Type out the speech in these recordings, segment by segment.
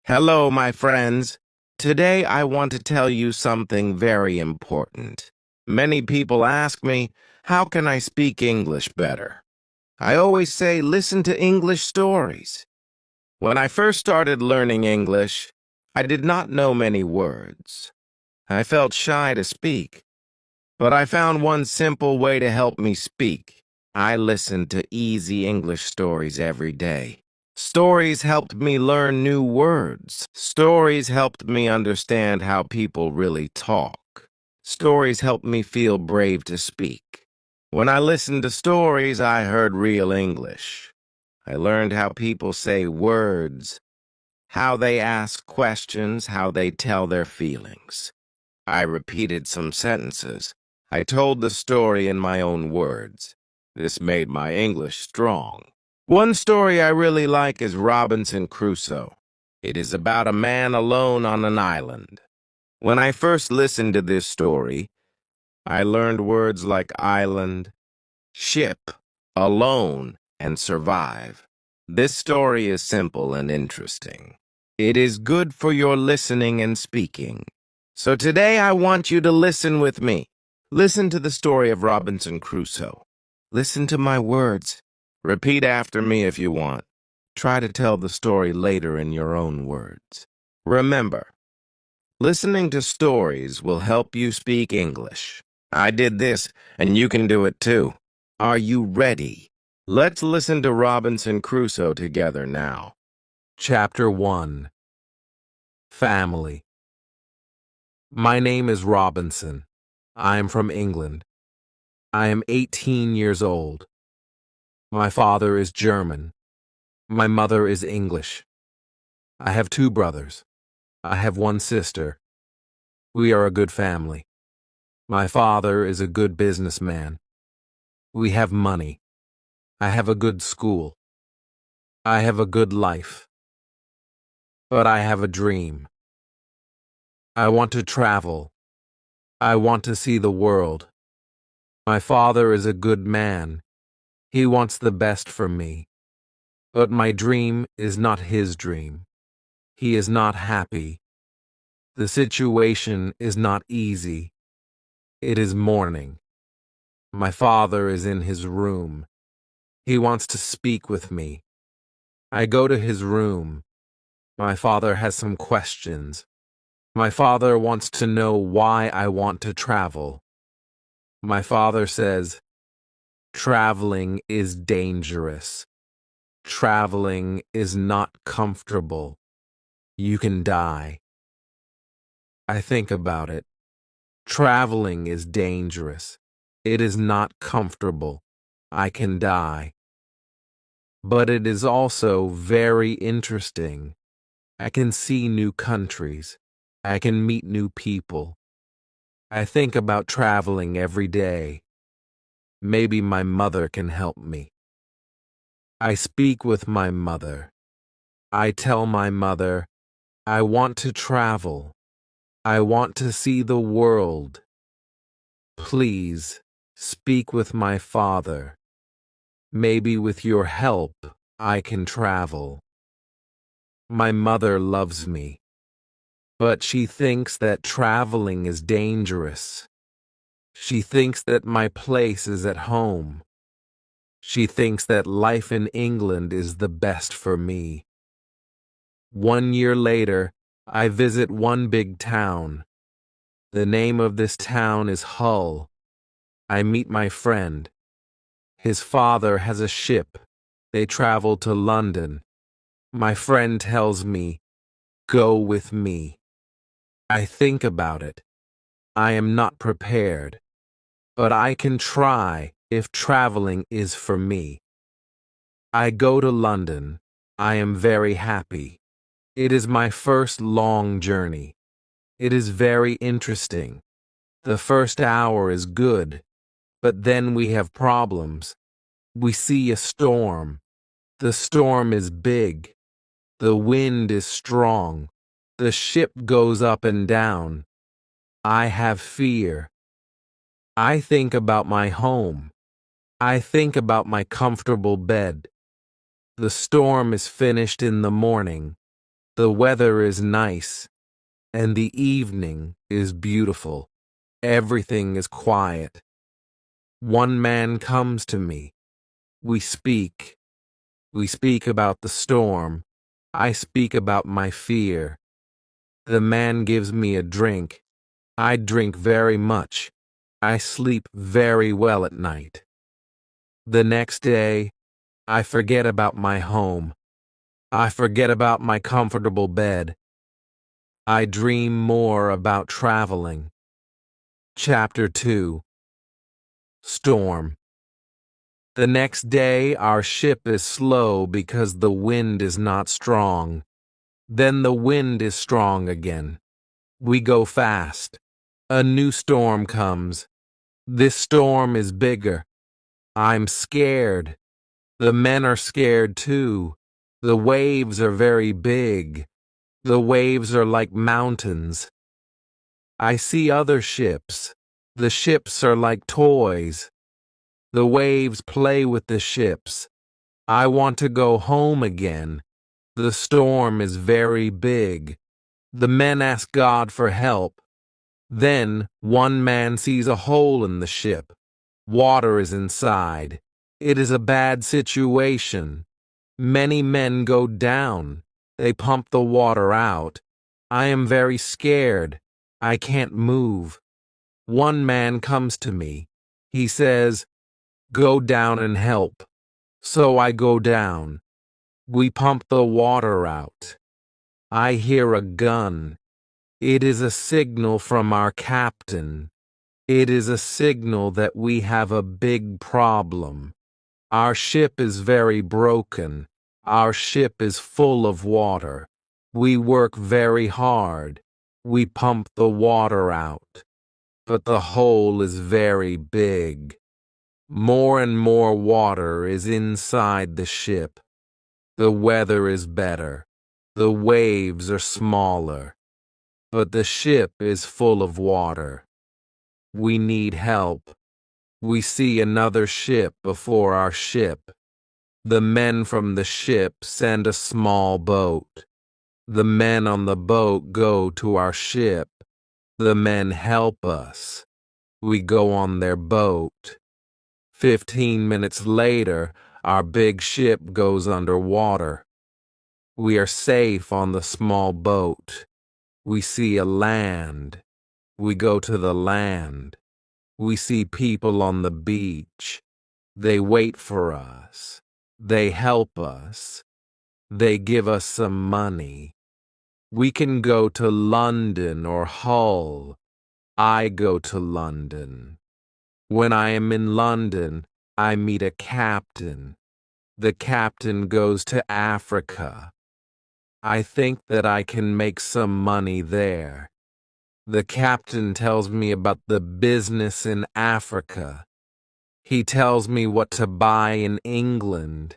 Hello, my friends. Today I want to tell you something very important. Many people ask me, how can I speak English better? I always say, listen to English stories. When I first started learning English, I did not know many words. I felt shy to speak, but I found one simple way to help me speak. I listened to easy English stories every day. Stories helped me learn new words. Stories helped me understand how people really talk. Stories helped me feel brave to speak. When I listened to stories, I heard real English. I learned how people say words, how they ask questions, how they tell their feelings. I repeated some sentences. I told the story in my own words. This made my English strong. One story I really like is Robinson Crusoe. It is about a man alone on an island. When I first listened to this story, I learned words like island, ship, alone, and survive. This story is simple and interesting. It is good for your listening and speaking. So today I want you to listen with me. Listen to the story of Robinson Crusoe. Listen to my words. Repeat after me if you want. Try to tell the story later in your own words. Remember, listening to stories will help you speak English. I did this, and you can do it too. Are you ready? Let's listen to Robinson Crusoe together now. Chapter 1. Family. My name is Robinson. I am from England. I am 18 years old. My father is German. My mother is English. I have 2 brothers. I have 1 sister. We are a good family. My father is a good businessman. We have money. I have a good school. I have a good life. But I have a dream. I want to travel. I want to see the world. My father is a good man. He wants the best for me. But my dream is not his dream. He is not happy. The situation is not easy. It is morning. My father is in his room. He wants to speak with me. I go to his room. My father has some questions. My father wants to know why I want to travel. My father says, traveling is dangerous. Traveling is not comfortable. You can die. I think about it. Traveling is dangerous. It is not comfortable. I can die. But it is also very interesting. I can see new countries. I can meet new people. I think about traveling every day. Maybe my mother can help me. I speak with my mother. I tell my mother, I want to travel. I want to see the world. Please, speak with my father. Maybe with your help, I can travel. My mother loves me, but she thinks that traveling is dangerous. She thinks that my place is at home. She thinks that life in England is the best for me. 1 year later, I visit one big town. The name of this town is Hull. I meet my friend. His father has a ship. They travel to London. My friend tells me, go with me. I think about it. I am not prepared, but I can try if traveling is for me. I go to London. I am very happy. It is my first long journey. It is very interesting. The first hour is good, but then we have problems. We see a storm. The storm is big. The wind is strong. The ship goes up and down. I have fear. I think about my home. I think about my comfortable bed. The storm is finished in the morning. The weather is nice, and the evening is beautiful. Everything is quiet. One man comes to me. We speak. We speak about the storm. I speak about my fear. The man gives me a drink. I drink very much. I sleep very well at night. The next day, I forget about my home. I forget about my comfortable bed. I dream more about traveling. Chapter 2. Storm. The next day, our ship is slow because the wind is not strong. Then the wind is strong again. We go fast. A new storm comes. This storm is bigger. I'm scared. The men are scared too. The waves are very big. The waves are like mountains. I see other ships. The ships are like toys. The waves play with the ships. I want to go home again. The storm is very big. The men ask God for help. Then one man sees a hole in the ship. Water is inside. It is a bad situation. Many men go down. They pump the water out. I am very scared. I can't move. One man comes to me. He says, "Go down and help." So I go down. We pump the water out. I hear a gun. It is a signal from our captain. It is a signal that we have a big problem. Our ship is very broken. Our ship is full of water. We work very hard. We pump the water out. But the hole is very big. More and more water is inside the ship. The weather is better. The waves are smaller. But the ship is full of water. We need help. We see another ship before our ship. The men from the ship send a small boat. The men on the boat go to our ship. The men help us. We go on their boat. 15 minutes later, our big ship goes underwater. We are safe on the small boat. We see a land. We go to the land. We see people on the beach. They wait for us. They help us. They give us some money. We can go to London or Hull. I go to London. When I am in London, I meet a captain. The captain goes to Africa. I think that I can make some money there. The captain tells me about the business in Africa. He tells me what to buy in England.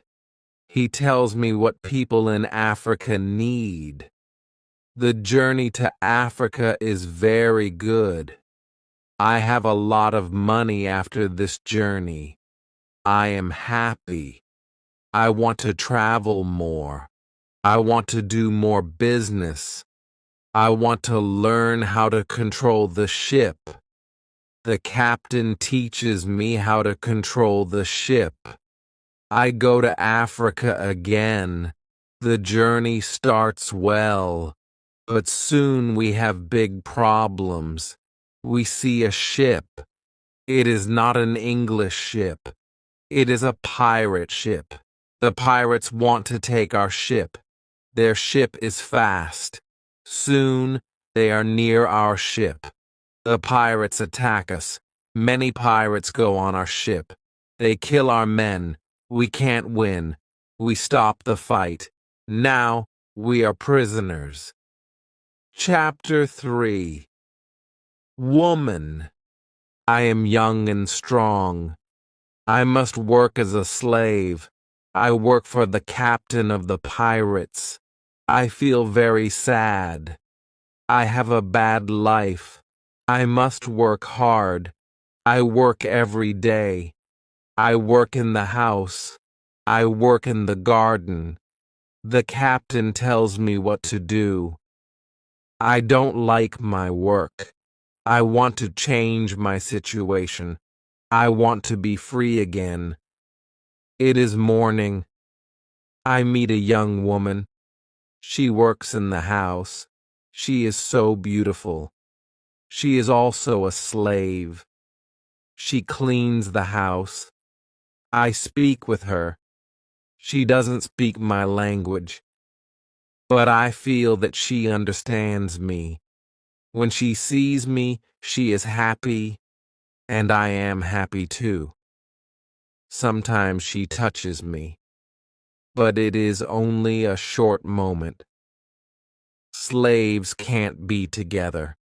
He tells me what people in Africa need. The journey to Africa is very good. I have a lot of money after this journey. I am happy. I want to travel more. I want to do more business. I want to learn how to control the ship. The captain teaches me how to control the ship. I go to Africa again. The journey starts well, but soon we have big problems. We see a ship. It is not an English ship. It is a pirate ship. The pirates want to take our ship. Their ship is fast. Soon they are near our ship. The pirates attack us. Many pirates go on our ship. They kill our men. We can't win. We stop the fight. Now we are prisoners. Chapter 3. Woman. I am young and strong. I must work as a slave. I work for the captain of the pirates. I feel very sad. I have a bad life. I must work hard. I work every day. I work in the house. I work in the garden. The captain tells me what to do. I don't like my work. I want to change my situation. I want to be free again. It is morning. I meet a young woman. She works in the house. She is so beautiful. She is also a slave. She cleans the house. I speak with her. She doesn't speak my language, but I feel that she understands me. When she sees me, she is happy, and I am happy too. Sometimes she touches me, but it is only a short moment. Slaves can't be together.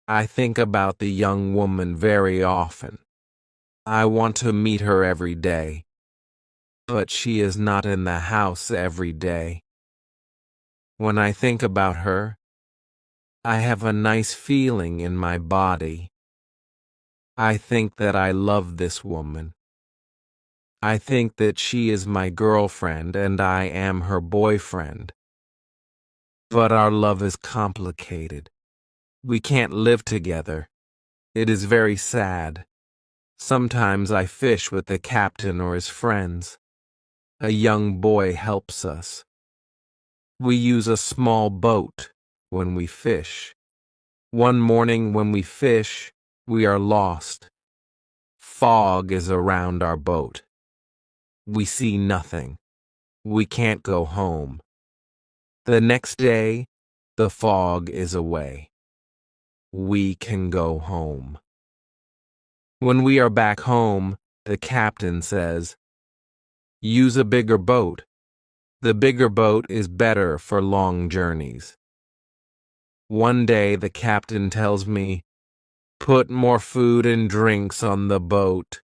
I think about the young woman very often. I want to meet her every day, but she is not in the house every day. When I think about her, I have a nice feeling in my body. I think that I love this woman. I think that she is my girlfriend and I am her boyfriend. But our love is complicated. We can't live together. It is very sad. Sometimes I fish with the captain or his friends. A young boy helps us. We use a small boat when we fish. One morning when we fish, we are lost. Fog is around our boat. We see nothing. We can't go home. The next day, the fog is away. We can go home. When we are back home, the captain says, "Use a bigger boat. The bigger boat is better for long journeys." One day the captain tells me, "Put more food and drinks on the boat.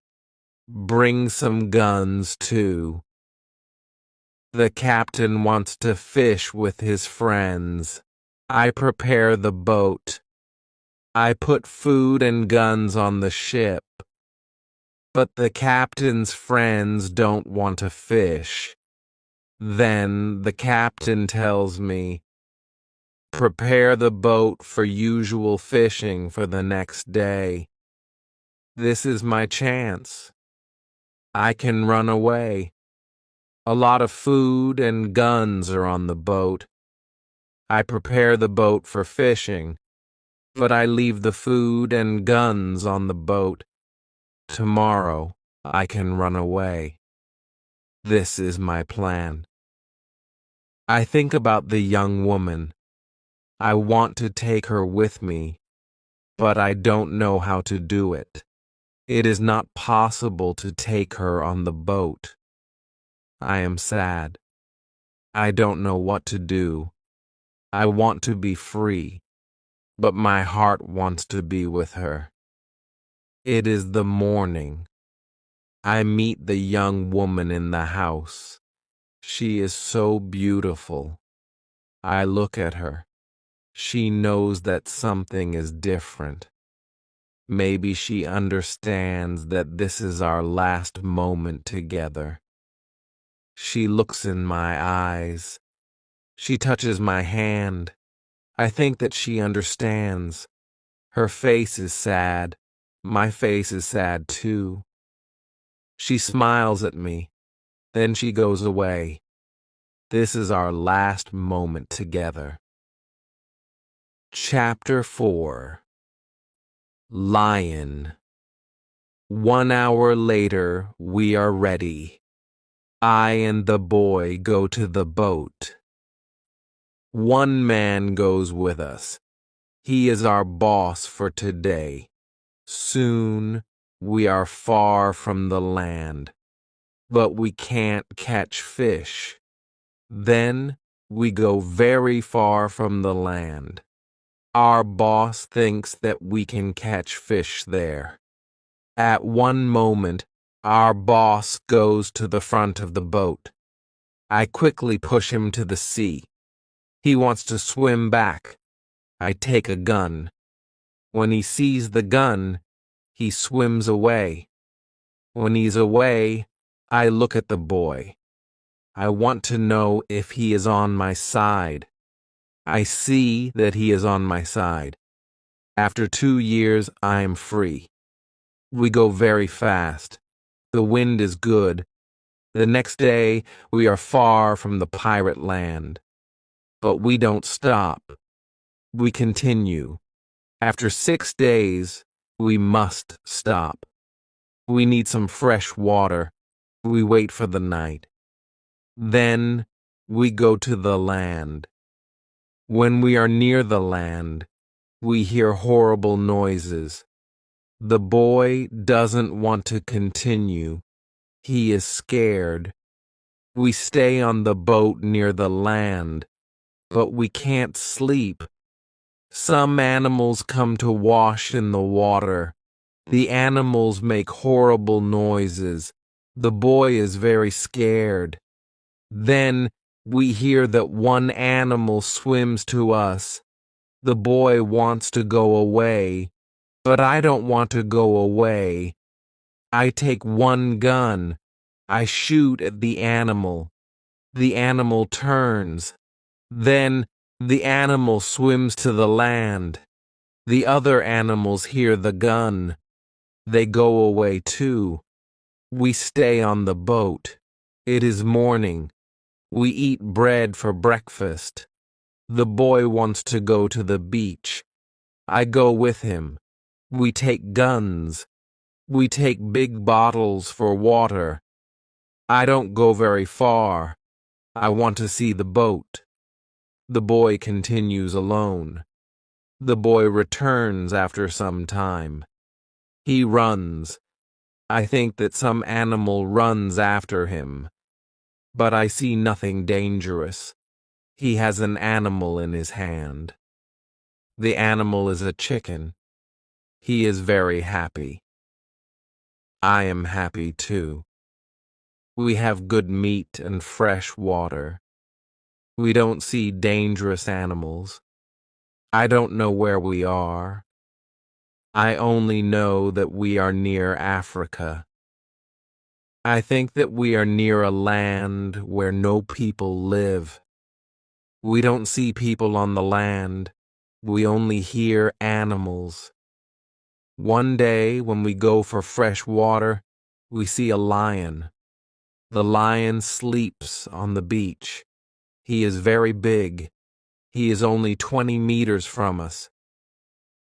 Bring some guns too." The captain wants to fish with his friends. I prepare the boat. I put food and guns on the ship. But the captain's friends don't want to fish. Then the captain tells me, "Prepare the boat for usual fishing for the next day." This is my chance. I can run away. A lot of food and guns are on the boat. I prepare the boat for fishing, but I leave the food and guns on the boat. Tomorrow I can run away. This is my plan. I think about the young woman. I want to take her with me, but I don't know how to do it. It is not possible to take her on the boat. I am sad. I don't know what to do. I want to be free, but my heart wants to be with her. It is the morning. I meet the young woman in the house. She is so beautiful. I look at her. She knows that something is different. Maybe she understands that this is our last moment together. She looks in my eyes. She touches my hand. I think that she understands. Her face is sad. My face is sad too. She smiles at me. Then she goes away. This is our last moment together. Chapter 4. Lion. 1 hour later, we are ready. I and the boy go to the boat. One man goes with us. He is our boss for today. Soon we are far from the land, but we can't catch fish. Then we go very far from the land. Our boss thinks that we can catch fish there. At one moment, our boss goes to the front of the boat. I quickly push him to the sea. He wants to swim back. I take a gun. When he sees the gun, he swims away. When he's away, I look at the boy. I want to know if he is on my side. I see that he is on my side. After 2 years, I am free. We go very fast. The wind is good. The next day, we are far from the pirate land. But we don't stop. We continue. After 6 days, we must stop. We need some fresh water. We wait for the night. Then we go to the land. When we are near the land, we hear horrible noises. The boy doesn't want to continue. He is scared. We stay on the boat near the land, but we can't sleep. Some animals come to wash in the water. The animals make horrible noises. The boy is very scared. Then we hear that one animal swims to us. The boy wants to go away, but I don't want to go away. I take one gun. I shoot at the animal. The animal turns. Then the animal swims to the land. The other animals hear the gun. They go away too. We stay on the boat. It is morning. We eat bread for breakfast. The boy wants to go to the beach. I go with him. We take guns. We take big bottles for water. I don't go very far. I want to see the boat. The boy continues alone. The boy returns after some time. He runs. I think that some animal runs after him. But I see nothing dangerous. He has an animal in his hand. The animal is a chicken. He is very happy. I am happy too. We have good meat and fresh water. We don't see dangerous animals. I don't know where we are. I only know that we are near Africa. I think that we are near a land where no people live. We don't see people on the land. We only hear animals. One day, when we go for fresh water, we see a lion. The lion sleeps on the beach. He is very big. He is only 20 meters from us.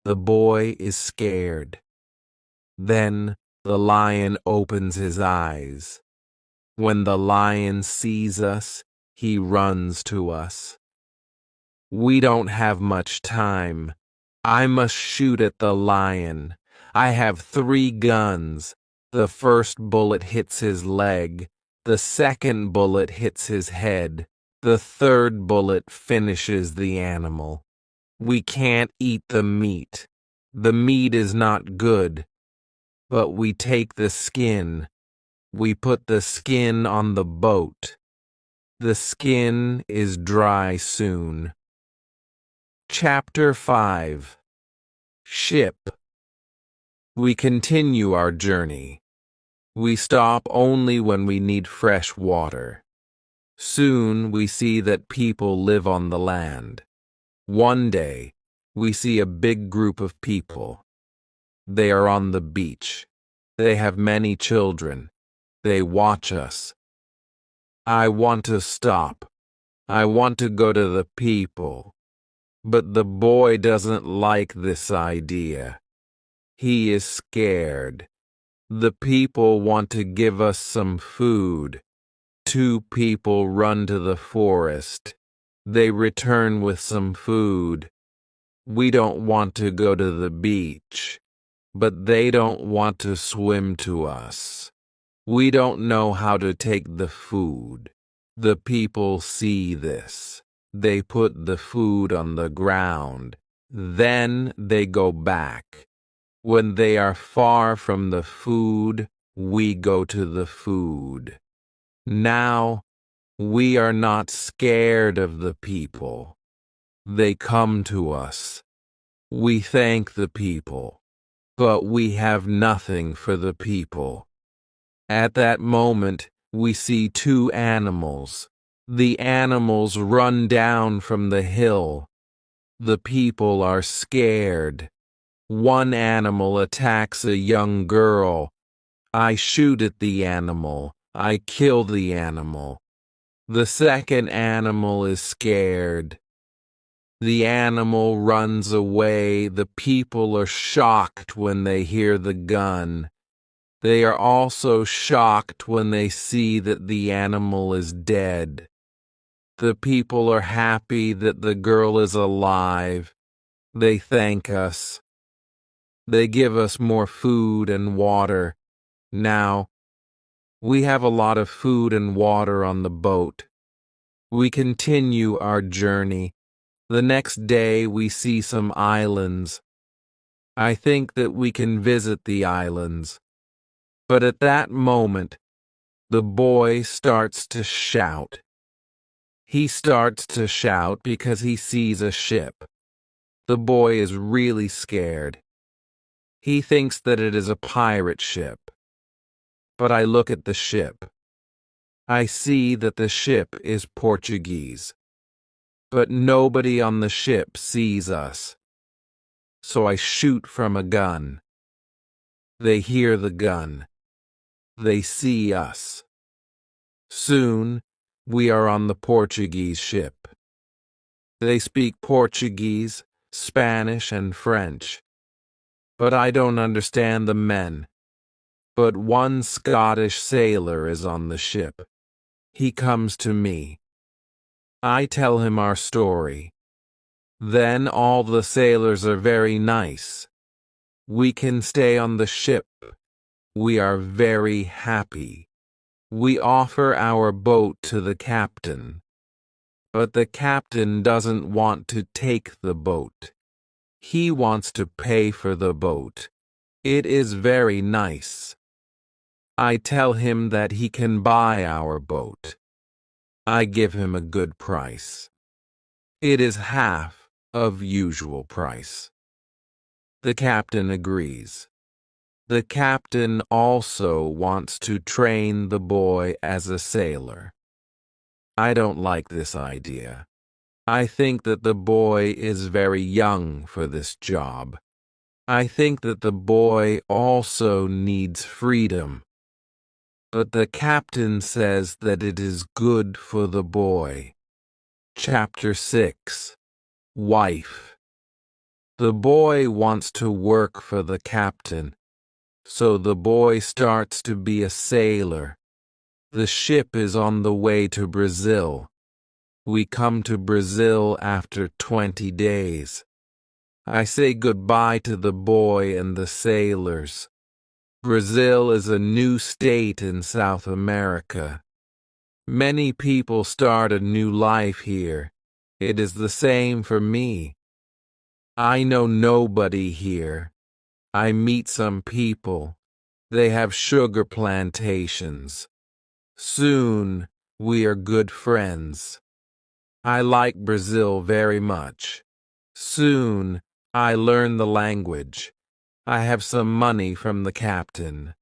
The boy is scared. Then the lion opens his eyes. When the lion sees us, he runs to us. We don't have much time. I must shoot at the lion. I have 3 guns. The first bullet hits his leg. The second bullet hits his head. The third bullet finishes the animal. We can't eat the meat. The meat is not good. But we take the skin. We put the skin on the boat. The skin is dry soon. Chapter 5. Ship. We continue our journey. We stop only when we need fresh water. Soon we see that people live on the land. One day, we see a big group of people. They are on the beach. They have many children. They watch us. I want to stop. I want to go to the people. But the boy doesn't like this idea. He is scared. The people want to give us some food. 2 people run to the forest. They return with some food. We don't want to go to the beach, but they don't want to swim to us. We don't know how to take the food. The people see this. They put the food on the ground. Then they go back. When they are far from the food, we go to the food. Now, we are not scared of the people. They come to us. We thank the people, but we have nothing for the people. At that moment, we see two animals. The animals run down from the hill. The people are scared. One animal attacks a young girl. I shoot at the animal. I kill the animal. The second animal is scared. The animal runs away. The people are shocked when they hear the gun. They are also shocked when they see that the animal is dead. The people are happy that the girl is alive. They thank us. They give us more food and water. Now, we have a lot of food and water on the boat. We continue our journey. The next day we see some islands. I think that we can visit the islands. But at that moment, the boy starts to shout. He starts to shout because he sees a ship. The boy is really scared. He thinks that it is a pirate ship. But I look at the ship. I see that the ship is Portuguese. But nobody on the ship sees us. So I shoot from a gun. They hear the gun. They see us. Soon, we are on the Portuguese ship. They speak Portuguese, Spanish, and French. But I don't understand the men. But one Scottish sailor is on the ship. He comes to me. I tell him our story. Then all the sailors are very nice. We can stay on the ship. We are very happy. We offer our boat to the captain. But the captain doesn't want to take the boat. He wants to pay for the boat. It is very nice. I tell him that he can buy our boat. I give him a good price. It is half of usual price. The captain agrees. The captain also wants to train the boy as a sailor. I don't like this idea. I think that the boy is very young for this job. I think that the boy also needs freedom. But the captain says that it is good for the boy. Chapter 6. Wife. The boy wants to work for the captain, so the boy starts to be a sailor. The ship is on the way to Brazil. We come to Brazil after 20 days. I say goodbye to the boy and the sailors. Brazil is a new state in South America. Many people start a new life here. It is the same for me. I know nobody here. I meet some people. They have sugar plantations. Soon, we are good friends. I like Brazil very much. Soon, I learn the language. I have some money from the captain.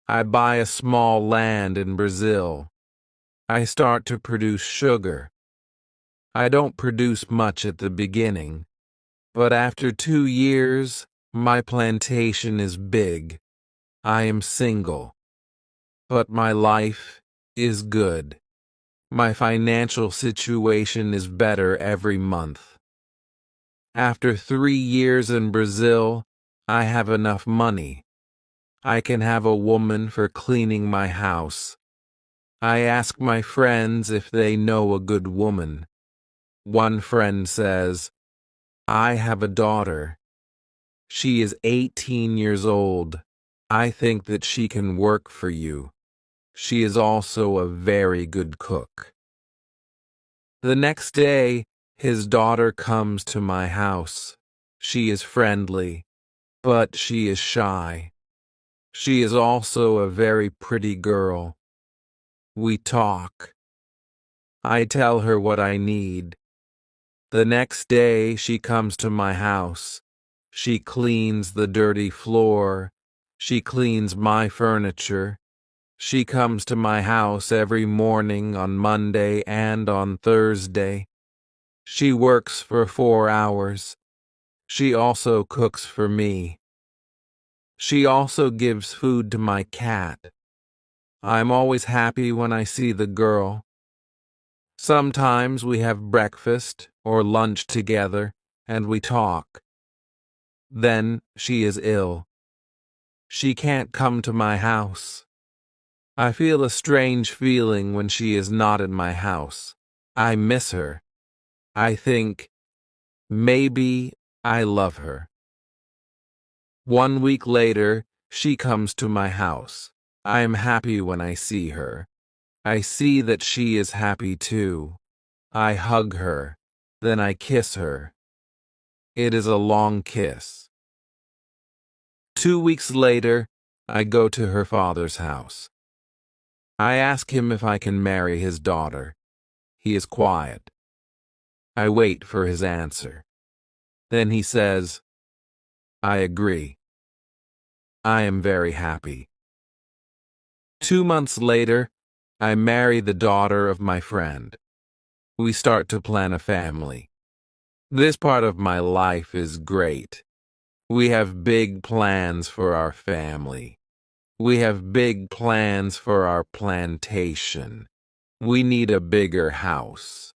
I buy a small land in Brazil. I start to produce sugar. I don't produce much at the beginning, but after 2 years, my plantation is big. I am single, but my life is good. My financial situation is better every month. After 3 years in Brazil, I have enough money. I can have a woman for cleaning my house. I ask my friends if they know a good woman. One friend says, I have a daughter. She is 18 years old. I think that she can work for you. She is also a very good cook. The next day, his daughter comes to my house. She is friendly, but she is shy. She is also a very pretty girl. We talk. I tell her what I need. The next day, she comes to my house. She cleans the dirty floor. She cleans my furniture. She comes to my house every morning on Monday and on Thursday. She works for 4 hours. She also cooks for me. She also gives food to my cat. I'm always happy when I see the girl. Sometimes we have breakfast or lunch together and we talk. Then she is ill. She can't come to my house. I feel a strange feeling when she is not in my house. I miss her. I think, maybe I love her. 1 week later, she comes to my house. I am happy when I see her. I see that she is happy too. I hug her. Then I kiss her. It is a long kiss. 2 weeks later, I go to her father's house. I ask him if I can marry his daughter. He is quiet. I wait for his answer. Then he says, I agree. I am very happy. 2 months later, I marry the daughter of my friend. We start to plan a family. This part of my life is great. We have big plans for our family. We have big plans for our plantation. We need a bigger house.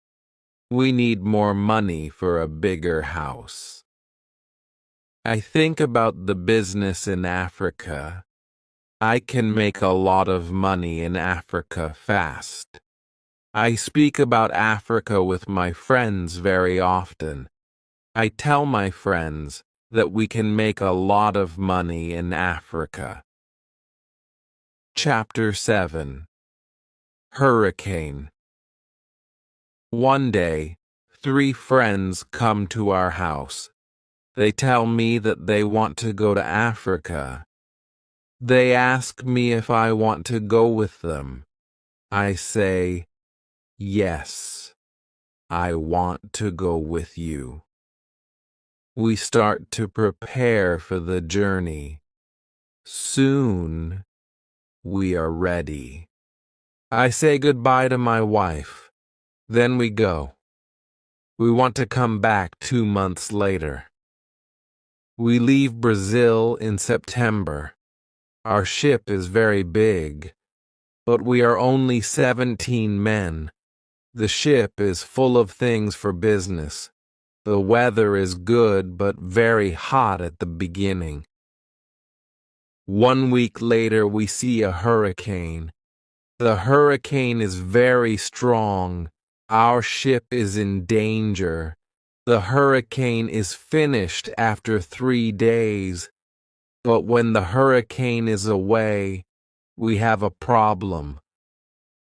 We need more money for a bigger house. I think about the business in Africa. I can make a lot of money in Africa fast. I speak about Africa with my friends very often. I tell my friends that we can make a lot of money in Africa. Chapter 7. Hurricane. One day, 3 friends come to our house. They tell me that they want to go to Africa. They ask me if I want to go with them. I say, yes, I want to go with you. We start to prepare for the journey. Soon, we are ready. I say goodbye to my wife. Then we go. We want to come back 2 months later. We leave Brazil in September. Our ship is very big, but we are only 17 men. The ship is full of things for business. The weather is good but very hot at the beginning. 1 week later, we see a hurricane. The hurricane is very strong. Our ship is in danger. The hurricane is finished after 3 days. But when the hurricane is away, we have a problem.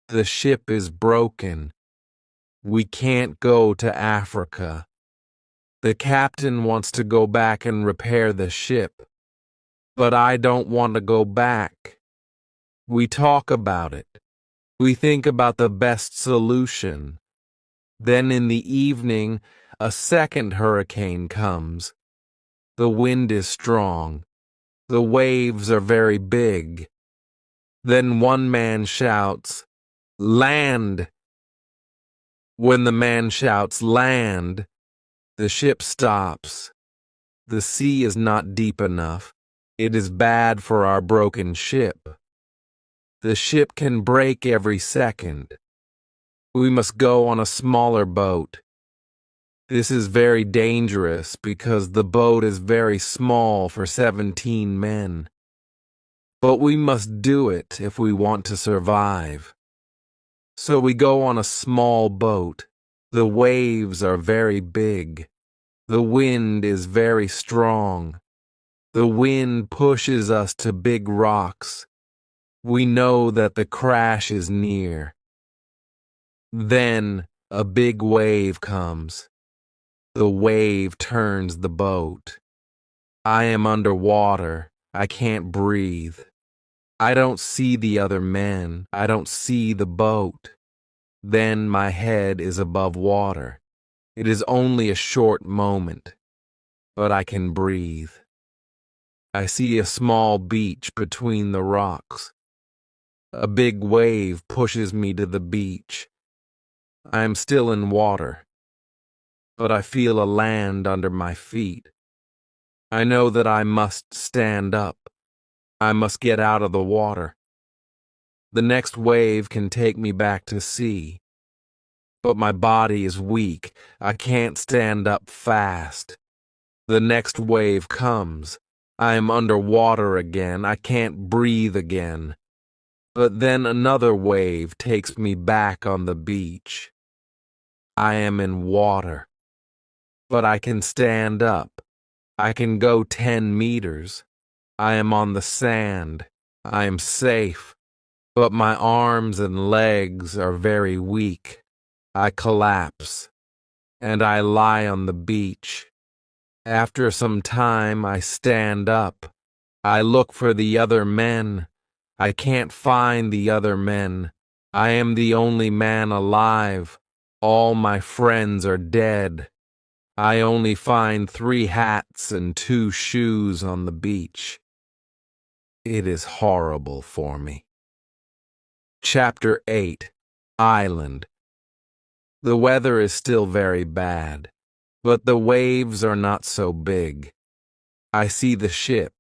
The ship is broken. We can't go to Africa. The captain wants to go back and repair the ship. But I don't want to go back. We talk about it. We think about the best solution. Then in the evening, a second hurricane comes. The wind is strong. The waves are very big. Then one man shouts, "Land!" When the man shouts, "Land!" the ship stops. The sea is not deep enough. It is bad for our broken ship. The ship can break every second. We must go on a smaller boat. This is very dangerous because the boat is very small for 17 men. But we must do it if we want to survive. So we go on a small boat. The waves are very big. The wind is very strong. The wind pushes us to big rocks. We know that the crash is near. Then a big wave comes. The wave turns the boat. I am underwater. I can't breathe. I don't see the other men. I don't see the boat. Then my head is above water. It is only a short moment, but I can breathe. I see a small beach between the rocks. A big wave pushes me to the beach. I am still in water, but I feel a land under my feet. I know that I must stand up. I must get out of the water. The next wave can take me back to sea, but my body is weak. I can't stand up fast. The next wave comes. I am underwater again. I can't breathe again. But then another wave takes me back on the beach. I am in water, but I can stand up. I can go 10 meters. I am on the sand. I am safe, but my arms and legs are very weak. I collapse, and I lie on the beach. After some time, I stand up. I look for the other men. I can't find the other men. I am the only man alive. All my friends are dead. I only find 3 hats and 2 shoes on the beach. It is horrible for me. Chapter 8. Island. The weather is still very bad, but the waves are not so big. I see the ship.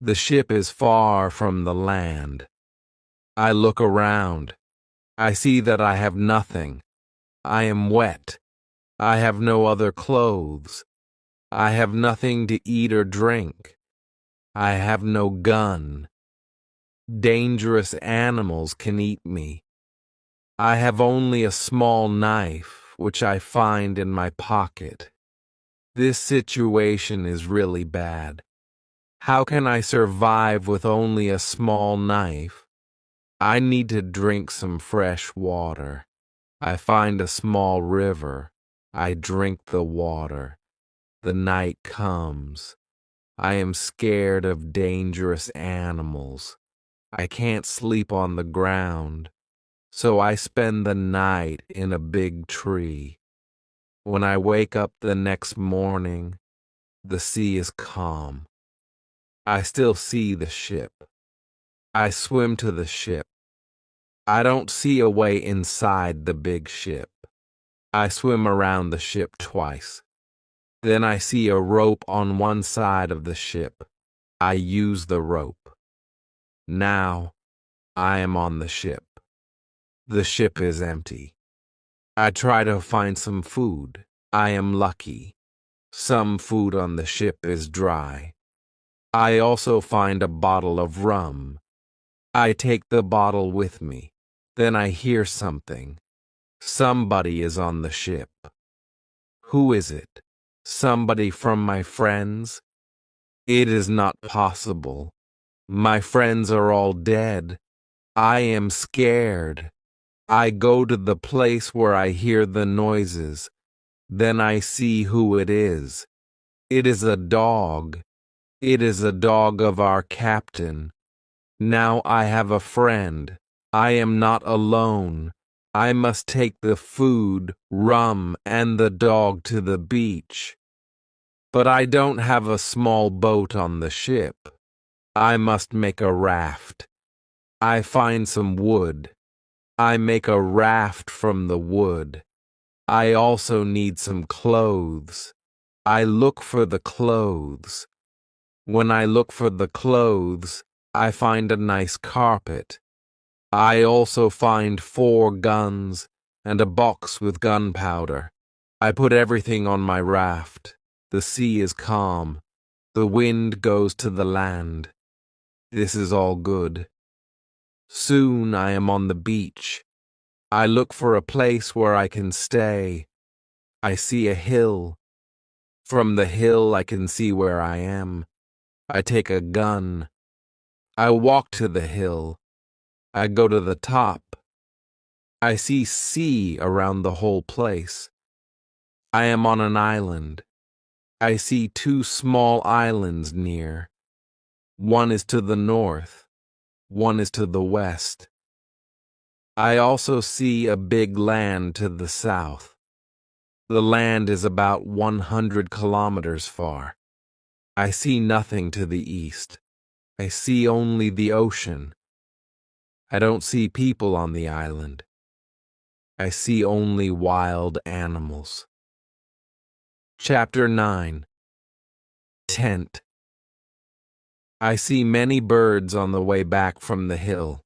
The ship is far from the land. I look around. I see that I have nothing. I am wet. I have no other clothes. I have nothing to eat or drink. I have no gun. Dangerous animals can eat me. I have only a small knife, which I find in my pocket. This situation is really bad. How can I survive with only a small knife? I need to drink some fresh water. I find a small river. I drink the water. The night comes. I am scared of dangerous animals. I can't sleep on the ground, so I spend the night in a big tree. When I wake up the next morning, the sea is calm. I still see the ship. I swim to the ship. I don't see a way inside the big ship. I swim around the ship twice. Then I see a rope on one side of the ship. I use the rope. Now I am on the ship. The ship is empty. I try to find some food. I am lucky. Some food on the ship is dry. I also find a bottle of rum. I take the bottle with me. Then I hear something. Somebody is on the ship. Who is it? Somebody from my friends? It is not possible. My friends are all dead. I am scared. I go to the place where I hear the noises. Then I see who it is. It is a dog. It is a dog of our captain. Now I have a friend. I am not alone. I must take the food, rum, and the dog to the beach. But I don't have a small boat on the ship. I must make a raft. I find some wood. I make a raft from the wood. I also need some clothes. I look for the clothes. When I look for the clothes, I find a nice carpet. I also find 4 guns and a box with gunpowder. I put everything on my raft. The sea is calm. The wind goes to the land. This is all good. Soon I am on the beach. I look for a place where I can stay. I see a hill. From the hill I can see where I am. I take a gun. I walk to the hill. I go to the top. I see sea around the whole place. I am on an island. I see 2 small islands near. One is to the north. One is to the west. I also see a big land to the south. The land is about 100 kilometers far. I see nothing to the east. I see only the ocean. I don't see people on the island. I see only wild animals. Chapter 9. Tent. I see many birds on the way back from the hill,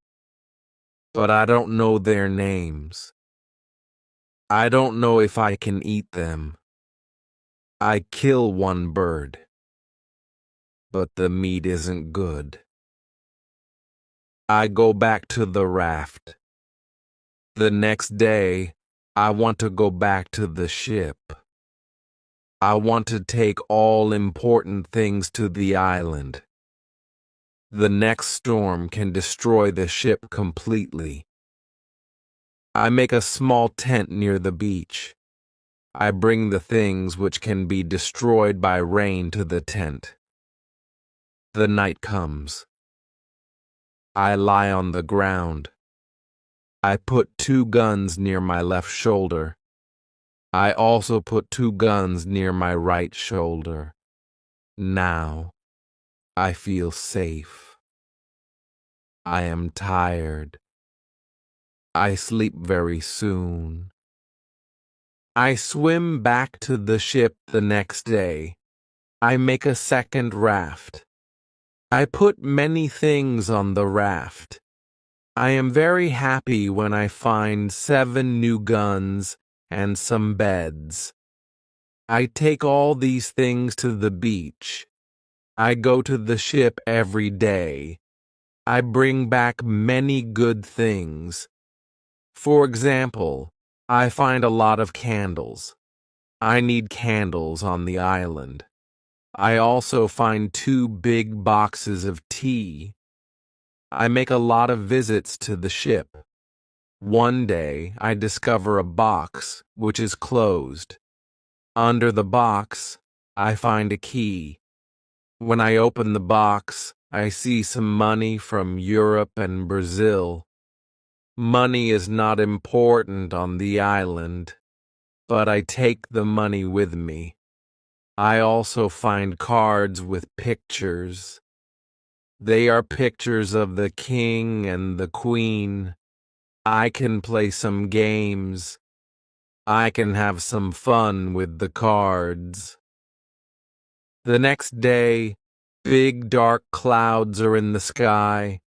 but I don't know their names. I don't know if I can eat them. I kill one bird, but the meat isn't good. I go back to the raft. The next day, I want to go back to the ship. I want to take all important things to the island. The next storm can destroy the ship completely. I make a small tent near the beach. I bring the things which can be destroyed by rain to the tent. The night comes. I lie on the ground. I put 2 guns near my left shoulder. I also put 2 guns near my right shoulder. Now, I feel safe. I am tired. I sleep very soon. I swim back to the ship the next day. I make a second raft. I put many things on the raft. I am very happy when I find 7 new guns and some beds. I take all these things to the beach. I go to the ship every day. I bring back many good things. For example, I find a lot of candles. I need candles on the island. I also find 2 big boxes of tea. I make a lot of visits to the ship. One day, I discover a box which is closed. Under the box, I find a key. When I open the box, I see some money from Europe and Brazil. Money is not important on the island, but I take the money with me. I also find cards with pictures. They are pictures of the king and the queen. I can play some games. I can have some fun with the cards. The next day, big dark clouds are in the sky.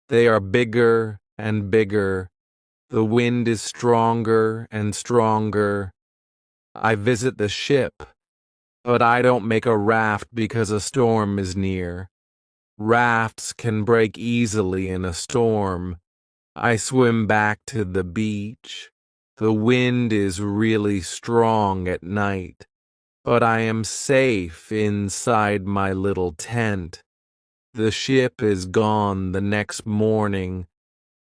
They are bigger and bigger. The wind is stronger and stronger. I visit the ship, but I don't make a raft because a storm is near. Rafts can break easily in a storm. I swim back to the beach. The wind is really strong at night, but I am safe inside my little tent. The ship is gone the next morning.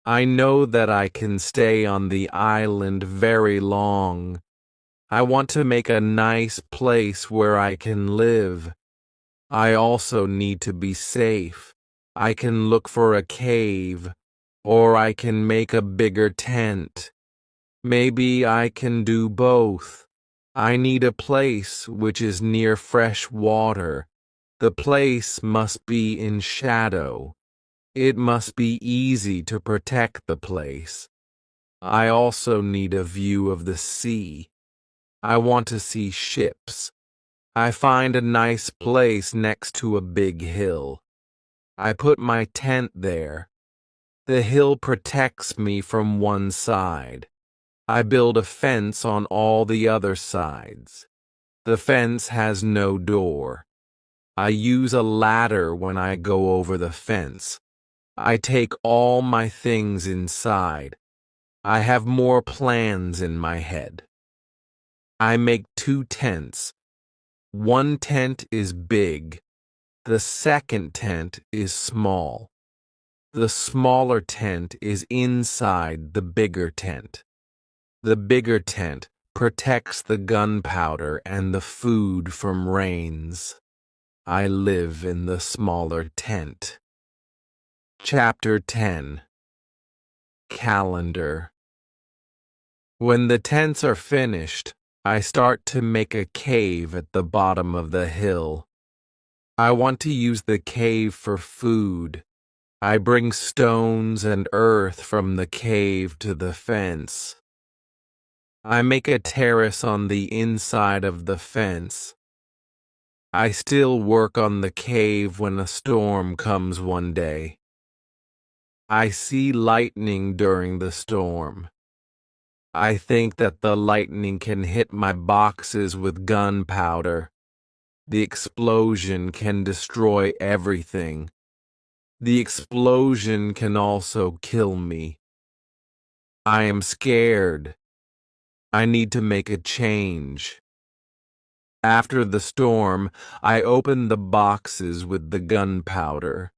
I know that I can stay on the island very long. I want to make a nice place where I can live. I also need to be safe. I can look for a cave, or I can make a bigger tent. Maybe I can do both. I need a place which is near fresh water. The place must be in shadow. It must be easy to protect the place. I also need a view of the sea. I want to see ships. I find a nice place next to a big hill. I put my tent there. The hill protects me from one side. I build a fence on all the other sides. The fence has no door. I use a ladder when I go over the fence. I take all my things inside. I have more plans in my head. I make 2 tents. One tent is big. The second tent is small. The smaller tent is inside the bigger tent. The bigger tent protects the gunpowder and the food from rains. I live in the smaller tent. Chapter 10. Calendar. When the tents are finished, I start to make a cave at the bottom of the hill. I want to use the cave for food. I bring stones and earth from the cave to the fence. I make a terrace on the inside of the fence. I still work on the cave when a storm comes one day. I see lightning during the storm. I think that the lightning can hit my boxes with gunpowder. The explosion can destroy everything. The explosion can also kill me. I am scared. I need to make a change. After the storm, I open the boxes with the gunpowder.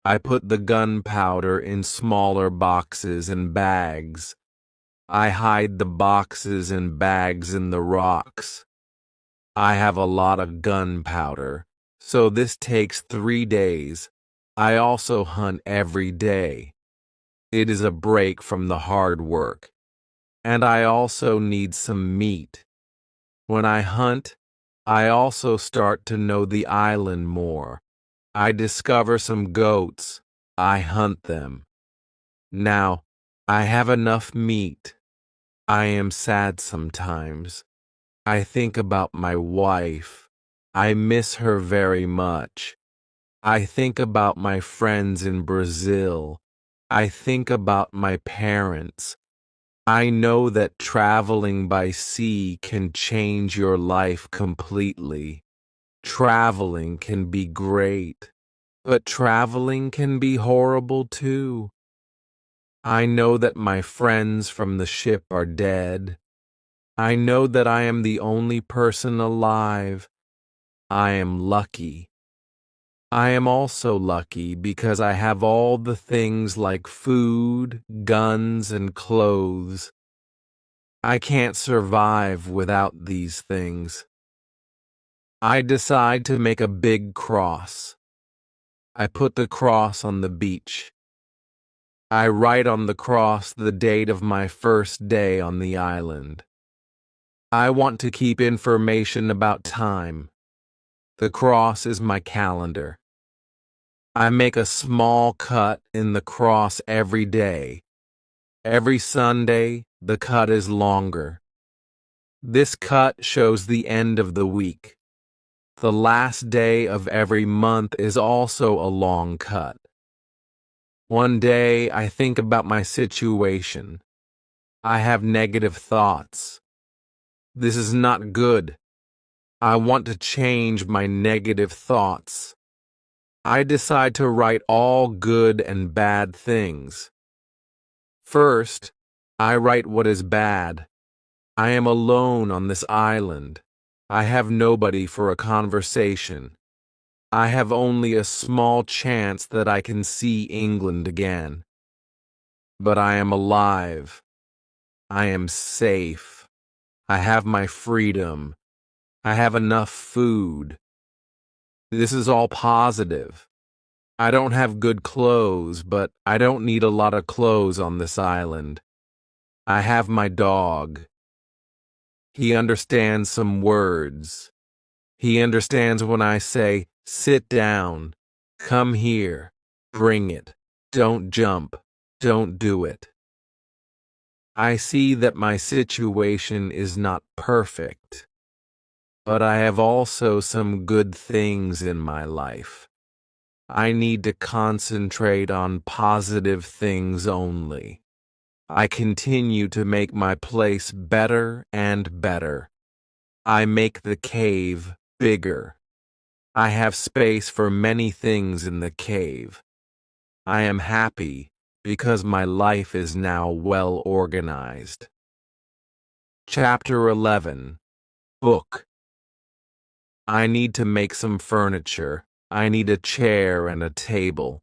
I put the gunpowder in smaller boxes and bags. I hide the boxes and bags in the rocks. I have a lot of gunpowder, so this takes 3 days. I also hunt every day. It is a break from the hard work. And I also need some meat. When I hunt, I also start to know the island more. I discover some goats. I hunt them. Now, I have enough meat. I am sad sometimes. I think about my wife. I miss her very much. I think about my friends in Brazil. I think about my parents. I know that traveling by sea can change your life completely. Traveling can be great, but traveling can be horrible too. I know that my friends from the ship are dead. I know that I am the only person alive. I am lucky. I am also lucky because I have all the things like food, guns, and clothes. I can't survive without these things. I decide to make a big cross. I put the cross on the beach. I write on the cross the date of my first day on the island. I want to keep information about time. The cross is my calendar. I make a small cut in the cross every day. Every Sunday, the cut is longer. This cut shows the end of the week. The last day of every month is also a long cut. One day, I think about my situation. I have negative thoughts. This is not good. I want to change my negative thoughts. I decide to write all good and bad things. First, I write what is bad. I am alone on this island. I have nobody for a conversation. I have only a small chance that I can see England again. But I am alive. I am safe. I have my freedom. I have enough food. This is all positive. I don't have good clothes, but I don't need a lot of clothes on this island. I have my dog. He understands some words. He understands when I say, sit down, come here, bring it, don't jump, don't do it. I see that my situation is not perfect, but I have also some good things in my life. I need to concentrate on positive things only. I continue to make my place better and better. I make the cave bigger. I have space for many things in the cave. I am happy because my life is now well organized. Chapter 11. Book. I need to make some furniture. I need a chair and a table.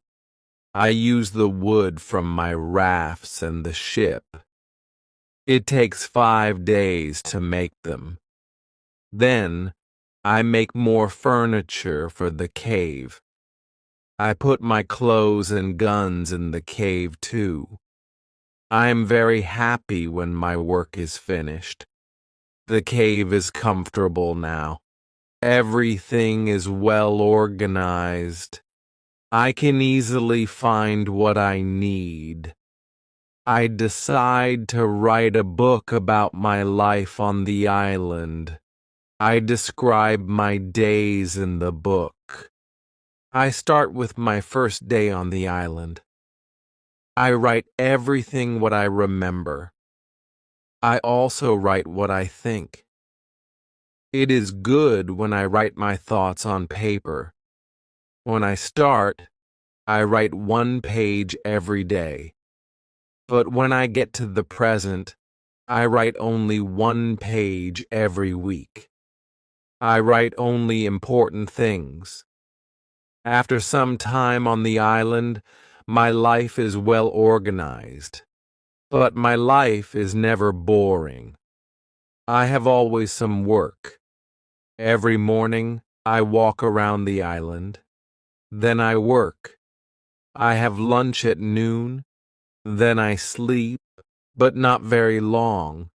I use the wood from my rafts and the ship. It takes 5 days to make them. Then, I make more furniture for the cave. I put my clothes and guns in the cave too. I am very happy when my work is finished. The cave is comfortable now. Everything is well organized. I can easily find what I need. I decide to write a book about my life on the island. I describe my days in the book. I start with my first day on the island. I write everything what I remember. I also write what I think. It is good when I write my thoughts on paper. When I start, I write 1 page every day. But when I get to the present, I write only 1 page every week. I write only important things. After some time on the island, my life is well organized. But my life is never boring. I have always some work. Every morning, I walk around the island. Then I work. I have lunch at noon. Then I sleep, but not very long.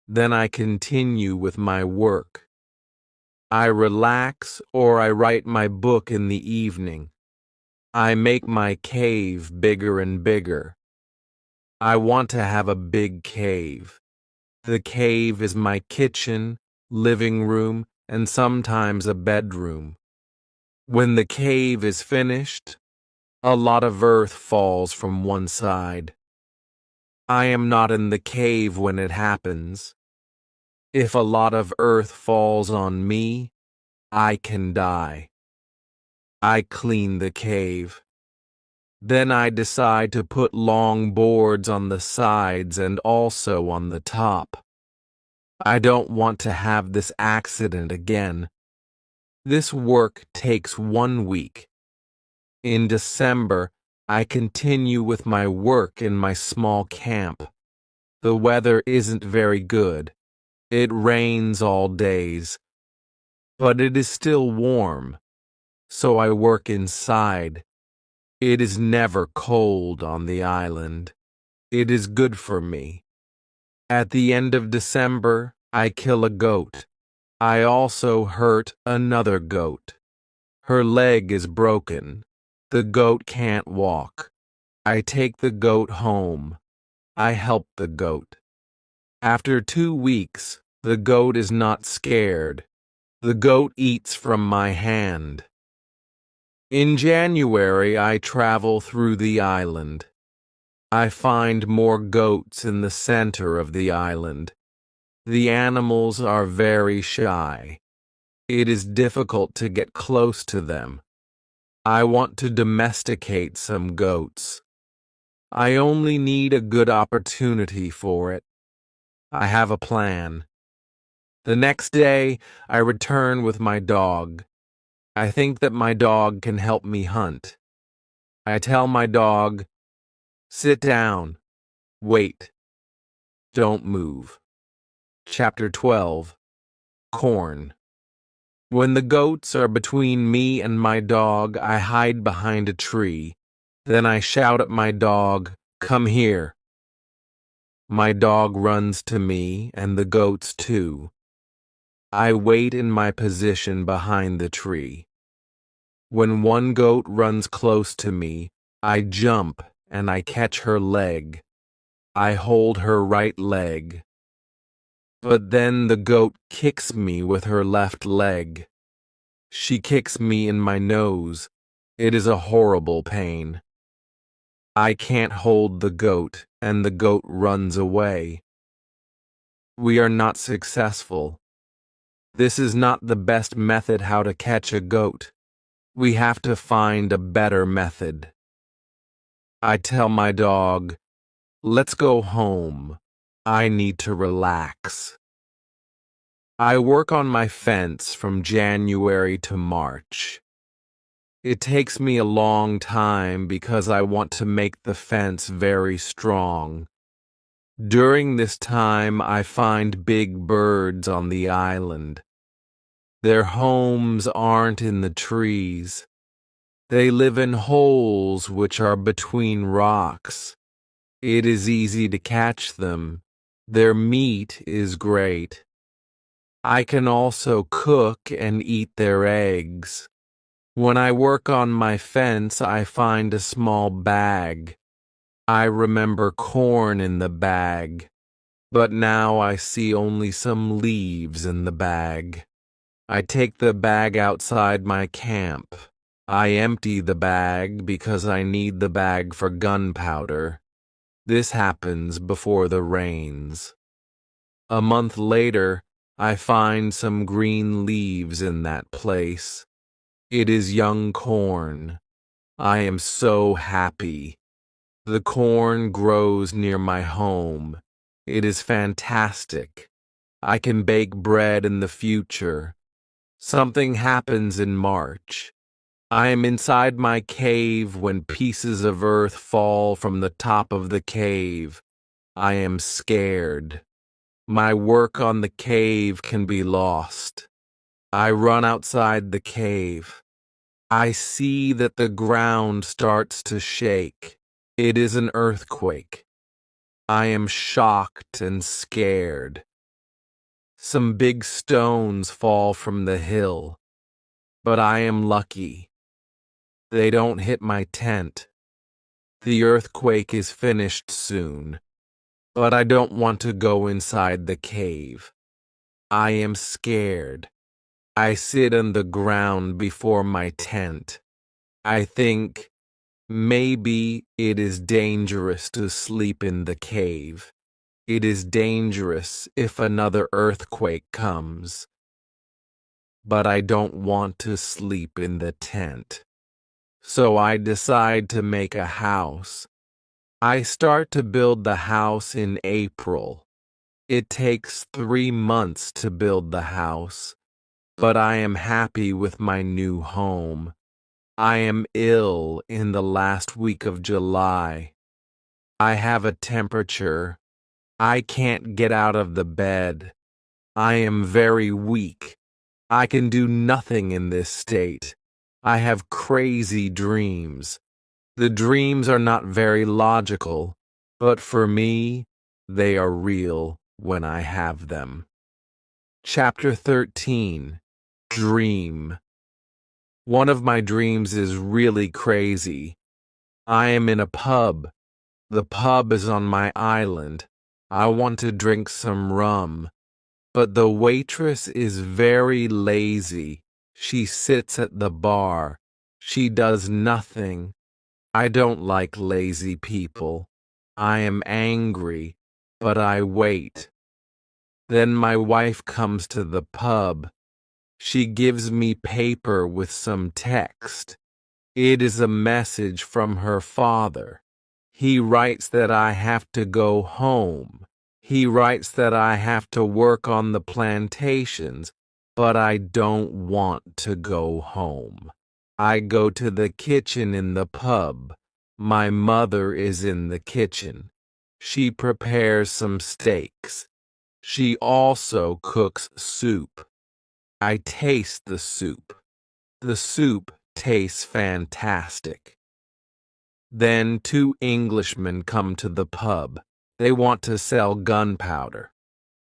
Then I continue with my work. I relax or I write my book in the evening. I make my cave bigger and bigger. I want to have a big cave. The cave is my kitchen, living room, and sometimes a bedroom. When the cave is finished, a lot of earth falls from one side. I am not in the cave when it happens. If a lot of earth falls on me, I can die. I clean the cave. Then I decide to put long boards on the sides and also on the top. I don't want to have this accident again. This work takes 1 week. In December, I continue with my work in my small camp. The weather isn't very good. It rains all days. But it is still warm, so I work inside. It is never cold on the island. It is good for me. At the end of December, I kill a goat. I also hurt another goat. Her leg is broken. The goat can't walk. I take the goat home. I help the goat. After 2 weeks, the goat is not scared. The goat eats from my hand. In January, I travel through the island. I find more goats in the center of the island. The animals are very shy. It is difficult to get close to them. I want to domesticate some goats. I only need a good opportunity for it. I have a plan. The next day, I return with my dog. I think that my dog can help me hunt. I tell my dog, "Sit down. Wait. Don't move." Chapter 12. Corn. When the goats are between me and my dog, I hide behind a tree. Then I shout at my dog, "Come here." My dog runs to me and the goats too. I wait in my position behind the tree. When one goat runs close to me, I jump and I catch her leg. I hold her right leg. But then the goat kicks me with her left leg. She kicks me in my nose. It is a horrible pain. I can't hold the goat, and the goat runs away. We are not successful. This is not the best method how to catch a goat. We have to find a better method. I tell my dog, "Let's go home. I need to relax." I work on my fence from January to March. It takes me a long time because I want to make the fence very strong. During this time, I find big birds on the island. Their homes aren't in the trees. They live in holes which are between rocks. It is easy to catch them. Their meat is great. I can also cook and eat their eggs. When I work on my fence, I find a small bag. I remember corn in the bag, but now I see only some leaves in the bag. I take the bag outside my camp. I empty the bag because I need the bag for gunpowder. This happens before the rains. A month later, I find some green leaves in that place. It is young corn. I am so happy. The corn grows near my home. It is fantastic. I can bake bread in the future. Something happens in March. I am inside my cave when pieces of earth fall from the top of the cave. I am scared. My work on the cave can be lost. I run outside the cave. I see that the ground starts to shake. It is an earthquake. I am shocked and scared. Some big stones fall from the hill, but I am lucky. They don't hit my tent. The earthquake is finished soon, but I don't want to go inside the cave. I am scared. I sit on the ground before my tent. I think maybe it is dangerous to sleep in the cave. It is dangerous if another earthquake comes. But I don't want to sleep in the tent. So I decide to make a house. I start to build the house in April. It takes 3 months to build the house, but I am happy with my new home. I am ill in the last week of July. I have a temperature. I can't get out of the bed. I am very weak. I can do nothing in this state. I have crazy dreams. The dreams are not very logical, but for me, they are real when I have them. Chapter 13. Dream. One of my dreams is really crazy. I am in a pub. The pub is on my island. I want to drink some rum, but the waitress is very lazy. She sits at the bar. She does nothing. I don't like lazy people. I am angry, but I wait. Then my wife comes to the pub. She gives me paper with some text. It is a message from her father. He writes that I have to go home. He writes that I have to work on the plantations, but I don't want to go home. I go to the kitchen in the pub. My mother is in the kitchen. She prepares some steaks. She also cooks soup. I taste the soup. The soup tastes fantastic. Then 2 Englishmen come to the pub. They want to sell gunpowder.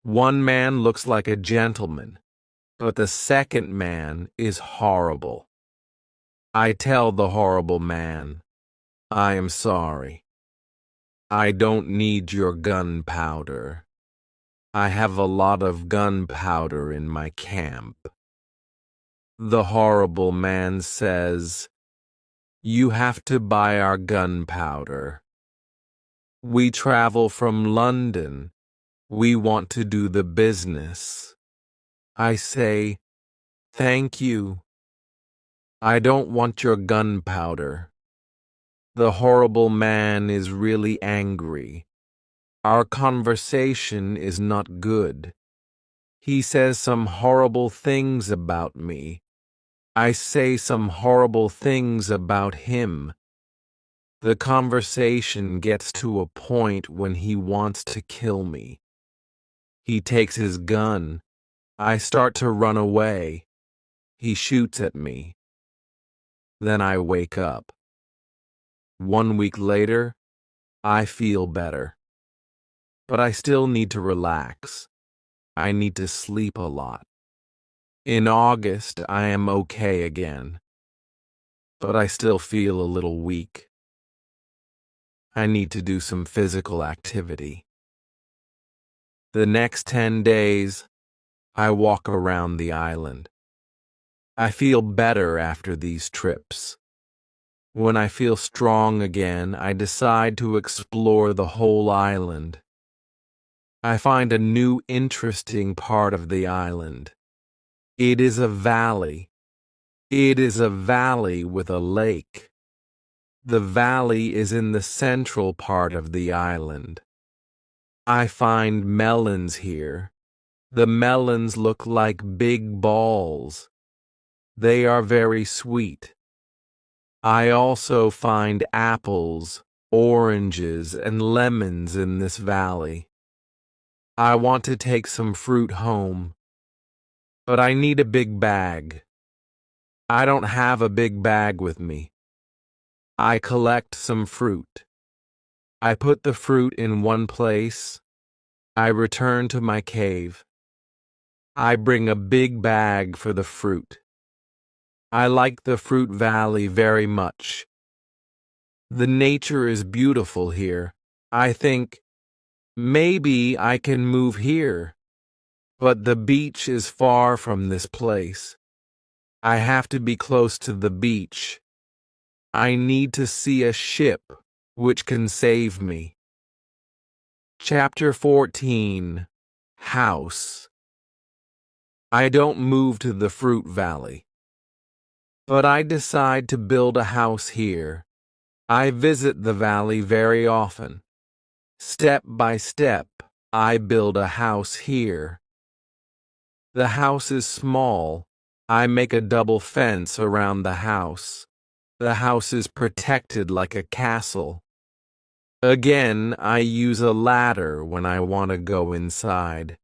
One man looks like a gentleman, but the second man is horrible. I tell the horrible man, I am sorry. I don't need your gunpowder. I have a lot of gunpowder in my camp. The horrible man says, you have to buy our gunpowder. We travel from London. We want to do the business. I say, thank you. I don't want your gunpowder. The horrible man is really angry. Our conversation is not good. He says some horrible things about me. I say some horrible things about him. The conversation gets to a point when he wants to kill me. He takes his gun. I start to run away. He shoots at me. Then I wake up. 1 week later, I feel better. But I still need to relax. I need to sleep a lot. In August, I am okay again. but I still feel a little weak. I need to do some physical activity. The next 10 days, I walk around the island. I feel better after these trips. When I feel strong again, I decide to explore the whole island. I find a new interesting part of the island. It is a valley. It is a valley with a lake. The valley is in the central part of the island. I find melons here. The melons look like big balls. They are very sweet. I also find apples, oranges, and lemons in this valley. I want to take some fruit home, but I need a big bag. I don't have a big bag with me. I collect some fruit. I put the fruit in one place. I return to my cave. I bring a big bag for the fruit. I like the fruit valley very much. The nature is beautiful here. I think maybe I can move here, but the beach is far from this place. I have to be close to the beach. I need to see a ship which can save me. Chapter 14. House. I don't move to the fruit valley, but I decide to build a house here. I visit the valley very often. Step by step, I build a house here. The house is small. I make a double fence around the house. The house is protected like a castle. Again, I use a ladder when I want to go inside.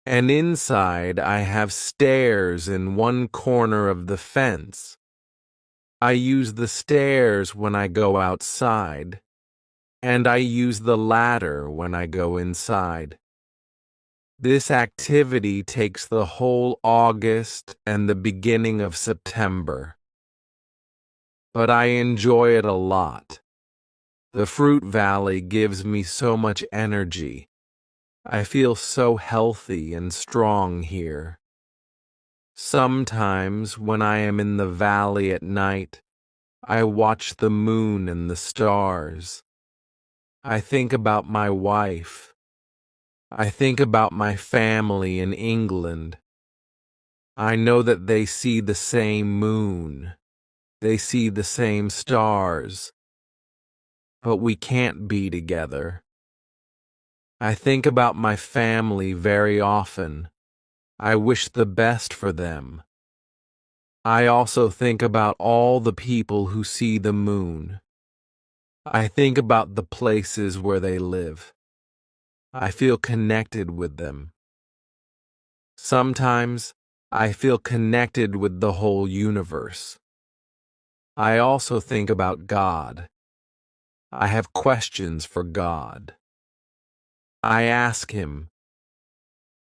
And inside, I have stairs in one corner of the fence. I use the stairs when I go outside, and I use the ladder when I go inside. This activity takes the whole August and the beginning of September, but I enjoy it a lot. The fruit valley gives me so much energy. I feel so healthy and strong here. Sometimes, when I am in the valley at night, I watch the moon and the stars. I think about my wife. I think about my family in England. I know that they see the same moon. They see the same stars. But we can't be together. I think about my family very often. I wish the best for them. I also think about all the people who see the moon. I think about the places where they live. I feel connected with them. Sometimes I feel connected with the whole universe. I also think about God. I have questions for God. I ask him,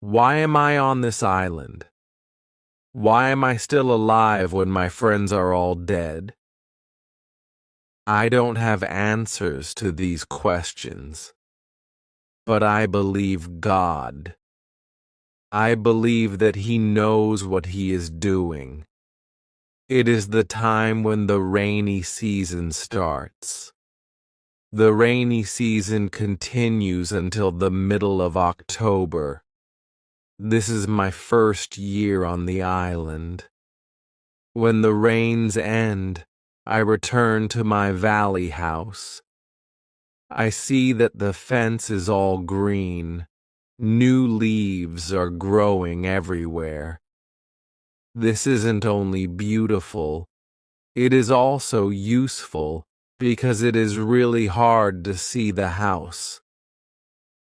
why am I on this island? Why am I still alive when my friends are all dead? I don't have answers to these questions, but I believe God. I believe that He knows what He is doing. It is the time when the rainy season starts. The rainy season continues until the middle of October. This is my first year on the island. When the rains end, I return to my valley house. I see that the fence is all green. New leaves are growing everywhere. This isn't only beautiful, it is also useful because it is really hard to see the house.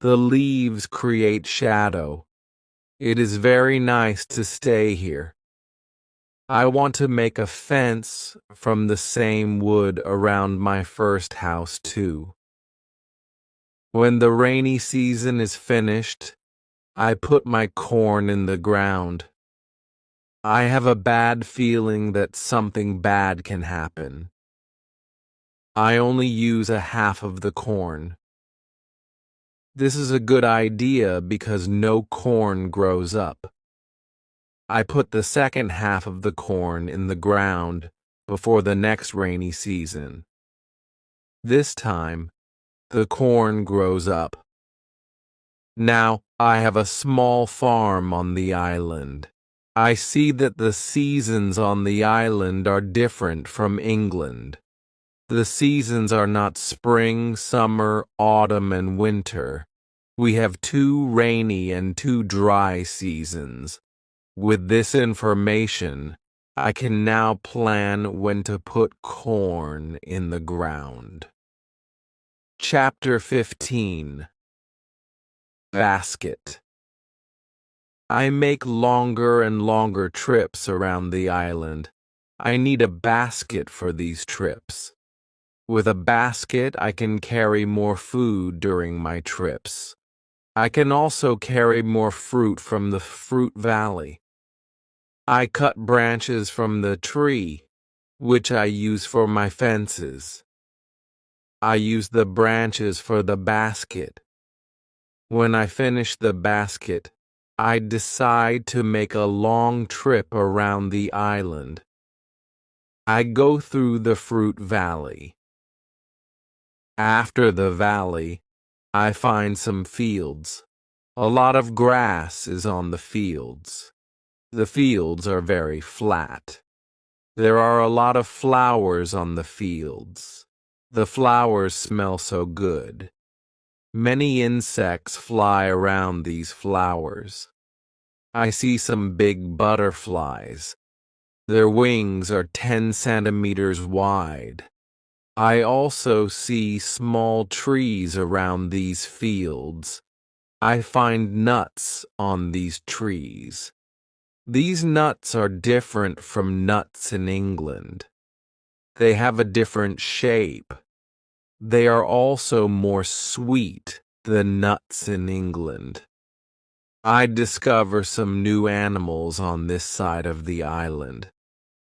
The leaves create shadow. It is very nice to stay here. I want to make a fence from the same wood around my first house too. When the rainy season is finished, I put my corn in the ground. I have a bad feeling that something bad can happen. I only use a half of the corn. This is a good idea because no corn grows up. I put the second half of the corn in the ground before the next rainy season. This time, the corn grows up. Now, I have a small farm on the island. I see that the seasons on the island are different from England. The seasons are not spring, summer, autumn, and winter. We have 2 rainy and 2 dry seasons. With this information, I can now plan when to put corn in the ground. Chapter 15. Basket. I make longer and longer trips around the island. I need a basket for these trips. With a basket, I can carry more food during my trips. I can also carry more fruit from the fruit valley. I cut branches from the tree, which I use for my fences. I use the branches for the basket. When I finish the basket, I decide to make a long trip around the island. I go through the fruit valley. After the valley, I find some fields. A lot of grass is on the fields. The fields are very flat. There are a lot of flowers on the fields. The flowers smell so good. Many insects fly around these flowers. I see some big butterflies. Their wings are 10 centimeters wide. I also see small trees around these fields. I find nuts on these trees. These nuts are different from nuts in England. They have a different shape. They are also more sweet than nuts in England. I discover some new animals on this side of the island.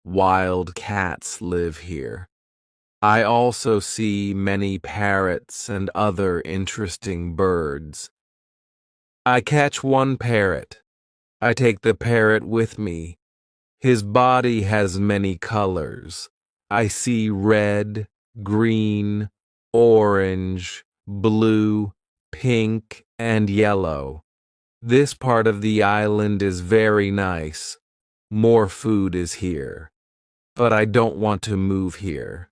Wild cats live here. I also see many parrots and other interesting birds. I catch one parrot. I take the parrot with me. His body has many colors. I see red, green, orange, blue, pink, and yellow. This part of the island is very nice. More food is here. But I don't want to move here.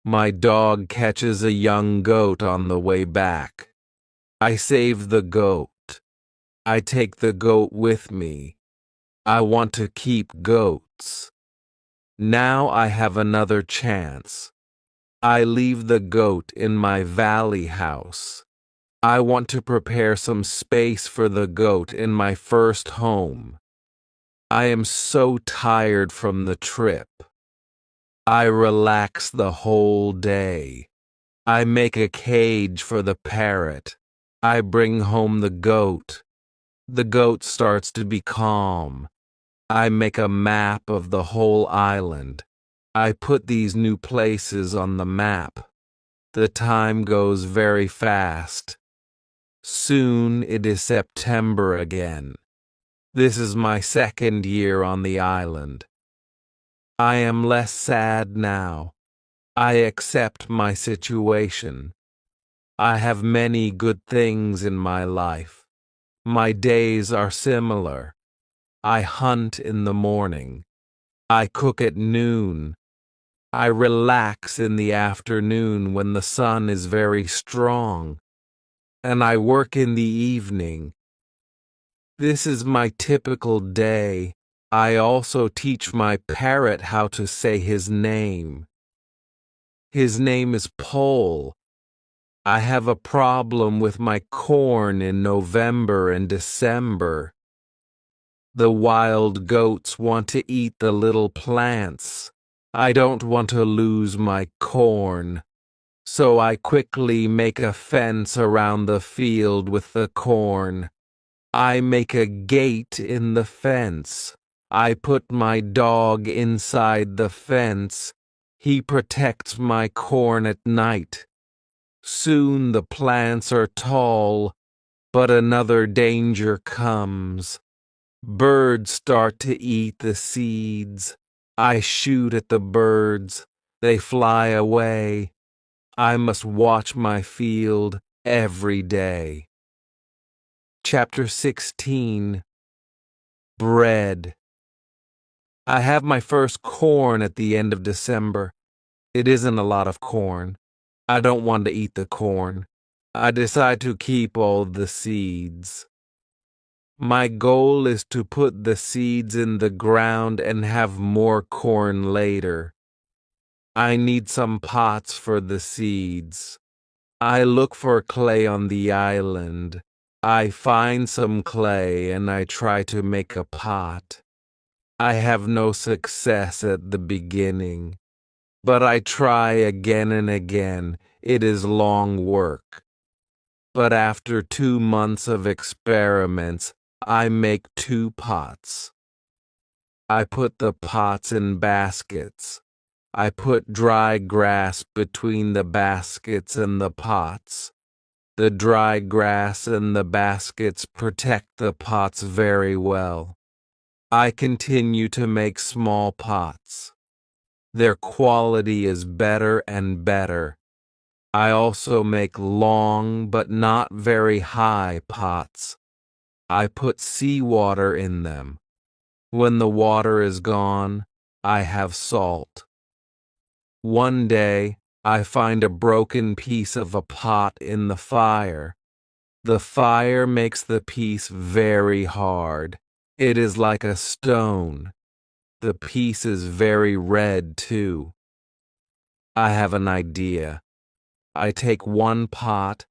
My dog catches a young goat on the way back. I save the goat. I take the goat with me. I want to keep goats. Now I have another chance. I leave the goat in my valley house. I want to prepare some space for the goat in my first home. I am so tired from the trip. I relax the whole day. I make a cage for the parrot. I bring home the goat. The goat starts to be calm. I make a map of the whole island. I put these new places on the map. The time goes very fast. Soon it is September again. This is my second year on the island. I am less sad now. I accept my situation. I have many good things in my life. My days are similar. I hunt in the morning. I cook at noon. I relax in the afternoon when the sun is very strong. And I work in the evening. This is my typical day. I also teach my parrot how to say his name. His name is Pole. I have a problem with my corn in November and December. The wild goats want to eat the little plants. I don't want to lose my corn. So I quickly make a fence around the field with the corn. I make a gate in the fence. I put my dog inside the fence. He protects my corn at night. Soon the plants are tall, but another danger comes. Birds start to eat the seeds. I shoot at the birds. They fly away. I must watch my field every day. Chapter 16. Bread. I have my first corn at the end of December. It isn't a lot of corn. I don't want to eat the corn. I decide to keep all the seeds. My goal is to put the seeds in the ground and have more corn later. I need some pots for the seeds. I look for clay on the island. I find some clay and I try to make a pot. I have no success at the beginning, but I try again and again. It is long work. But after 2 months of experiments, I make 2 pots. I put the pots in baskets. I put dry grass between the baskets and the pots. The dry grass and the baskets protect the pots very well. I continue to make small pots. Their quality is better and better. I also make long but not very high pots. I put seawater in them. When the water is gone, I have salt. One day, I find a broken piece of a pot in the fire. The fire makes the piece very hard. It is like a stone. The piece is very red, too. I have an idea. I take one pot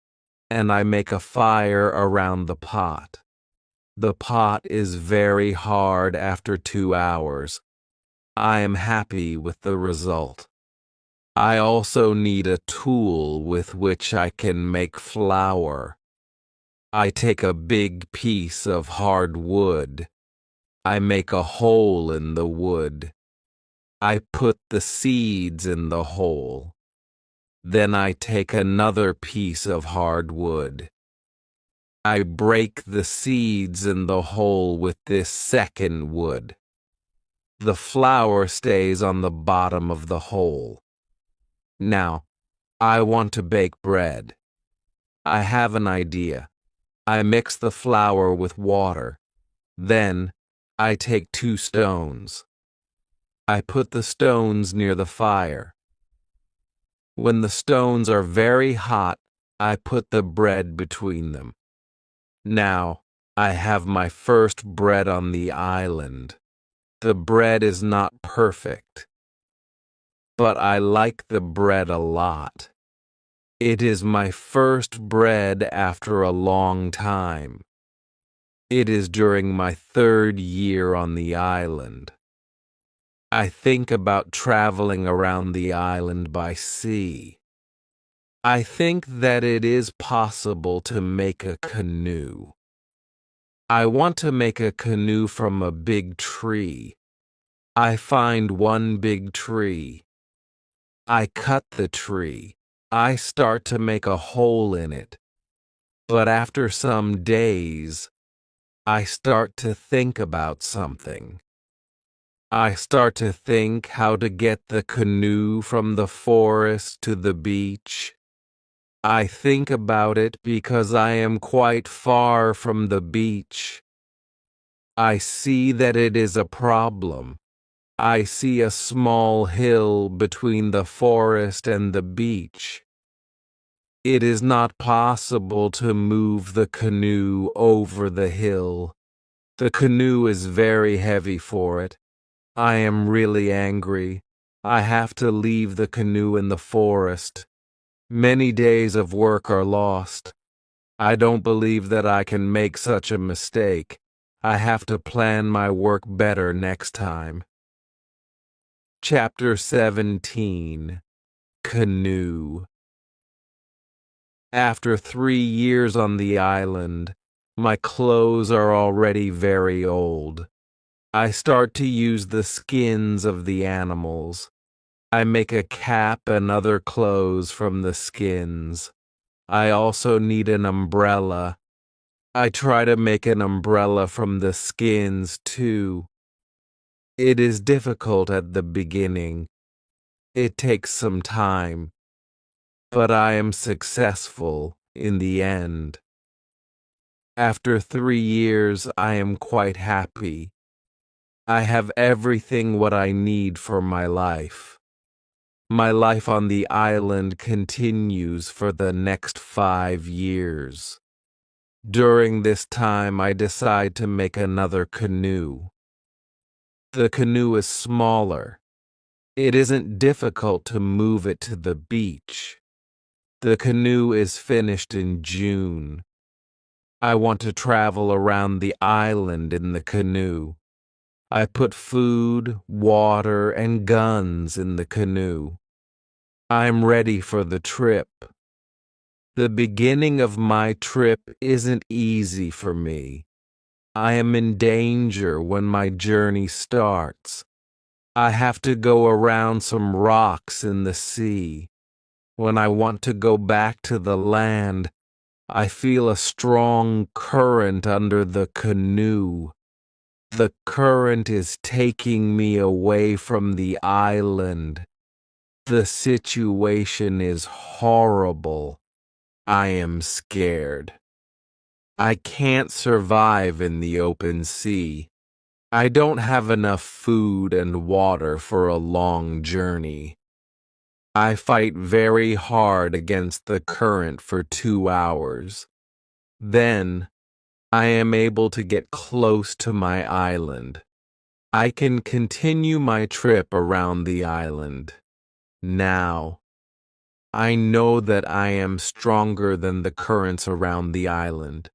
and I make a fire around the pot. The pot is very hard after 2 hours. I am happy with the result. I also need a tool with which I can make flour. I take a big piece of hard wood. I make a hole in the wood. I put the seeds in the hole. Then I take another piece of hard wood. I break the seeds in the hole with this second wood. The flour stays on the bottom of the hole. Now, I want to bake bread. I have an idea. I mix the flour with water. Then, I take 2 stones. I put the stones near the fire. When the stones are very hot, I put the bread between them. Now, I have my first bread on the island. The bread is not perfect, but I like the bread a lot. It is my first bread after a long time. It is during my 3rd year on the island. I think about traveling around the island by sea. I think that it is possible to make a canoe. I want to make a canoe from a big tree. I find one big tree. I cut the tree. I start to make a hole in it. But after some days, I start to think about something. I start to think how to get the canoe from the forest to the beach. I think about it because I am quite far from the beach. I see that it is a problem. I see a small hill between the forest and the beach. It is not possible to move the canoe over the hill. The canoe is very heavy for it. I am really angry. I have to leave the canoe in the forest. Many days of work are lost. I don't believe that I can make such a mistake. I have to plan my work better next time. Chapter 17. Canoe. After 3 years on the island, my clothes are already very old. I start to use the skins of the animals. I make a cap and other clothes from the skins. I also need an umbrella. I try to make an umbrella from the skins too. It is difficult at the beginning. It takes some time, but I am successful in the end. After 3 years, I am quite happy. I have everything what I need for my life. My life on the island continues for the next 5 years. During this time, I decide to make another canoe. The canoe is smaller. It isn't difficult to move it to the beach. The canoe is finished in June. I want to travel around the island in the canoe. I put food, water, and guns in the canoe. I'm ready for the trip. The beginning of my trip isn't easy for me. I am in danger when my journey starts. I have to go around some rocks in the sea. When I want to go back to the land, I feel a strong current under the canoe. The current is taking me away from the island. The situation is horrible. I am scared. I can't survive in the open sea. I don't have enough food and water for a long journey. I fight very hard against the current for 2 hours. Then, I am able to get close to my island. I can continue my trip around the island. Now, I know that I am stronger than the currents around the island.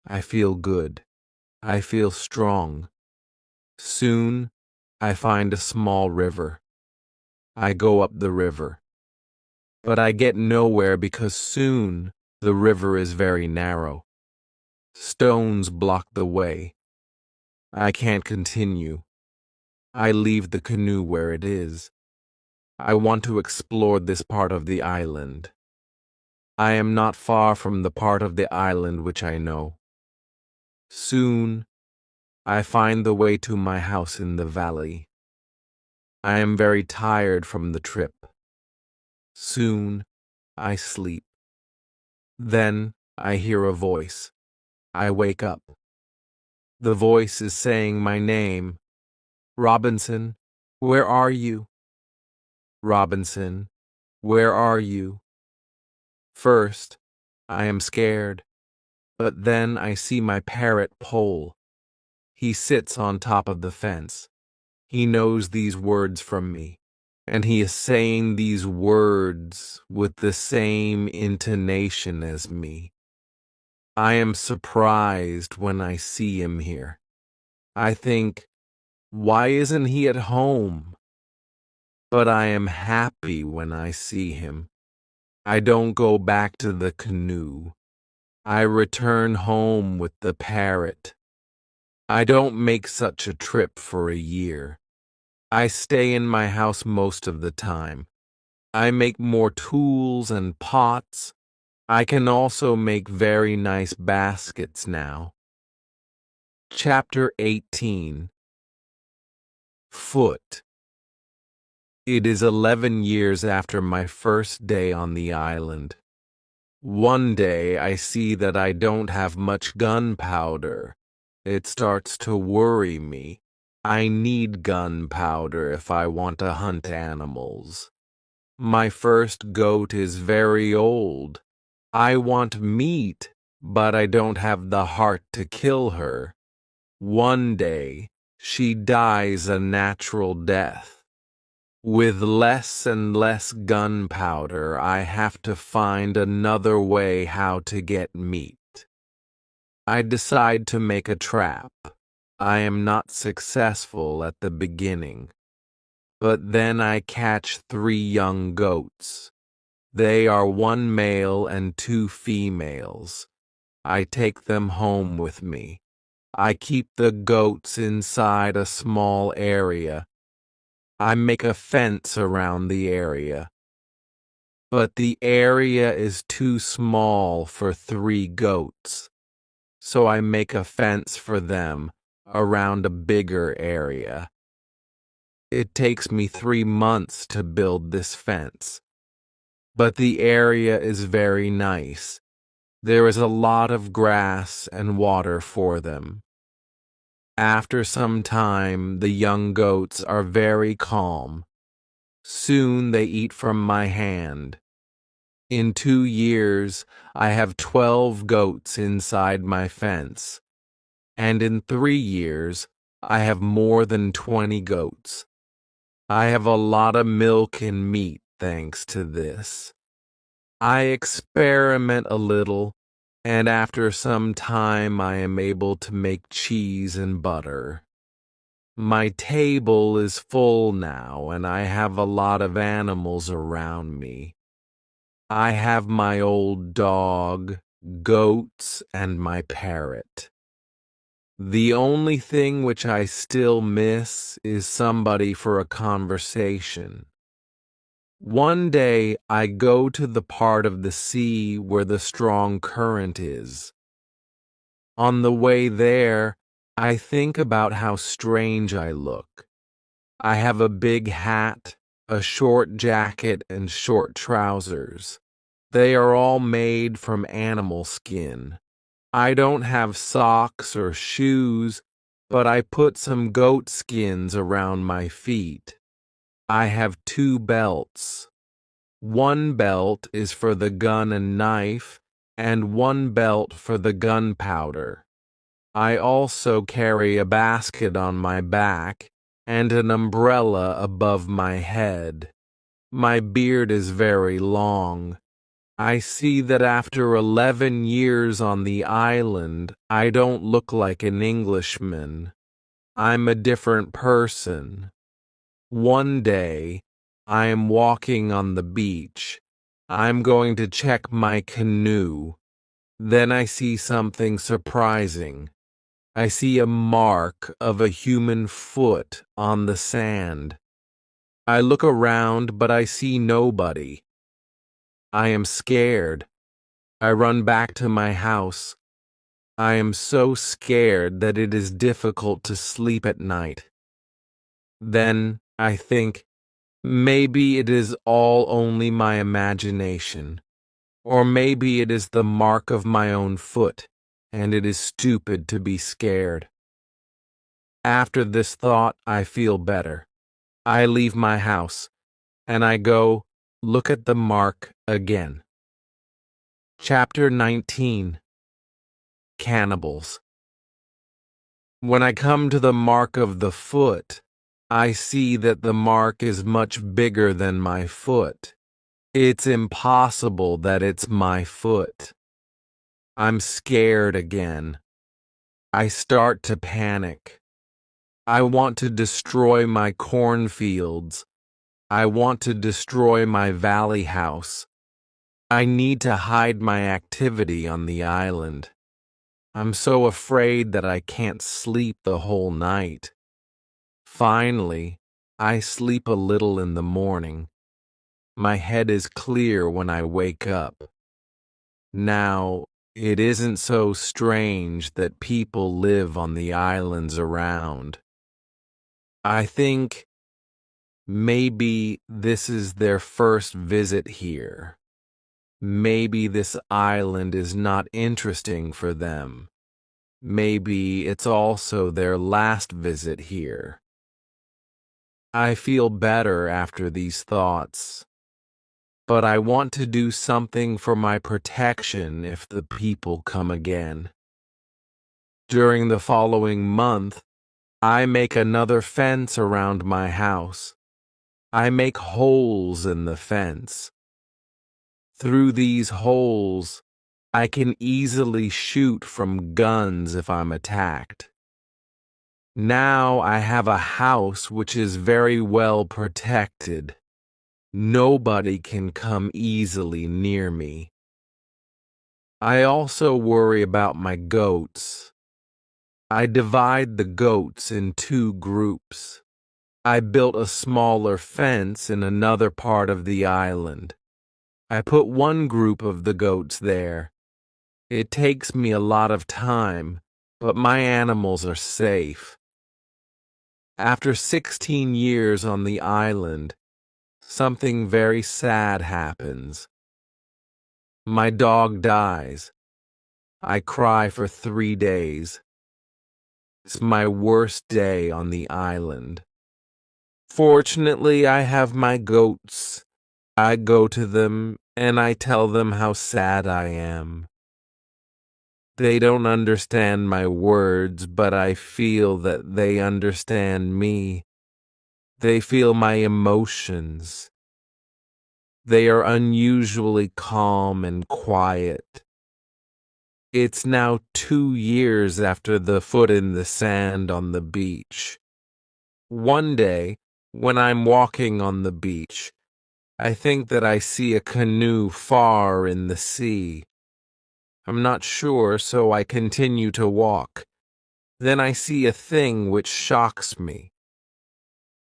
I feel good. I feel strong. Soon, I find a small river. I go up the river. But I get nowhere because soon the river is very narrow. Stones block the way. I can't continue. I leave the canoe where it is. I want to explore this part of the island. I am not far from the part of the island which I know. Soon, I find the way to my house in the valley. I am very tired from the trip. Soon, I sleep. Then, I hear a voice. I wake up. The voice is saying my name. Robinson, where are you? Robinson, where are you? First, I am scared, but then I see my parrot Pole. He sits on top of the fence. He knows these words from me, and he is saying these words with the same intonation as me. I am surprised when I see him here. I think, why isn't he at home? But I am happy when I see him. I don't go back to the canoe. I return home with the parrot. I don't make such a trip for a year. I stay in my house most of the time. I make more tools and pots. I can also make very nice baskets now. Chapter 18. Foot. It is 11 years after my first day on the island. One day I see that I don't have much gunpowder. It starts to worry me. I need gunpowder if I want to hunt animals. My first goat is very old. I want meat, but I don't have the heart to kill her. One day, she dies a natural death. With less and less gunpowder, I have to find another way how to get meat. I decide to make a trap. I am not successful at the beginning. But then I catch 3 young goats. They are 1 male and 2 females. I take them home with me. I keep the goats inside a small area. I make a fence around the area. But the area is too small for 3 goats, so I make a fence for them around a bigger area. It takes me 3 months to build this fence, but the area is very nice. There is a lot of grass and water for them. After some time, the young goats are very calm. Soon they eat from my hand. In 2 years, I have 12 goats inside my fence, and in 3 years, I have more than 20 goats. I have a lot of milk and meat thanks to this. I experiment a little, and after some time I am able to make cheese and butter. My table is full now, and I have a lot of animals around me. I have my old dog, goats, and my parrot. The only thing which I still miss is somebody for a conversation. One day I go to the part of the sea where the strong current is. On the way there, I think about how strange I look. I have a big hat, a short jacket, and short trousers. They are all made from animal skin. I don't have socks or shoes, but I put some goat skins around my feet. I have 2 belts. One belt is for the gun and knife, and one belt for the gunpowder. I also carry a basket on my back and an umbrella above my head. My beard is very long. I see that after 11 years on the island, I don't look like an Englishman. I'm a different person. One day, I am walking on the beach. I'm going to check my canoe. Then I see something surprising. I see a mark of a human foot on the sand. I look around, but I see nobody. I am scared. I run back to my house. I am so scared that it is difficult to sleep at night. Then I think, maybe it is all only my imagination, or maybe it is the mark of my own foot, and it is stupid to be scared. After this thought, I feel better. I leave my house, and I go look at the mark again. Chapter 19. Cannibals. When I come to the mark of the foot, I see that the mark is much bigger than my foot. It's impossible that it's my foot. I'm scared again. I start to panic. I want to destroy my cornfields. I want to destroy my valley house. I need to hide my activity on the island. I'm so afraid that I can't sleep the whole night. Finally, I sleep a little in the morning. My head is clear when I wake up. Now, it isn't so strange that people live on the islands around. I think maybe this is their first visit here. Maybe this island is not interesting for them. Maybe it's also their last visit here. I feel better after these thoughts, but I want to do something for my protection if the people come again. During the following month, I make another fence around my house. I make holes in the fence. Through these holes, I can easily shoot from guns if I'm attacked. Now I have a house which is very well protected. Nobody can come easily near me. I also worry about my goats. I divide the goats in two groups. I built a smaller fence in another part of the island. I put one group of the goats there. It takes me a lot of time, but my animals are safe. After 16 years on the island, something very sad happens. My dog dies. I cry for 3 days. It's my worst day on the island. Fortunately, I have my goats. I go to them and I tell them how sad I am. They don't understand my words, but I feel that they understand me. They feel my emotions. They are unusually calm and quiet. It's now 2 years after the foot in the sand on the beach. One day, when I'm walking on the beach, I think that I see a canoe far in the sea. I'm not sure, so I continue to walk. Then I see a thing which shocks me.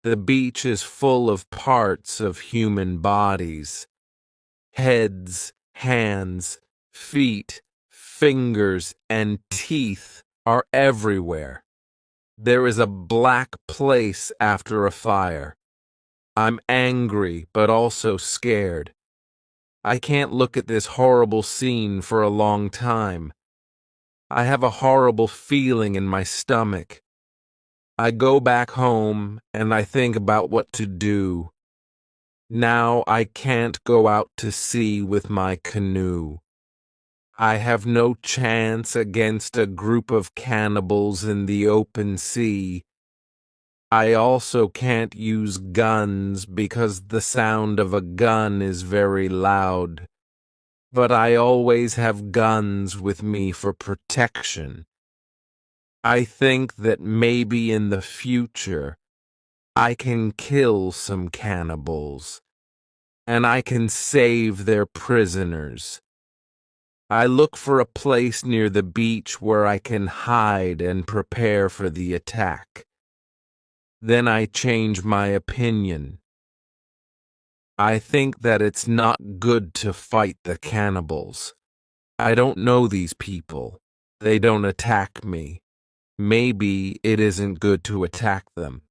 The beach is full of parts of human bodies. Heads, hands, feet, fingers, and teeth are everywhere. There is a black place after a fire. I'm angry, but also scared. I can't look at this horrible scene for a long time. I have a horrible feeling in my stomach. I go back home and I think about what to do. Now I can't go out to sea with my canoe. I have no chance against a group of cannibals in the open sea. I also can't use guns because the sound of a gun is very loud. But I always have guns with me for protection. I think that maybe in the future I can kill some cannibals, and I can save their prisoners. I look for a place near the beach where I can hide and prepare for the attack. Then I change my opinion. I think that it's not good to fight the cannibals. I don't know these people. They don't attack me. Maybe it isn't good to attack them.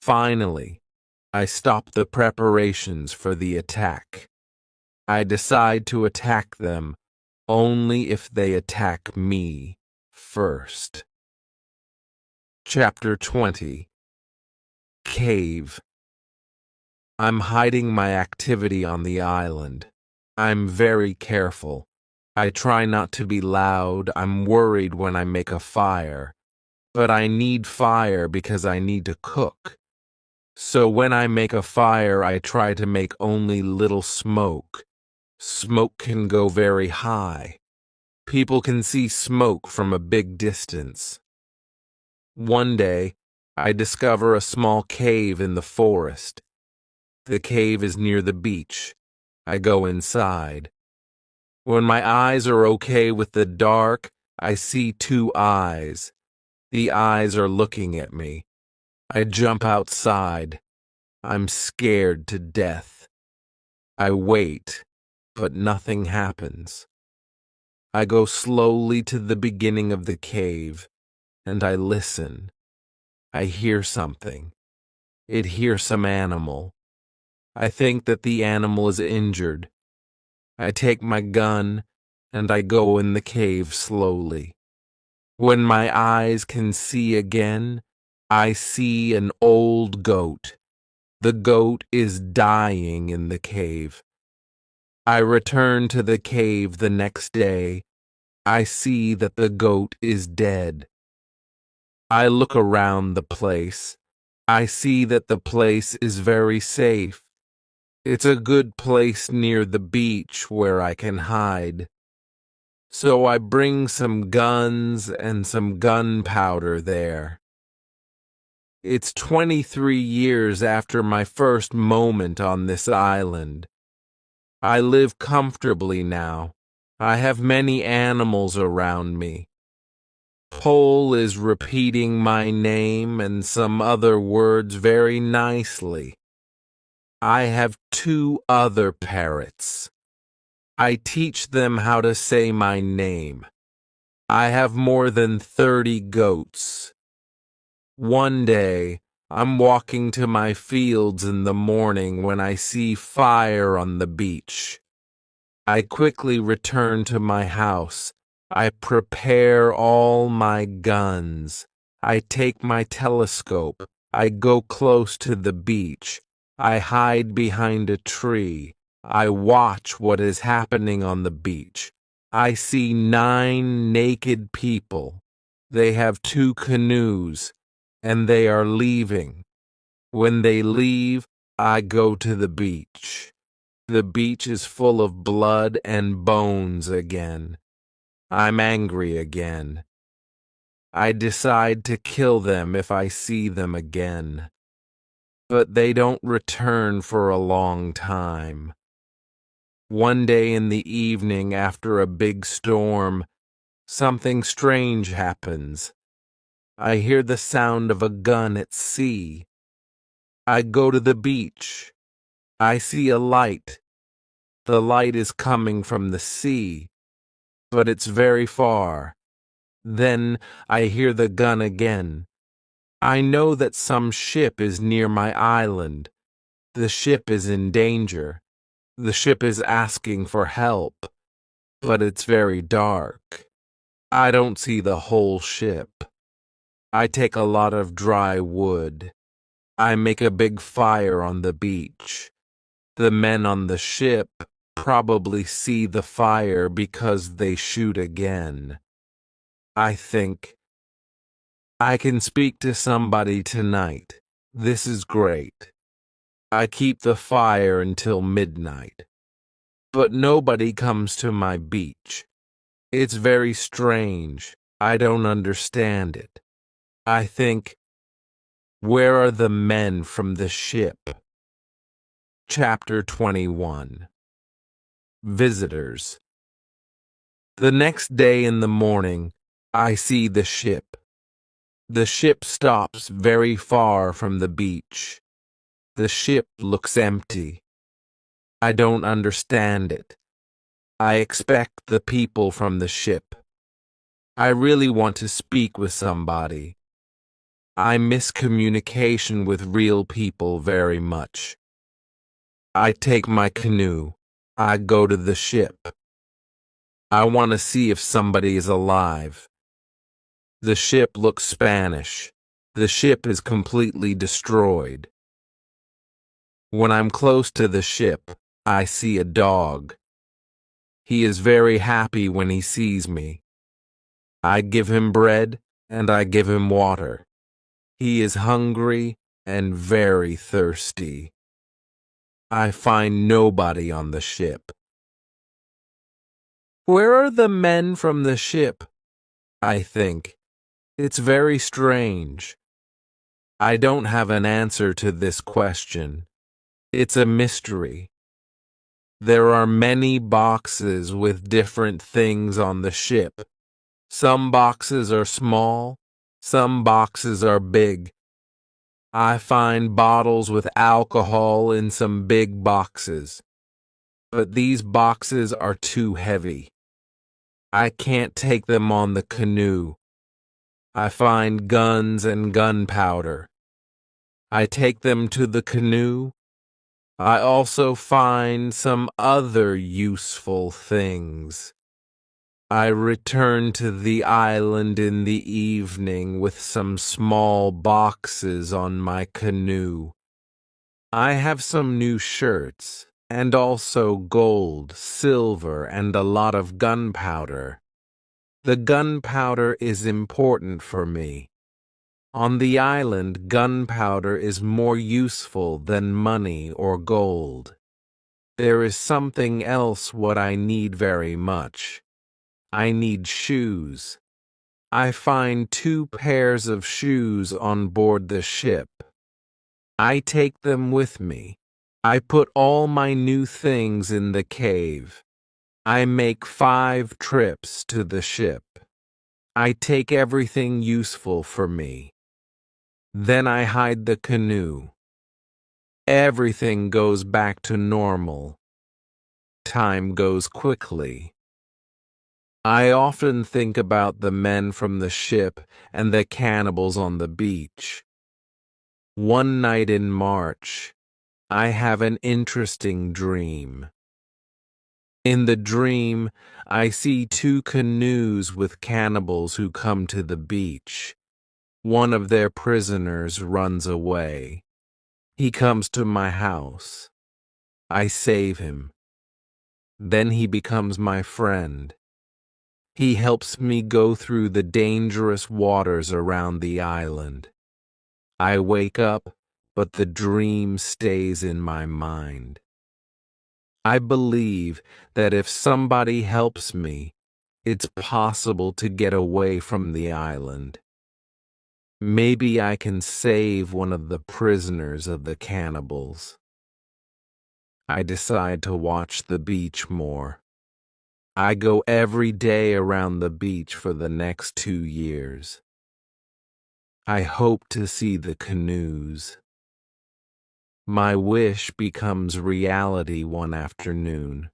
Finally, I stop the preparations for the attack. I decide to attack them only if they attack me first. Chapter 20. Cave. I'm hiding my activity on the island. I'm very careful. I try not to be loud. I'm worried when I make a fire. But I need fire because I need to cook. So when I make a fire, I try to make only little smoke. Smoke can go very high. People can see smoke from a big distance. One day, I discover a small cave in the forest. The cave is near the beach. I go inside. When my eyes are okay with the dark, I see two eyes. The eyes are looking at me. I jump outside. I'm scared to death. I wait, but nothing happens. I go slowly to the beginning of the cave, and I listen. I hear something. It hears some animal. I think that the animal is injured. I take my gun, and I go in the cave slowly. When my eyes can see again, I see an old goat. The goat is dying in the cave. I return to the cave the next day. I see that the goat is dead. I look around the place. I see that the place is very safe. It's a good place near the beach where I can hide. So I bring some guns and some gunpowder there. It's 23 years after my first moment on this island. I live comfortably now. I have many animals around me. Pole is repeating my name and some other words very nicely. I have two other parrots. I teach them how to say my name. I have more than 30 goats. One day, I'm walking to my fields in the morning when I see fire on the beach. I quickly return to my house. I prepare all my guns. I take my telescope. I go close to the beach. I hide behind a tree. I watch what is happening on the beach. I see 9 naked people. They have 2 canoes, and they are leaving. When they leave, I go to the beach. The beach is full of blood and bones again. I'm angry again. I decide to kill them if I see them again. But they don't return for a long time. One day in the evening after a big storm, something strange happens. I hear the sound of a gun at sea. I go to the beach. I see a light. The light is coming from the sea, but it's very far. Then I hear the gun again. I know that some ship is near my island. The ship is in danger. The ship is asking for help, but it's very dark. I don't see the whole ship. I take a lot of dry wood. I make a big fire on the beach. The men on the ship probably see the fire because they shoot again. I think, I can speak to somebody tonight. This is great. I keep the fire until midnight. But nobody comes to my beach. It's very strange. I don't understand it. I think, where are the men from the ship? Chapter 21. Visitors. The next day in the morning, I see the ship. The ship stops very far from the beach. The ship looks empty. I don't understand it. I expect the people from the ship. I really want to speak with somebody. I miss communication with real people very much. I take my canoe. I go to the ship. I want to see if somebody is alive. The ship looks Spanish. The ship is completely destroyed. When I'm close to the ship, I see a dog. He is very happy when he sees me. I give him bread and I give him water. He is hungry and very thirsty. I find nobody on the ship. Where are the men from the ship? I think. It's very strange. I don't have an answer to this question. It's a mystery. There are many boxes with different things on the ship. Some boxes are small, some boxes are big. I find bottles with alcohol in some big boxes, but these boxes are too heavy. I can't take them on the canoe. I find guns and gunpowder. I take them to the canoe. I also find some other useful things. I return to the island in the evening with some small boxes on my canoe. I have some new shirts, and also gold, silver, and a lot of gunpowder. The gunpowder is important for me. On the island, gunpowder is more useful than money or gold. There is something else what I need very much. I need shoes. I find 2 pairs of shoes on board the ship. I take them with me. I put all my new things in the cave. I make 5 trips to the ship. I take everything useful for me. Then I hide the canoe. Everything goes back to normal. Time goes quickly. I often think about the men from the ship and the cannibals on the beach. One night in March, I have an interesting dream. In the dream, I see two canoes with cannibals who come to the beach. One of their prisoners runs away. He comes to my house. I save him. Then he becomes my friend. He helps me go through the dangerous waters around the island. I wake up, but the dream stays in my mind. I believe that if somebody helps me, it's possible to get away from the island. Maybe I can save one of the prisoners of the cannibals. I decide to watch the beach more. I go every day around the beach for the next 2 years. I hope to see the canoes. My wish becomes reality one afternoon.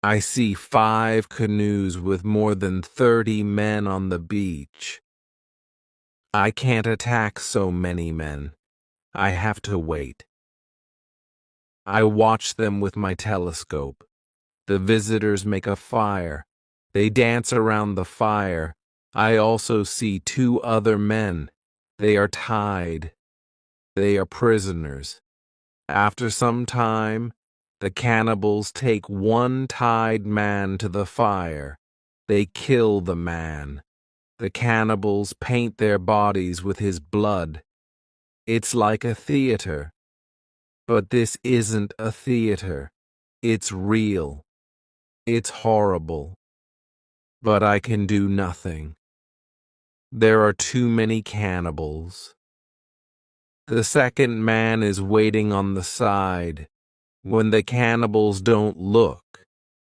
I see 5 canoes with more than 30 men on the beach. I can't attack so many men. I have to wait. I watch them with my telescope. The visitors make a fire. They dance around the fire. I also see 2 other men. They are tied. They are prisoners. After some time, the cannibals take one tied man to the fire. They kill the man. The cannibals paint their bodies with his blood. It's like a theater. But this isn't a theater. It's real. It's horrible. But I can do nothing. There are too many cannibals. The second man is waiting on the side. When the cannibals don't look,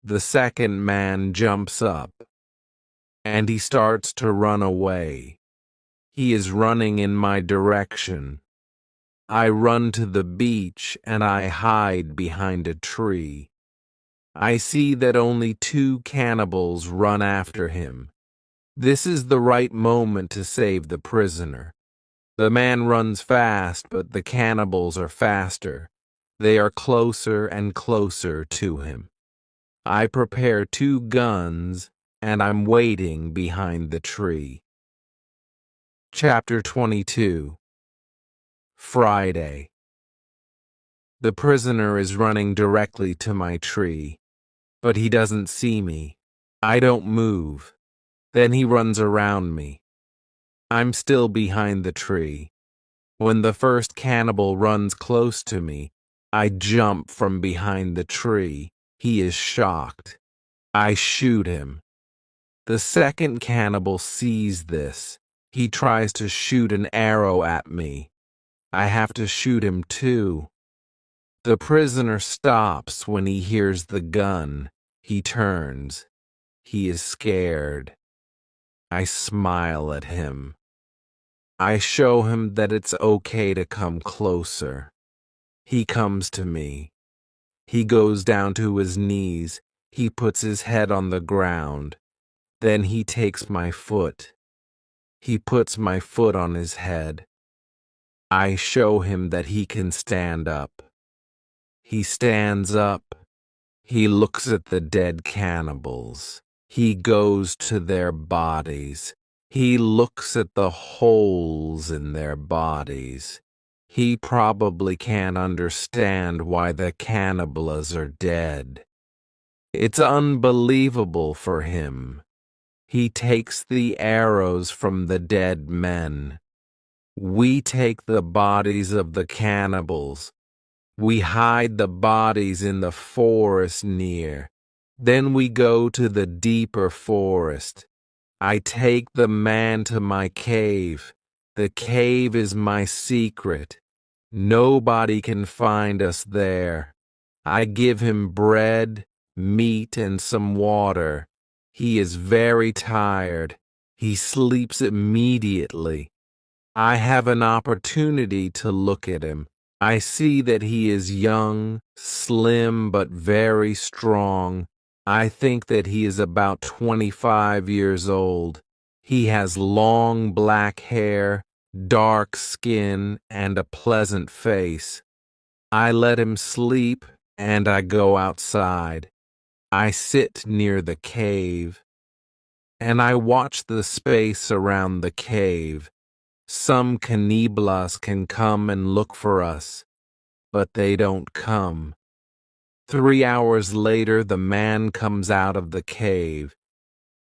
the second man jumps up, and he starts to run away. He is running in my direction. I run to the beach and I hide behind a tree. I see that only 2 cannibals run after him. This is the right moment to save the prisoner. The man runs fast, but the cannibals are faster. They are closer and closer to him. I prepare 2 guns, and I'm waiting behind the tree. Chapter 22. Friday. The prisoner is running directly to my tree, but he doesn't see me. I don't move. Then he runs around me. I'm still behind the tree. When the first cannibal runs close to me, I jump from behind the tree. He is shocked. I shoot him. The second cannibal sees this. He tries to shoot an arrow at me. I have to shoot him too. The prisoner stops when he hears the gun. He turns. He is scared. I smile at him. I show him that it's okay to come closer. He comes to me. He goes down to his knees. He puts his head on the ground. Then he takes my foot. He puts my foot on his head. I show him that he can stand up. He stands up. He looks at the dead cannibals. He goes to their bodies. He looks at the holes in their bodies. He probably can't understand why the cannibals are dead. It's unbelievable for him. He takes the arrows from the dead men. We take the bodies of the cannibals. We hide the bodies in the forest near. Then we go to the deeper forest. I take the man to my cave. The cave is my secret. Nobody can find us there. I give him bread, meat, and some water. He is very tired. He sleeps immediately. I have an opportunity to look at him. I see that he is young, slim, but very strong. I think that he is about 25 years old. He has long black hair, dark skin, and a pleasant face. I let him sleep, and I go outside. I sit near the cave, and I watch the space around the cave. Some caniblas can come and look for us, but they don't come. 3 hours later, the man comes out of the cave.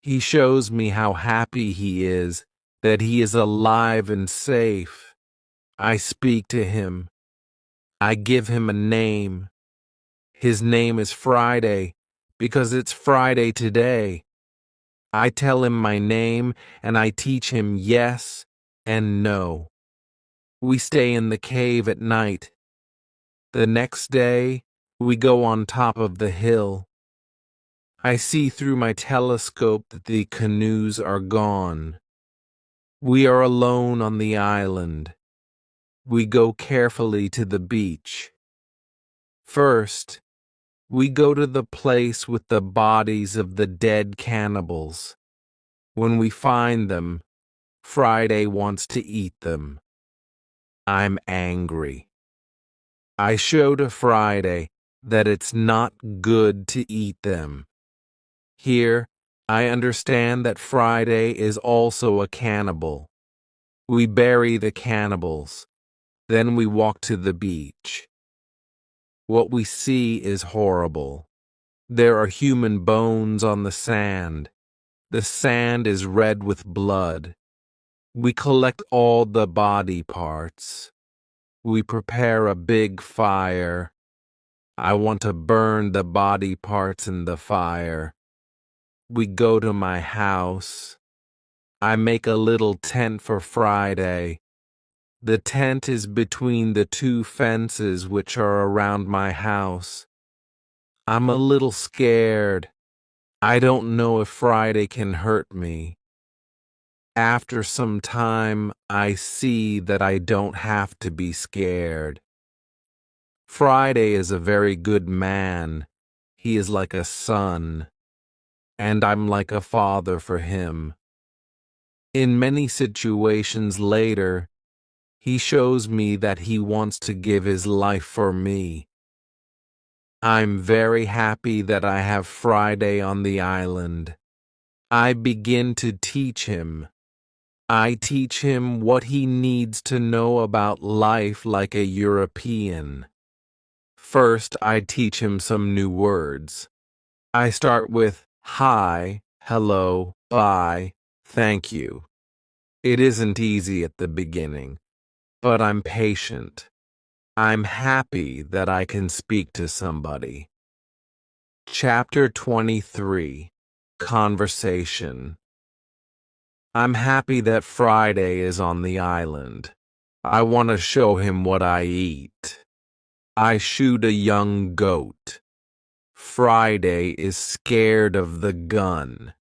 He shows me how happy he is, that he is alive and safe. I speak to him. I give him a name. His name is Friday, because it's Friday today. I tell him my name, and I teach him yes and no. We stay in the cave at night. The next day, we go on top of the hill. I see through my telescope that the canoes are gone. We are alone on the island. We go carefully to the beach. First, we go to the place with the bodies of the dead cannibals. When we find them, Friday wants to eat them. I'm angry. I show to Friday that it's not good to eat them. Here, I understand that Friday is also a cannibal. We bury the cannibals. Then we walk to the beach. What we see is horrible. There are human bones on the sand. The sand is red with blood. We collect all the body parts. We prepare a big fire. I want to burn the body parts in the fire. We go to my house. I make a little tent for Friday. The tent is between the two fences which are around my house. I'm a little scared. I don't know if Friday can hurt me. After some time, I see that I don't have to be scared. Friday is a very good man. He is like a son, and I'm like a father for him. In many situations later, he shows me that he wants to give his life for me. I'm very happy that I have Friday on the island. I begin to teach him. I teach him what he needs to know about life like a European. First, I teach him some new words. I start with hi, hello, bye, thank you. It isn't easy at the beginning, but I'm patient. I'm happy that I can speak to somebody. Chapter 23, Conversation. I'm happy that Friday is on the island. I want to show him what I eat. I shoot a young goat. Friday is scared of the gun.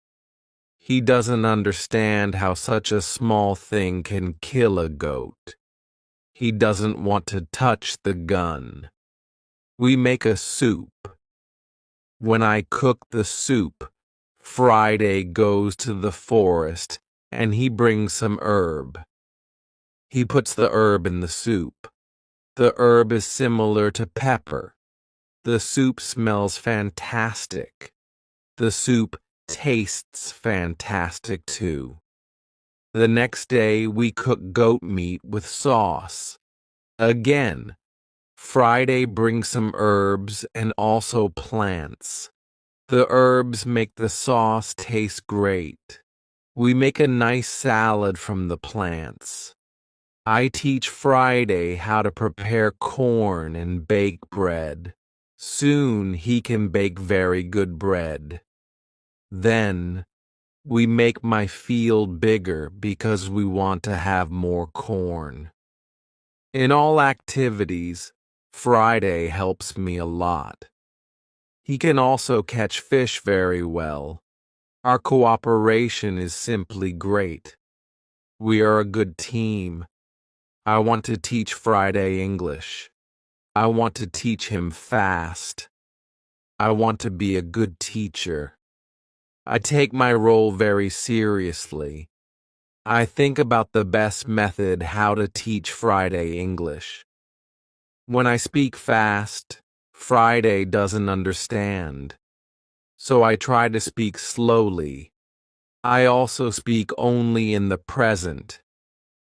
He doesn't understand how such a small thing can kill a goat. He doesn't want to touch the gun. We make a soup. When I cook the soup, Friday goes to the forest and he brings some herb. He puts the herb in the soup. The herb is similar to pepper. The soup smells fantastic. The soup tastes fantastic too. The next day we cook goat meat with sauce. Again, Friday brings some herbs and also plants. The herbs make the sauce taste great. We make a nice salad from the plants. I teach Friday how to prepare corn and bake bread. Soon he can bake very good bread. Then we make my field bigger because we want to have more corn. In all activities, Friday helps me a lot. He can also catch fish very well. Our cooperation is simply great. We are a good team. I want to teach Friday English. I want to teach him fast. I want to be a good teacher. I take my role very seriously. I think about the best method how to teach Friday English. When I speak fast, Friday doesn't understand. So I try to speak slowly. I also speak only in the present,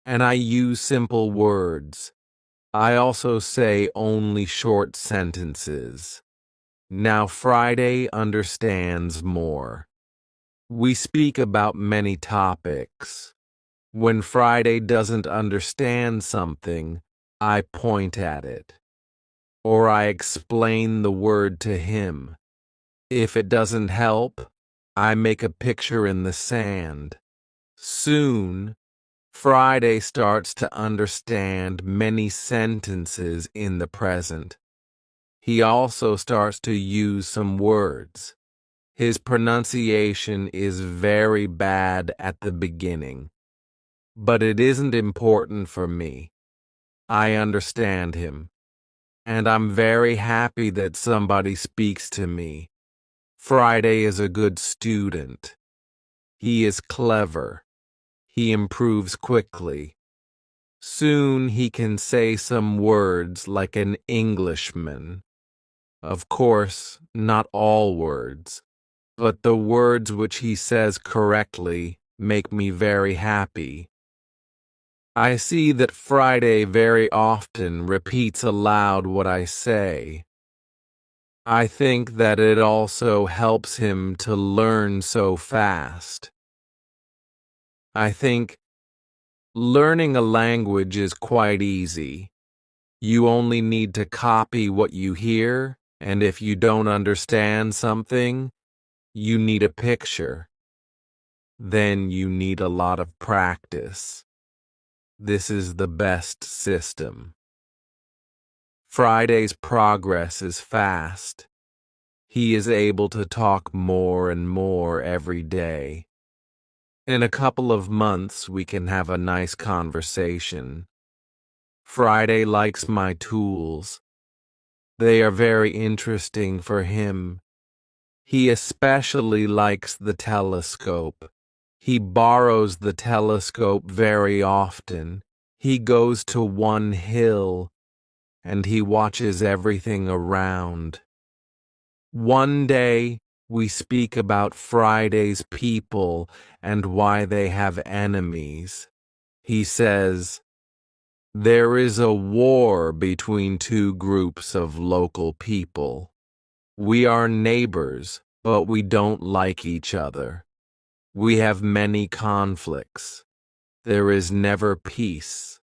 and I use simple words. I also say only short sentences. Now Friday understands more. We speak about many topics. When Friday doesn't understand something, I point at it, or I explain the word to him. If it doesn't help, I make a picture in the sand. Soon, Friday starts to understand many sentences in the present. He also starts to use some words. His pronunciation is very bad at the beginning, but it isn't important for me. I understand him, and I'm very happy that somebody speaks to me. Friday is a good student. He is clever. He improves quickly. Soon he can say some words like an Englishman. Of course, not all words, but the words which he says correctly make me very happy. I see that Friday very often repeats aloud what I say. I think that it also helps him to learn so fast. I think learning a language is quite easy. You only need to copy what you hear, and if you don't understand something, you need a picture. Then you need a lot of practice. This is the best system. Friday's progress is fast. He is able to talk more and more every day. In a couple of months, we can have a nice conversation. Friday likes my tools. They are very interesting for him. He especially likes the telescope. He borrows the telescope very often. He goes to one hill, and he watches everything around. One day, we speak about Friday's people and why they have enemies. He says, "There is a war between two groups of local people. We are neighbors, but we don't like each other. We have many conflicts. There is never peace.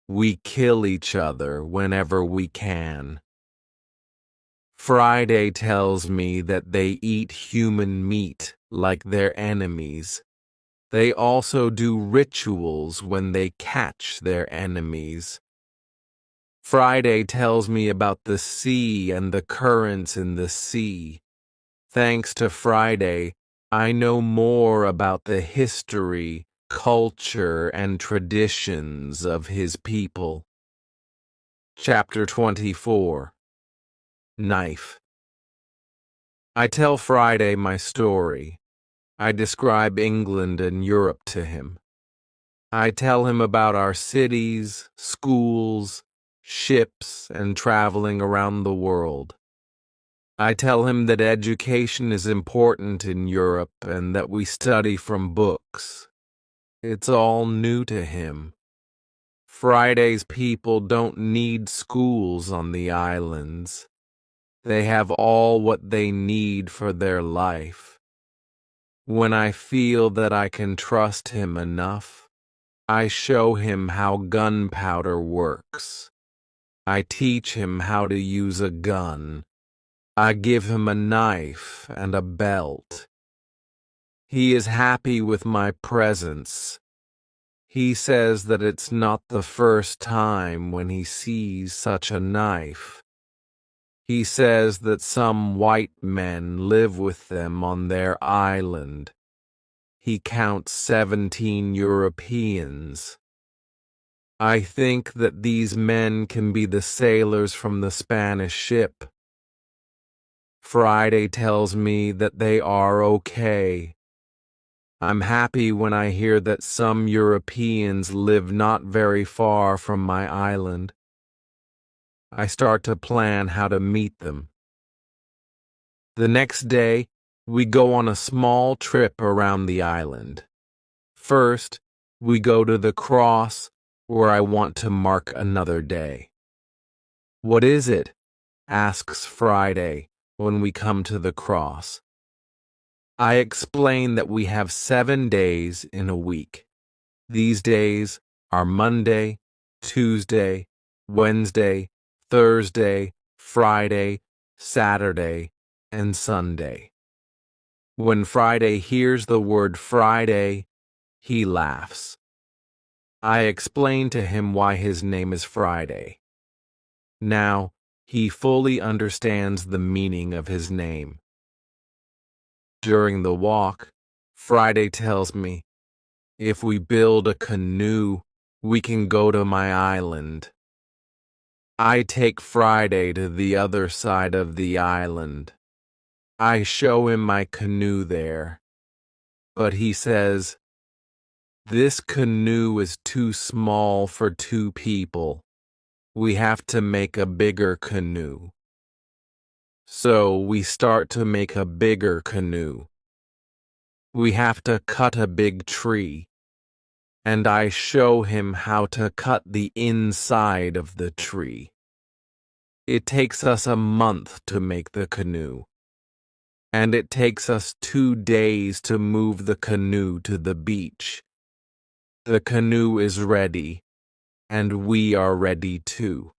We kill each other whenever we can." Friday tells me that they eat human meat like their enemies. They also do rituals when they catch their enemies. Friday tells me about the sea and the currents in the sea. Thanks to Friday, I know more about the history, culture, and traditions of his people. Chapter 24. Knife. I tell Friday my story. I describe England and Europe to him. I tell him about our cities, schools, ships, and traveling around the world. I tell him that education is important in Europe and that we study from books. It's all new to him. Friday's people don't need schools on the islands. They have all what they need for their life. When I feel that I can trust him enough, I show him how gunpowder works. I teach him how to use a gun. I give him a knife and a belt. He is happy with my presence. He says that it's not the first time when he sees such a knife. He says that some white men live with them on their island, he counts 17 Europeans. I think that these men can be the sailors from the Spanish ship. Friday tells me that they are okay. I'm happy when I hear that some Europeans live not very far from my island. I start to plan how to meet them. The next day, we go on a small trip around the island. First, we go to the cross, where I want to mark another day. "What is it?" asks Friday when we come to the cross. I explain that we have 7 days in a week. These days are Monday, Tuesday, Wednesday, Thursday, Friday, Saturday, and Sunday. When Friday hears the word Friday, he laughs. I explain to him why his name is Friday. Now, he fully understands the meaning of his name. During the walk, Friday tells me, if we build a canoe, we can go to my island. I take Friday to the other side of the island. I show him my canoe there. But he says, "This canoe is too small for 2 people. We have to make a bigger canoe." So we start to make a bigger canoe. We have to cut a big tree, and I show him how to cut the inside of the tree. It takes us a month to make the canoe, and it takes us 2 days to move the canoe to the beach. The canoe is ready, and we are ready too.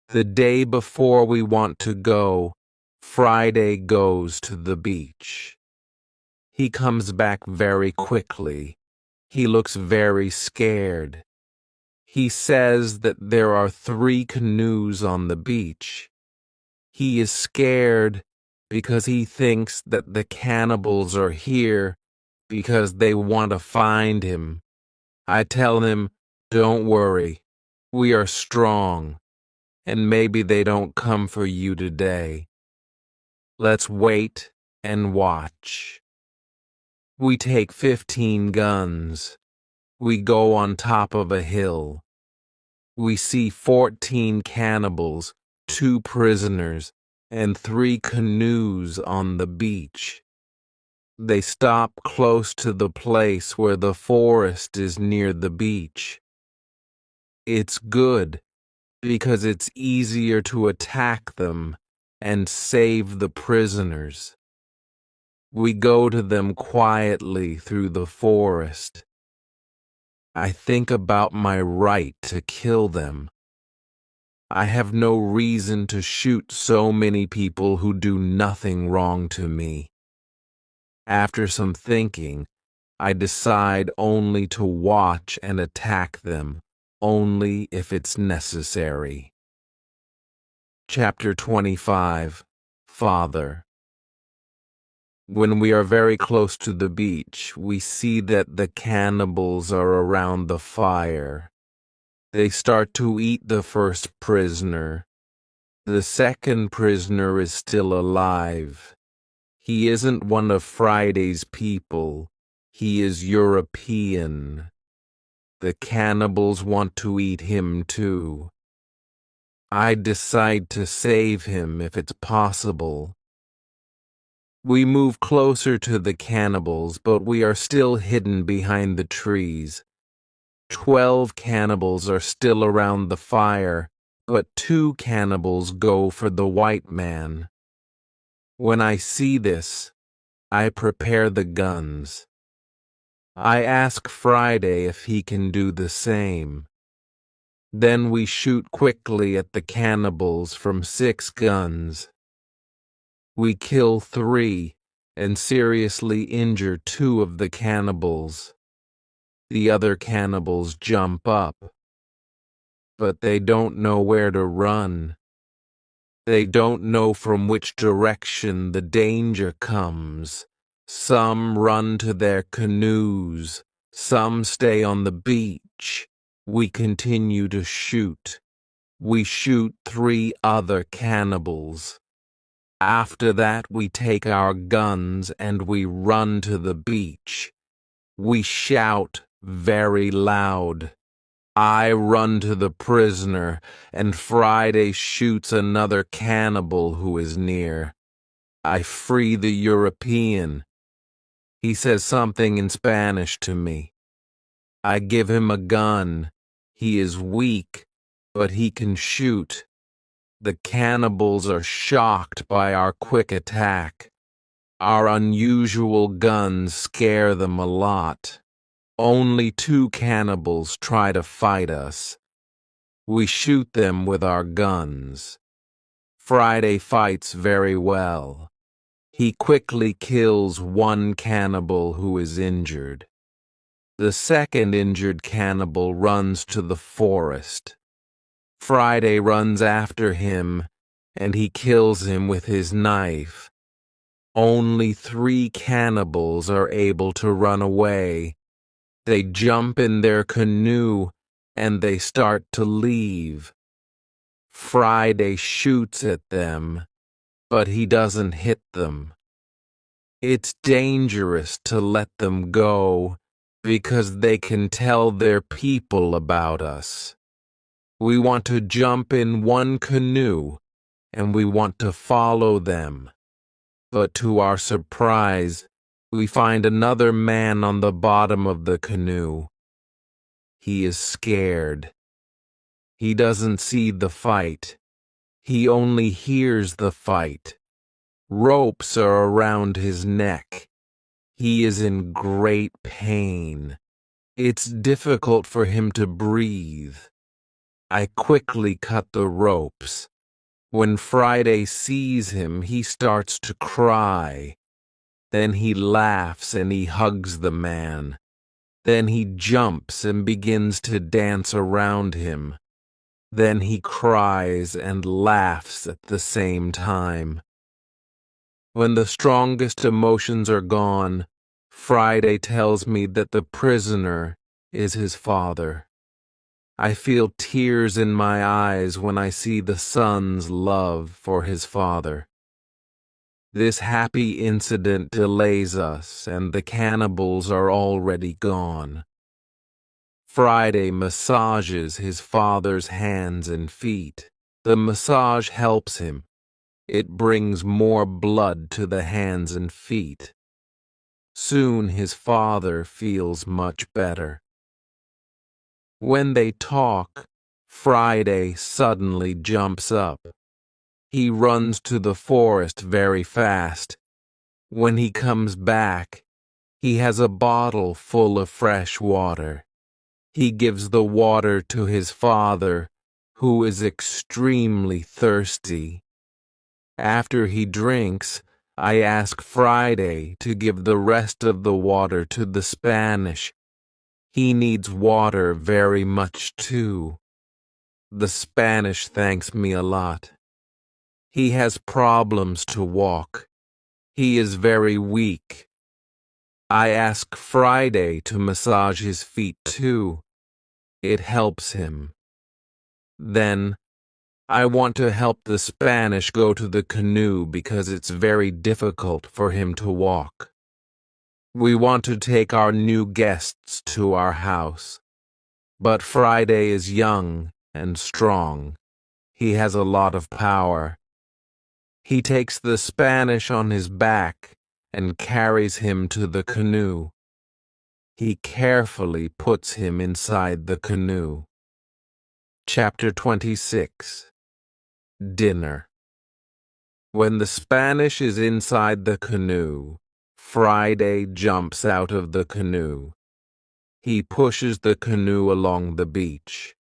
The day before we want to go, Friday goes to the beach. He comes back very quickly. He looks very scared. He says that there are 3 canoes on the beach. He is scared because he thinks that the cannibals are here because they want to find him. I tell him, "Don't worry, we are strong, and maybe they don't come for you today. Let's wait and watch." We take 15 guns. We go on top of a hill. We see 14 cannibals, 2 prisoners, and 3 canoes on the beach. They stop close to the place where the forest is near the beach. It's good because it's easier to attack them and save the prisoners. We go to them quietly through the forest. I think about my right to kill them. I have no reason to shoot so many people who do nothing wrong to me. After some thinking, I decide only to watch and attack them, only if it's necessary. Chapter 25. Father. When we are very close to the beach, we see that the cannibals are around the fire. They start to eat the first prisoner. The second prisoner is still alive. He isn't one of Friday's people. He is European. The cannibals want to eat him too. I decide to save him if it's possible. We move closer to the cannibals, but we are still hidden behind the trees. 12 cannibals are still around the fire, but 2 cannibals go for the white man. When I see this, I prepare the guns. I ask Friday if he can do the same. Then we shoot quickly at the cannibals from 6 guns. We kill 3 and seriously injure 2 of the cannibals. The other cannibals jump up, but they don't know where to run. They don't know from which direction the danger comes. Some run to their canoes. Some stay on the beach. We continue to shoot. We shoot 3 other cannibals. After that, we take our guns and we run to the beach. We shout very loud. I run to the prisoner, and Friday shoots another cannibal who is near. I free the European. He says something in Spanish to me. I give him a gun. He is weak, but he can shoot. The cannibals are shocked by our quick attack. Our unusual guns scare them a lot. Only 2 cannibals try to fight us. We shoot them with our guns. Friday fights very well. He quickly kills 1 cannibal who is injured. The second injured cannibal runs to the forest. Friday runs after him, and he kills him with his knife. Only 3 cannibals are able to run away. They jump in their canoe, and they start to leave. Friday shoots at them, but he doesn't hit them. It's dangerous to let them go, because they can tell their people about us. We want to jump in 1 canoe, and we want to follow them. But to our surprise, we find another man on the bottom of the canoe. He is scared. He doesn't see the fight. He only hears the fight. Ropes are around his neck. He is in great pain. It's difficult for him to breathe. I quickly cut the ropes. When Friday sees him, he starts to cry. Then he laughs and he hugs the man. Then he jumps and begins to dance around him. Then he cries and laughs at the same time. When the strongest emotions are gone, Friday tells me that the prisoner is his father. I feel tears in my eyes when I see the son's love for his father. This happy incident delays us, and the cannibals are already gone. Friday massages his father's hands and feet. The massage helps him. It brings more blood to the hands and feet. Soon his father feels much better. When they talk, Friday suddenly jumps up. He runs to the forest very fast. When he comes back, he has a bottle full of fresh water. He gives the water to his father, who is extremely thirsty. After he drinks, I ask Friday to give the rest of the water to the Spanish. He needs water very much too. The Spanish thanks me a lot. He has problems to walk. He is very weak. I ask Friday to massage his feet too. It helps him. Then, I want to help the Spanish go to the canoe because it's very difficult for him to walk. We want to take our new guests to our house. But Friday is young and strong. He has a lot of power. He takes the Spanish on his back and carries him to the canoe. He carefully puts him inside the canoe. Chapter 26. Dinner. When the Spanish is inside the canoe, Friday jumps out of the canoe. He pushes the canoe along the beach.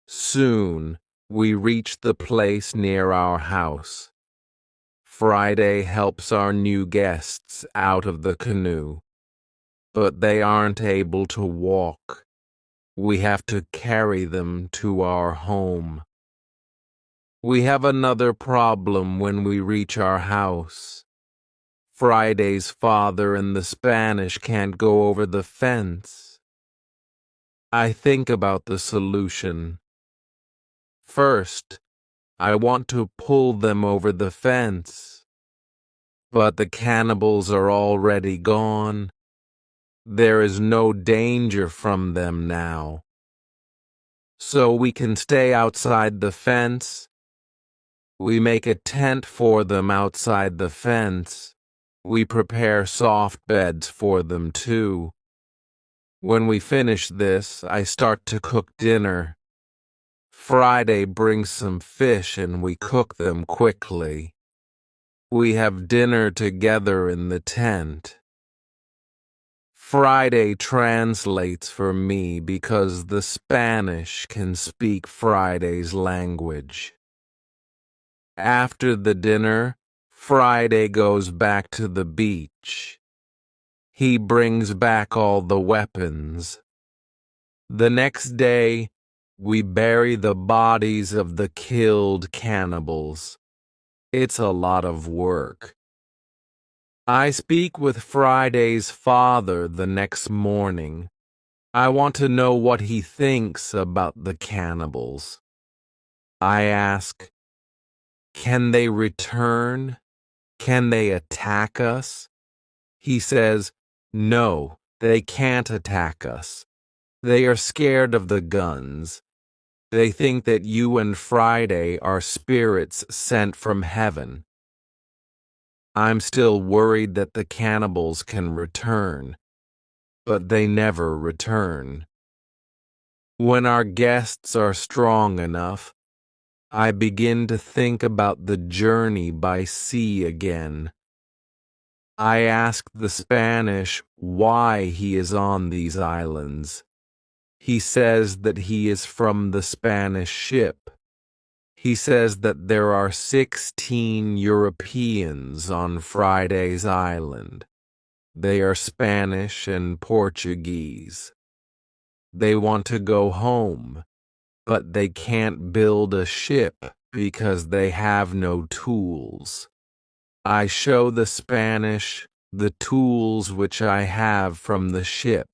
Soon, we reach the place near our house. Friday helps our new guests out of the canoe, but they aren't able to walk. We have to carry them to our home. We have another problem when we reach our house. Friday's father and the Spanish can't go over the fence. I think about the solution. First, I want to pull them over the fence. But the cannibals are already gone. There is no danger from them now. So we can stay outside the fence. We make a tent for them outside the fence. We prepare soft beds for them too. When we finish this, I start to cook dinner. Friday brings some fish and we cook them quickly. We have dinner together in the tent. Friday translates for me because the Spanish can speak Friday's language. After the dinner, Friday goes back to the beach. He brings back all the weapons. The next day, we bury the bodies of the killed cannibals. It's a lot of work. I speak with Friday's father the next morning. I want to know what he thinks about the cannibals. I ask, can they return? Can they attack us? He says, no, they can't attack us. They are scared of the guns. They think that you and Friday are spirits sent from heaven. I'm still worried that the cannibals can return, but they never return. When our guests are strong enough, I begin to think about the journey by sea again. I ask the Spanish why he is on these islands. He says that he is from the Spanish ship. He says that there are 16 Europeans on Friday's island. They are Spanish and Portuguese. They want to go home, but they can't build a ship because they have no tools. I show the Spanish the tools which I have from the ship.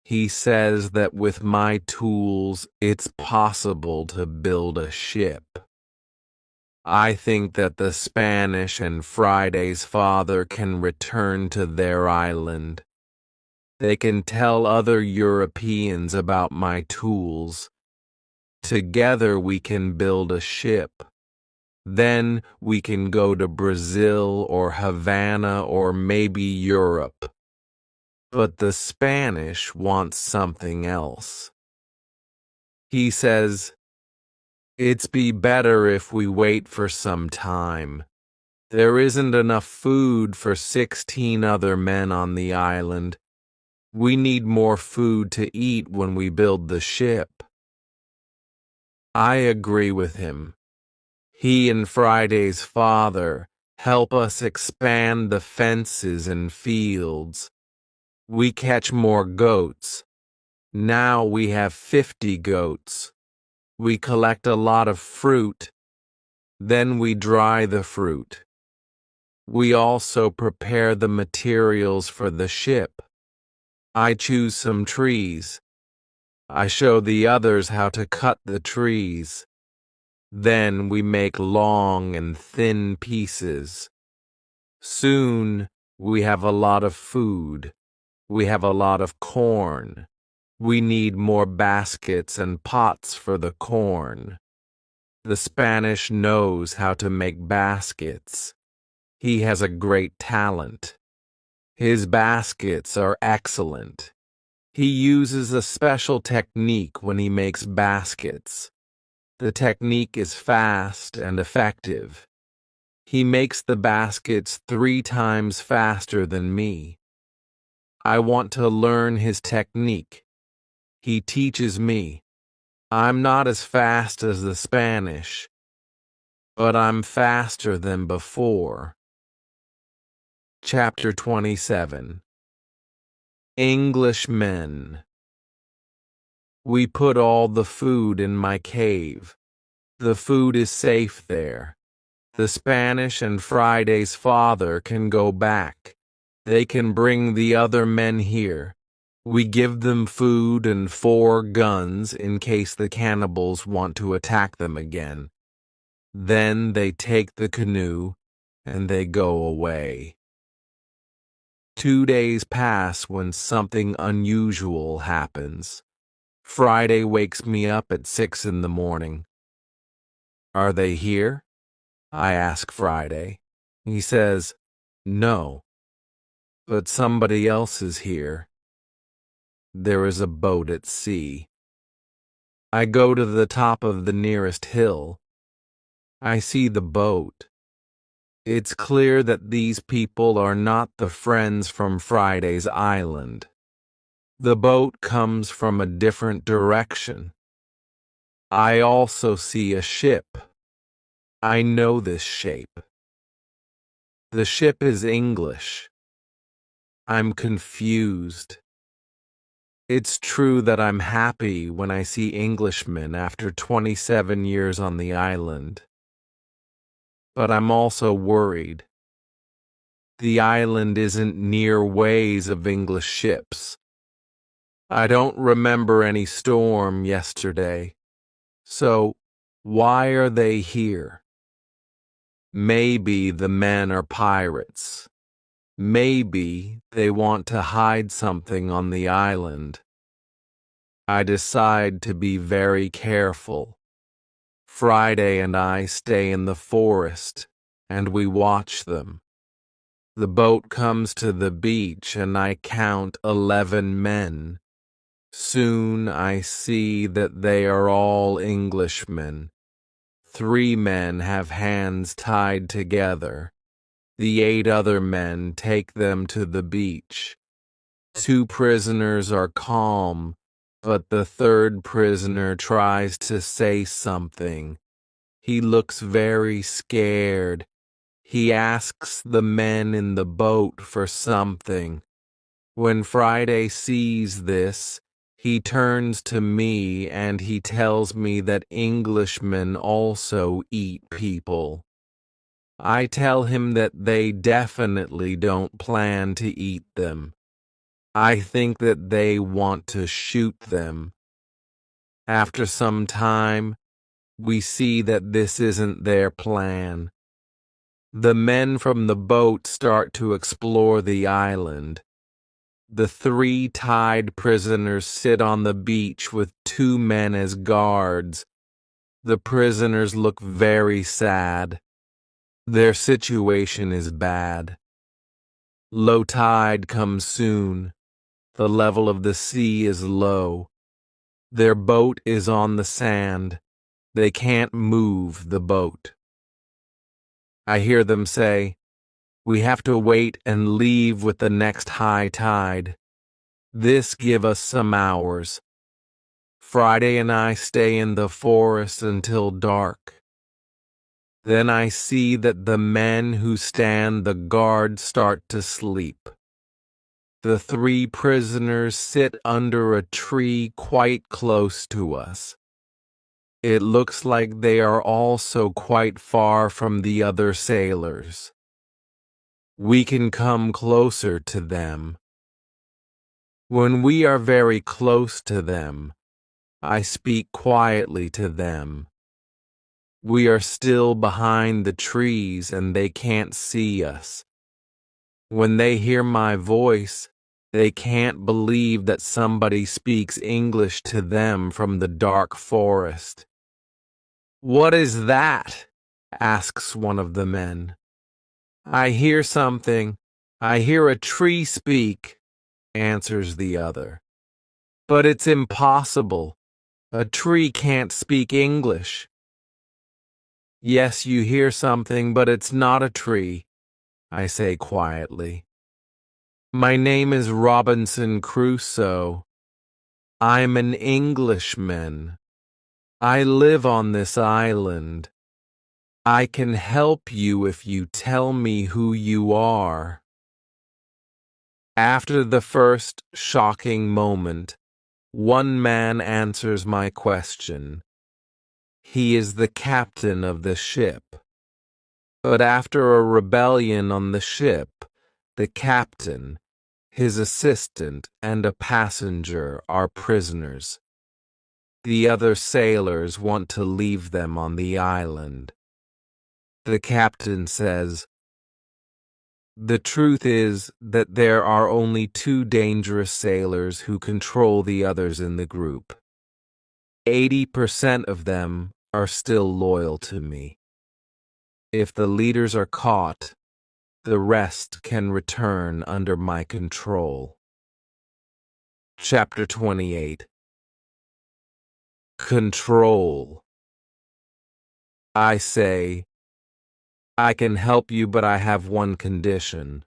He says that with my tools, it's possible to build a ship. I think that the Spanish and Friday's father can return to their island. They can tell other Europeans about my tools. Together we can build a ship. Then we can go to Brazil or Havana or maybe Europe. But the Spanish want something else. He says, "It's be better if we wait for some time. There isn't enough food for 16 other men on the island. We need more food to eat when we build the ship." I agree with him. He and Friday's father help us expand the fences and fields. We catch more goats. Now we have 50 goats. We collect a lot of fruit. Then we dry the fruit. We also prepare the materials for the ship. I choose some trees. I show the others how to cut the trees. Then we make long and thin pieces. Soon we have a lot of food. We have a lot of corn. We need more baskets and pots for the corn. The Spanish knows how to make baskets. He has a great talent. His baskets are excellent. He uses a special technique when he makes baskets. The technique is fast and effective. He makes the baskets 3 times faster than me. I want to learn his technique. He teaches me. I'm not as fast as the Spanish, but I'm faster than before. Chapter 27. Englishmen. We put all the food in my cave. The food is safe there. The Spanish and Friday's father can go back. They can bring the other men here. We give them food and 4 guns in case the cannibals want to attack them again. Then they take the canoe and they go away. 2 days pass when something unusual happens. Friday wakes me up at 6 in the morning. Are they here? I ask Friday. He says, no, but somebody else is here. There is a boat at sea. I go to the top of the nearest hill. I see the boat. It's clear that these people are not the friends from Friday's island. The boat comes from a different direction. I also see a ship. I know this shape. The ship is English. I'm confused. It's true that I'm happy when I see Englishmen after 27 years on the island. But I'm also worried. The island isn't near ways of English ships. I don't remember any storm yesterday. So, why are they here? Maybe the men are pirates. Maybe they want to hide something on the island. I decide to be very careful. Friday and I stay in the forest, and we watch them. The boat comes to the beach, and I count 11 men. Soon I see that they are all Englishmen. 3 men have hands tied together. The 8 other men take them to the beach. 2 prisoners are calm, but the 3rd prisoner tries to say something. He looks very scared. He asks the men in the boat for something. When Friday sees this, he turns to me and he tells me that Englishmen also eat people. I tell him that they definitely don't plan to eat them. I think that they want to shoot them. After some time, we see that this isn't their plan. The men from the boat start to explore the island. The 3 tied prisoners sit on the beach with 2 men as guards. The prisoners look very sad. Their situation is bad. Low tide comes soon. The level of the sea is low. Their boat is on the sand. They can't move the boat. I hear them say, "We have to wait and leave with the next high tide. This give us some hours." Friday and I stay in the forest until dark. Then I see that the men who stand the guard start to sleep. The 3 prisoners sit under a tree quite close to us. It looks like they are also quite far from the other sailors. We can come closer to them. When we are very close to them, I speak quietly to them. We are still behind the trees and they can't see us. When they hear my voice, they can't believe that somebody speaks English to them from the dark forest. "What is that?" asks one of the men. "I hear something. I hear a tree speak," answers the other. "But it's impossible. A tree can't speak English." "Yes, you hear something, but it's not a tree," I say quietly. "My name is Robinson Crusoe. I'm an Englishman. I live on this island. I can help you if you tell me who you are." After the first shocking moment, one man answers my question. He is the captain of the ship. But after a rebellion on the ship, the captain, his assistant, and a passenger are prisoners. The other sailors want to leave them on the island. The captain says, "The truth is that there are only 2 dangerous sailors who control the others in the group. 80% of them are still loyal to me. If the leaders are caught, the rest can return under my control." Chapter 28. Control. I say, "I can help you, but I have one condition.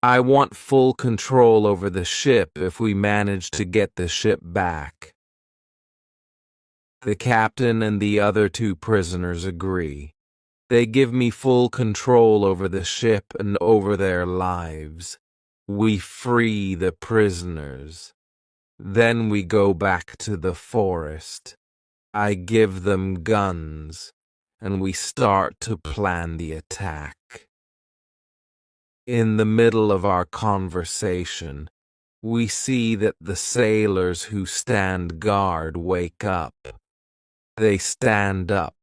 I want full control over the ship if we manage to get the ship back." The captain and the other 2 prisoners agree. They give me full control over the ship and over their lives. We free the prisoners. Then we go back to the forest. I give them guns, and we start to plan the attack. In the middle of our conversation, we see that the sailors who stand guard wake up. They stand up.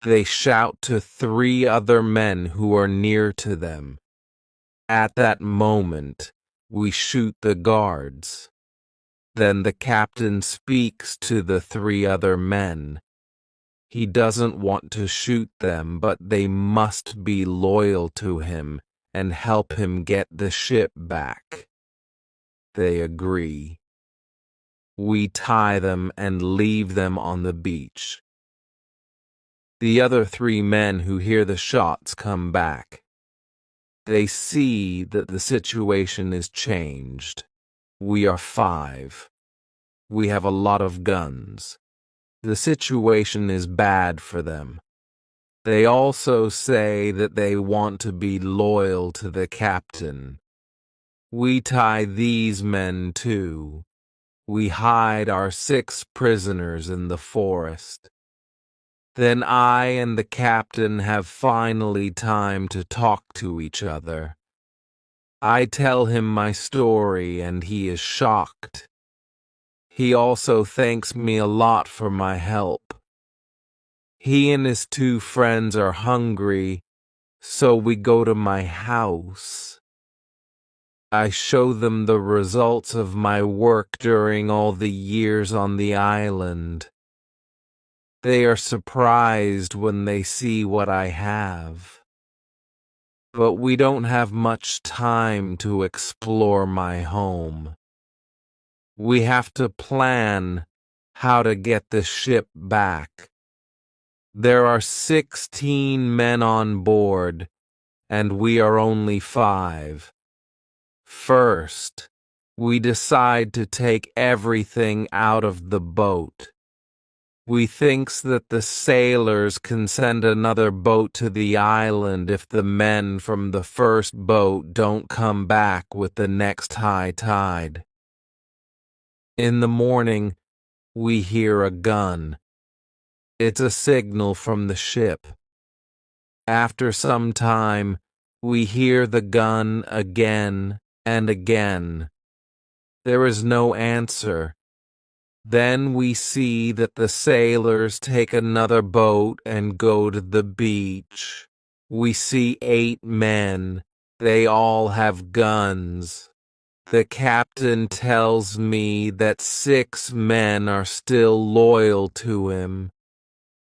They shout to 3 other men who are near to them. At that moment, we shoot the guards. Then the captain speaks to the 3 other men. He doesn't want to shoot them, but they must be loyal to him and help him get the ship back. They agree. We tie them and leave them on the beach. The other 3 men who hear the shots come back. They see that the situation is changed. We are 5. We have a lot of guns. The situation is bad for them. They also say that they want to be loyal to the captain. We tie these men too. We hide our 6 prisoners in the forest. Then I and the captain have finally time to talk to each other. I tell him my story and he is shocked. He also thanks me a lot for my help. He and his 2 friends are hungry, so we go to my house. I show them the results of my work during all the years on the island. They are surprised when they see what I have. But we don't have much time to explore my home. We have to plan how to get the ship back. There are 16 men on board, and we are only 5. First, we decide to take everything out of the boat. We thinks that the sailors can send another boat to the island if the men from the first boat don't come back with the next high tide. In the morning, we hear a gun. It's a signal from the ship. After some time, we hear the gun again and again. There is no answer. Then we see that the sailors take another boat and go to the beach. We see 8 men. They all have guns. The captain tells me that 6 men are still loyal to him.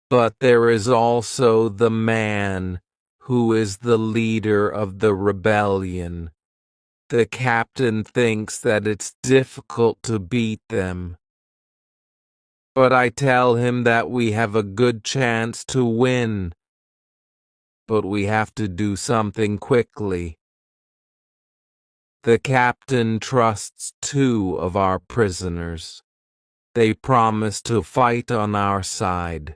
But there is also the man who is the leader of the rebellion. The captain thinks that it's difficult to beat them. But I tell him that we have a good chance to win. But we have to do something quickly. The captain trusts 2 of our prisoners. They promise to fight on our side.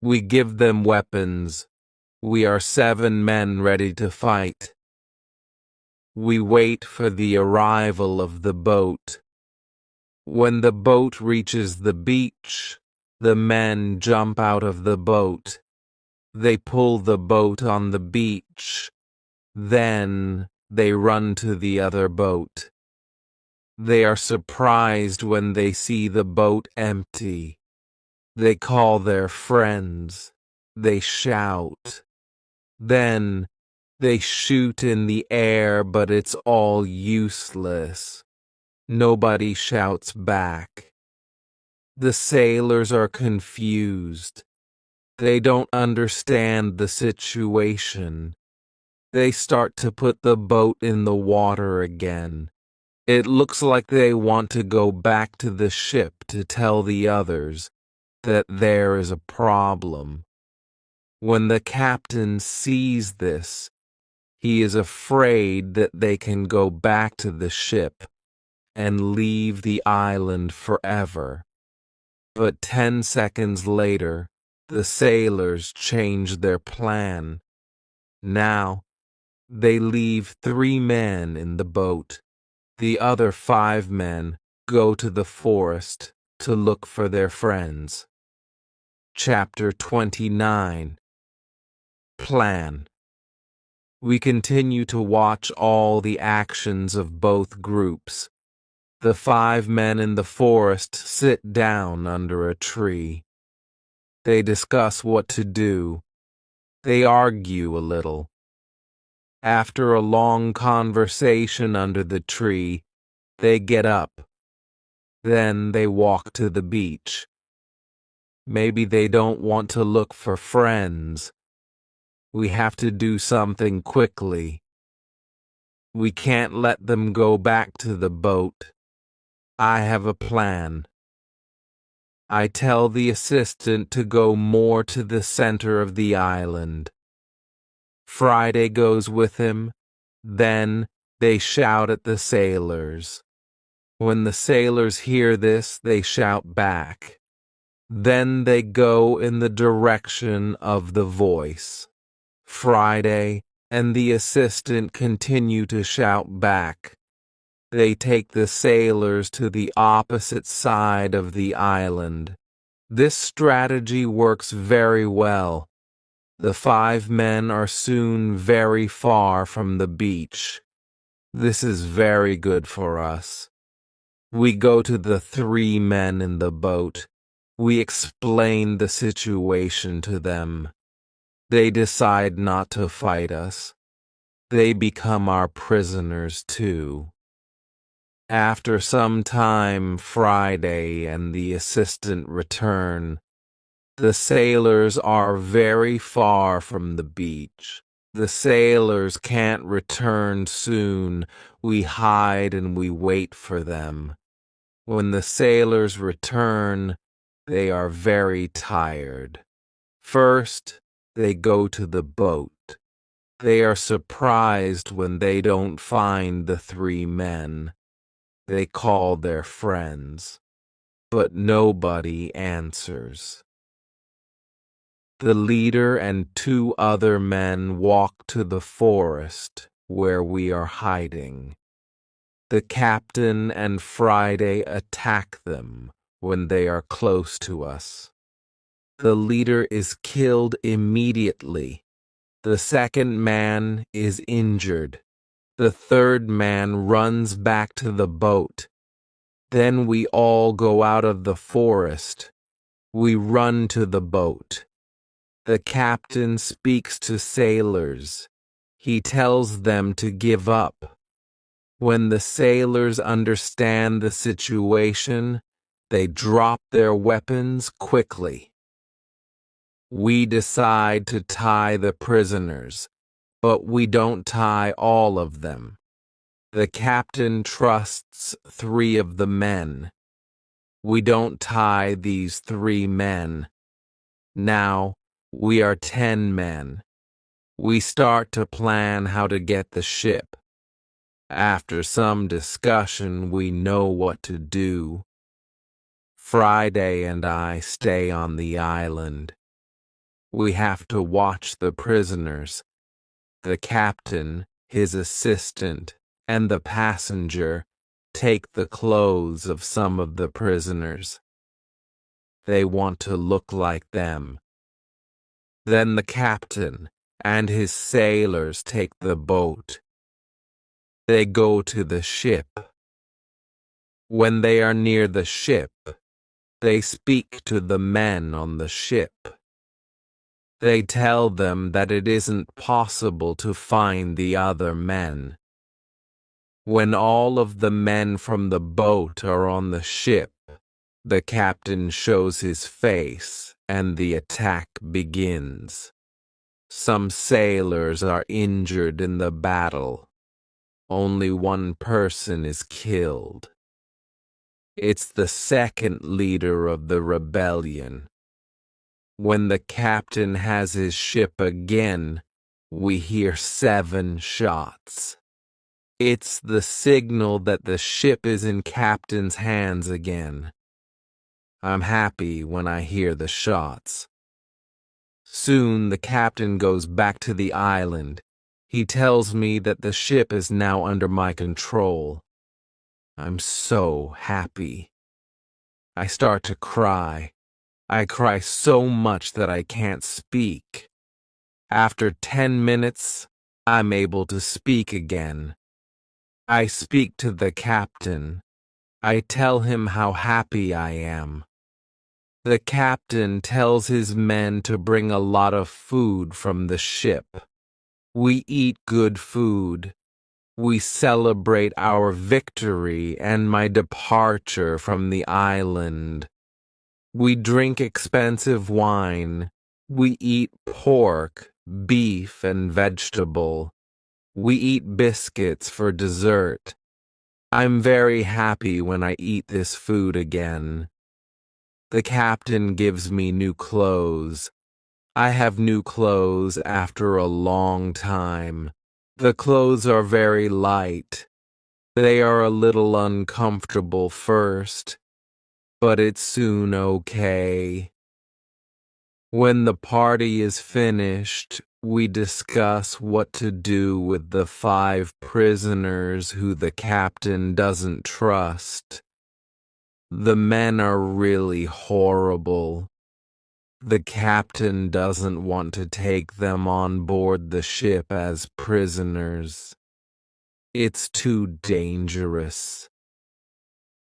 We give them weapons. We are 7 men ready to fight. We wait for the arrival of the boat. When the boat reaches the beach, the men jump out of the boat. They pull the boat on the beach. Then they run to the other boat. They are surprised when they see the boat empty. They call their friends. They shout. Then they shoot in the air, but it's all useless. Nobody shouts back. The sailors are confused. They don't understand the situation. They start to put the boat in the water again. It looks like they want to go back to the ship to tell the others that there is a problem. When the captain sees this, he is afraid that they can go back to the ship and leave the island forever. But 10 seconds later, the sailors change their plan. Now, they leave 3 men in the boat. The other 5 men go to the forest to look for their friends. Chapter 29. Plan. We continue to watch all the actions of both groups. The 5 men in the forest sit down under a tree. They discuss what to do. They argue a little. After a long conversation under the tree, they get up. Then they walk to the beach. Maybe they don't want to look for friends. We have to do something quickly. We can't let them go back to the boat. I have a plan. I tell the assistant to go more to the center of the island. Friday goes with him. Then they shout at the sailors. When the sailors hear this, they shout back. Then they go in the direction of the voice. Friday and the assistant continue to shout back. They take the sailors to the opposite side of the island. This strategy works very well. The 5 men are soon very far from the beach. This is very good for us. We go to the 3 men in the boat. We explain the situation to them. They decide not to fight us. They become our prisoners too. After some time, Friday and the assistant return. The sailors are very far from the beach. The sailors can't return soon. We hide and we wait for them. When the sailors return, they are very tired. First, they go to the boat. They are surprised when they don't find the 3 men. They call their friends, but nobody answers. The leader and 2 other men walk to the forest where we are hiding. The captain and Friday attack them when they are close to us. The leader is killed immediately. The second man is injured. The third man runs back to the boat. Then we all go out of the forest. We run to the boat. The captain speaks to sailors. He tells them to give up. When the sailors understand the situation, they drop their weapons quickly. We decide to tie the prisoners, but we don't tie all of them. The captain trusts 3 of the men. We don't tie these 3 men. Now, we are 10 men. We start to plan how to get the ship. After some discussion, we know what to do. Friday and I stay on the island. We have to watch the prisoners. The captain, his assistant, and the passenger take the clothes of some of the prisoners. They want to look like them. Then the captain and his sailors take the boat. They go to the ship. When they are near the ship, they speak to the men on the ship. They tell them that it isn't possible to find the other men. When all of the men from the boat are on the ship, the captain shows his face and the attack begins. Some sailors are injured in the battle. Only one person is killed. It's the second leader of the rebellion. When the captain has his ship again, we hear 7 shots. It's the signal that the ship is in captain's hands again. I'm happy when I hear the shots. Soon the captain goes back to the island. He tells me that the ship is now under my control. I'm so happy. I start to cry. I cry so much that I can't speak. After 10 minutes, I'm able to speak again. I speak to the captain. I tell him how happy I am. The captain tells his men to bring a lot of food from the ship. We eat good food. We celebrate our victory and my departure from the island. We drink expensive wine. We eat pork, beef, and vegetable. We eat biscuits for dessert. I'm very happy when I eat this food again. The captain gives me new clothes. I have new clothes after a long time. The clothes are very light. They are a little uncomfortable first, but it's soon okay. When the party is finished, we discuss what to do with the 5 prisoners who the captain doesn't trust. The men are really horrible. The captain doesn't want to take them on board the ship as prisoners. It's too dangerous.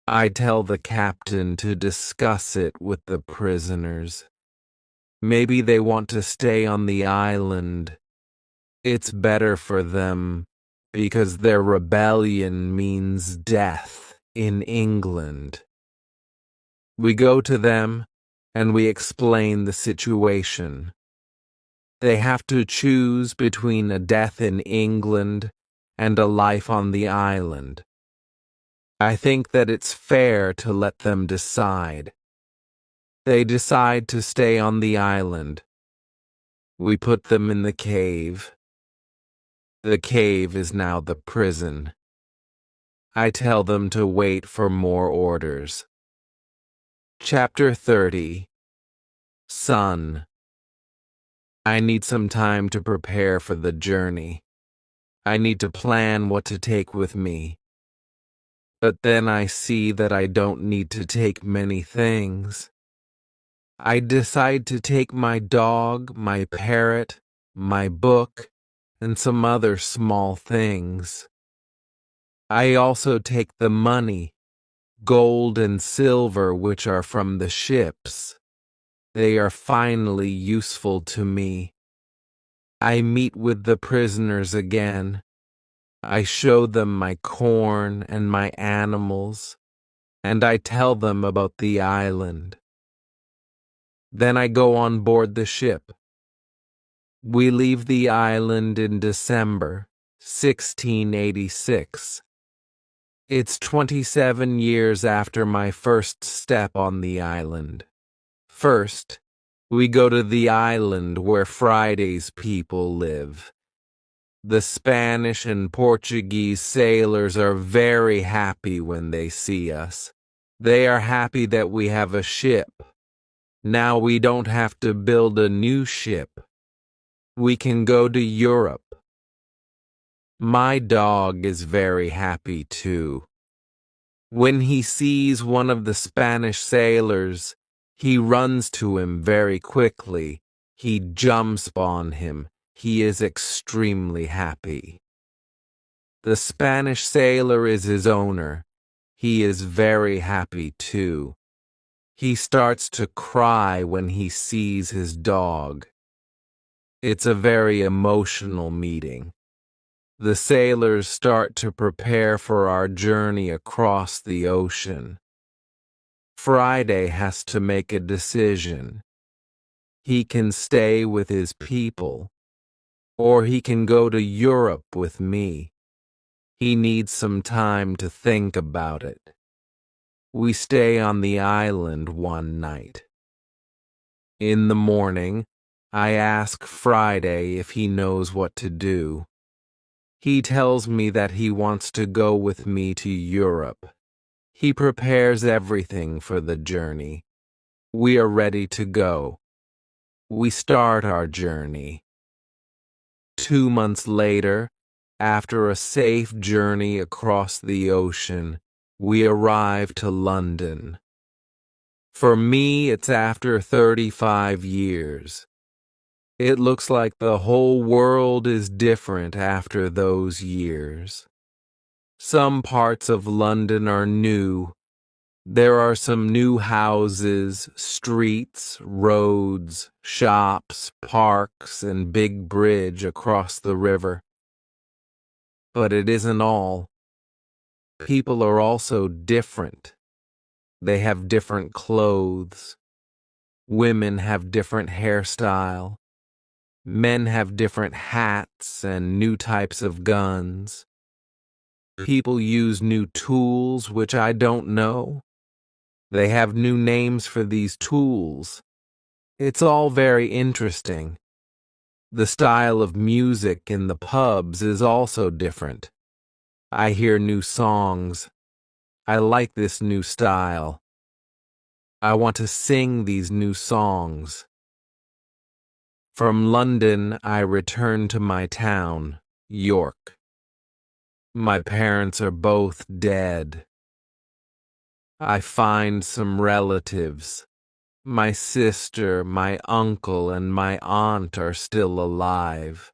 I tell the captain to discuss it with the prisoners. Maybe they want to stay on the island. It's better for them because their rebellion means death in England. We go to them and we explain the situation. They have to choose between a death in England and a life on the island. I think that it's fair to let them decide. They decide to stay on the island. We put them in the cave. The cave is now the prison. I tell them to wait for more orders. Chapter 30. Son. I need some time to prepare for the journey. I need to plan what to take with me. But then I see that I don't need to take many things. I decide to take my dog, my parrot, my book, and some other small things. I also take the money, gold and silver which are from the ships. They are finally useful to me. I meet with the prisoners again. I show them my corn and my animals, and I tell them about the island. Then I go on board the ship. We leave the island in December 1686. It's 27 years after my first step on the island. First, we go to the island where Friday's people live. The Spanish and Portuguese sailors are very happy when they see us. They are happy that we have a ship. Now we don't have to build a new ship. We can go to Europe. My dog is very happy too. When he sees one of the Spanish sailors, he runs to him very quickly. He jumps on him. He is extremely happy. The Spanish sailor is his owner. He is very happy too. He starts to cry when he sees his dog. It's a very emotional meeting. The sailors start to prepare for our journey across the ocean. Friday has to make a decision. He can stay with his people, or he can go to Europe with me. He needs some time to think about it. We stay on the island one night. In the morning, I ask Friday if he knows what to do. He tells me that he wants to go with me to Europe. He prepares everything for the journey. We are ready to go. We start our journey. 2 months later, after a safe journey across the ocean, we arrive to London. For me, it's after 35 years. It looks like the whole world is different after those years. Some parts of London are new. There are some new houses, streets, roads, shops, parks, and big bridge across the river. But it isn't all. People are also different. They have different clothes. Women have different hairstyle. Men have different hats and new types of guns. People use new tools which I don't know. They have new names for these tools. It's all very interesting. The style of music in the pubs is also different. I hear new songs. I like this new style. I want to sing these new songs. From London, I return to my town, York. My parents are both dead. I find some relatives. My sister, my uncle, and my aunt are still alive.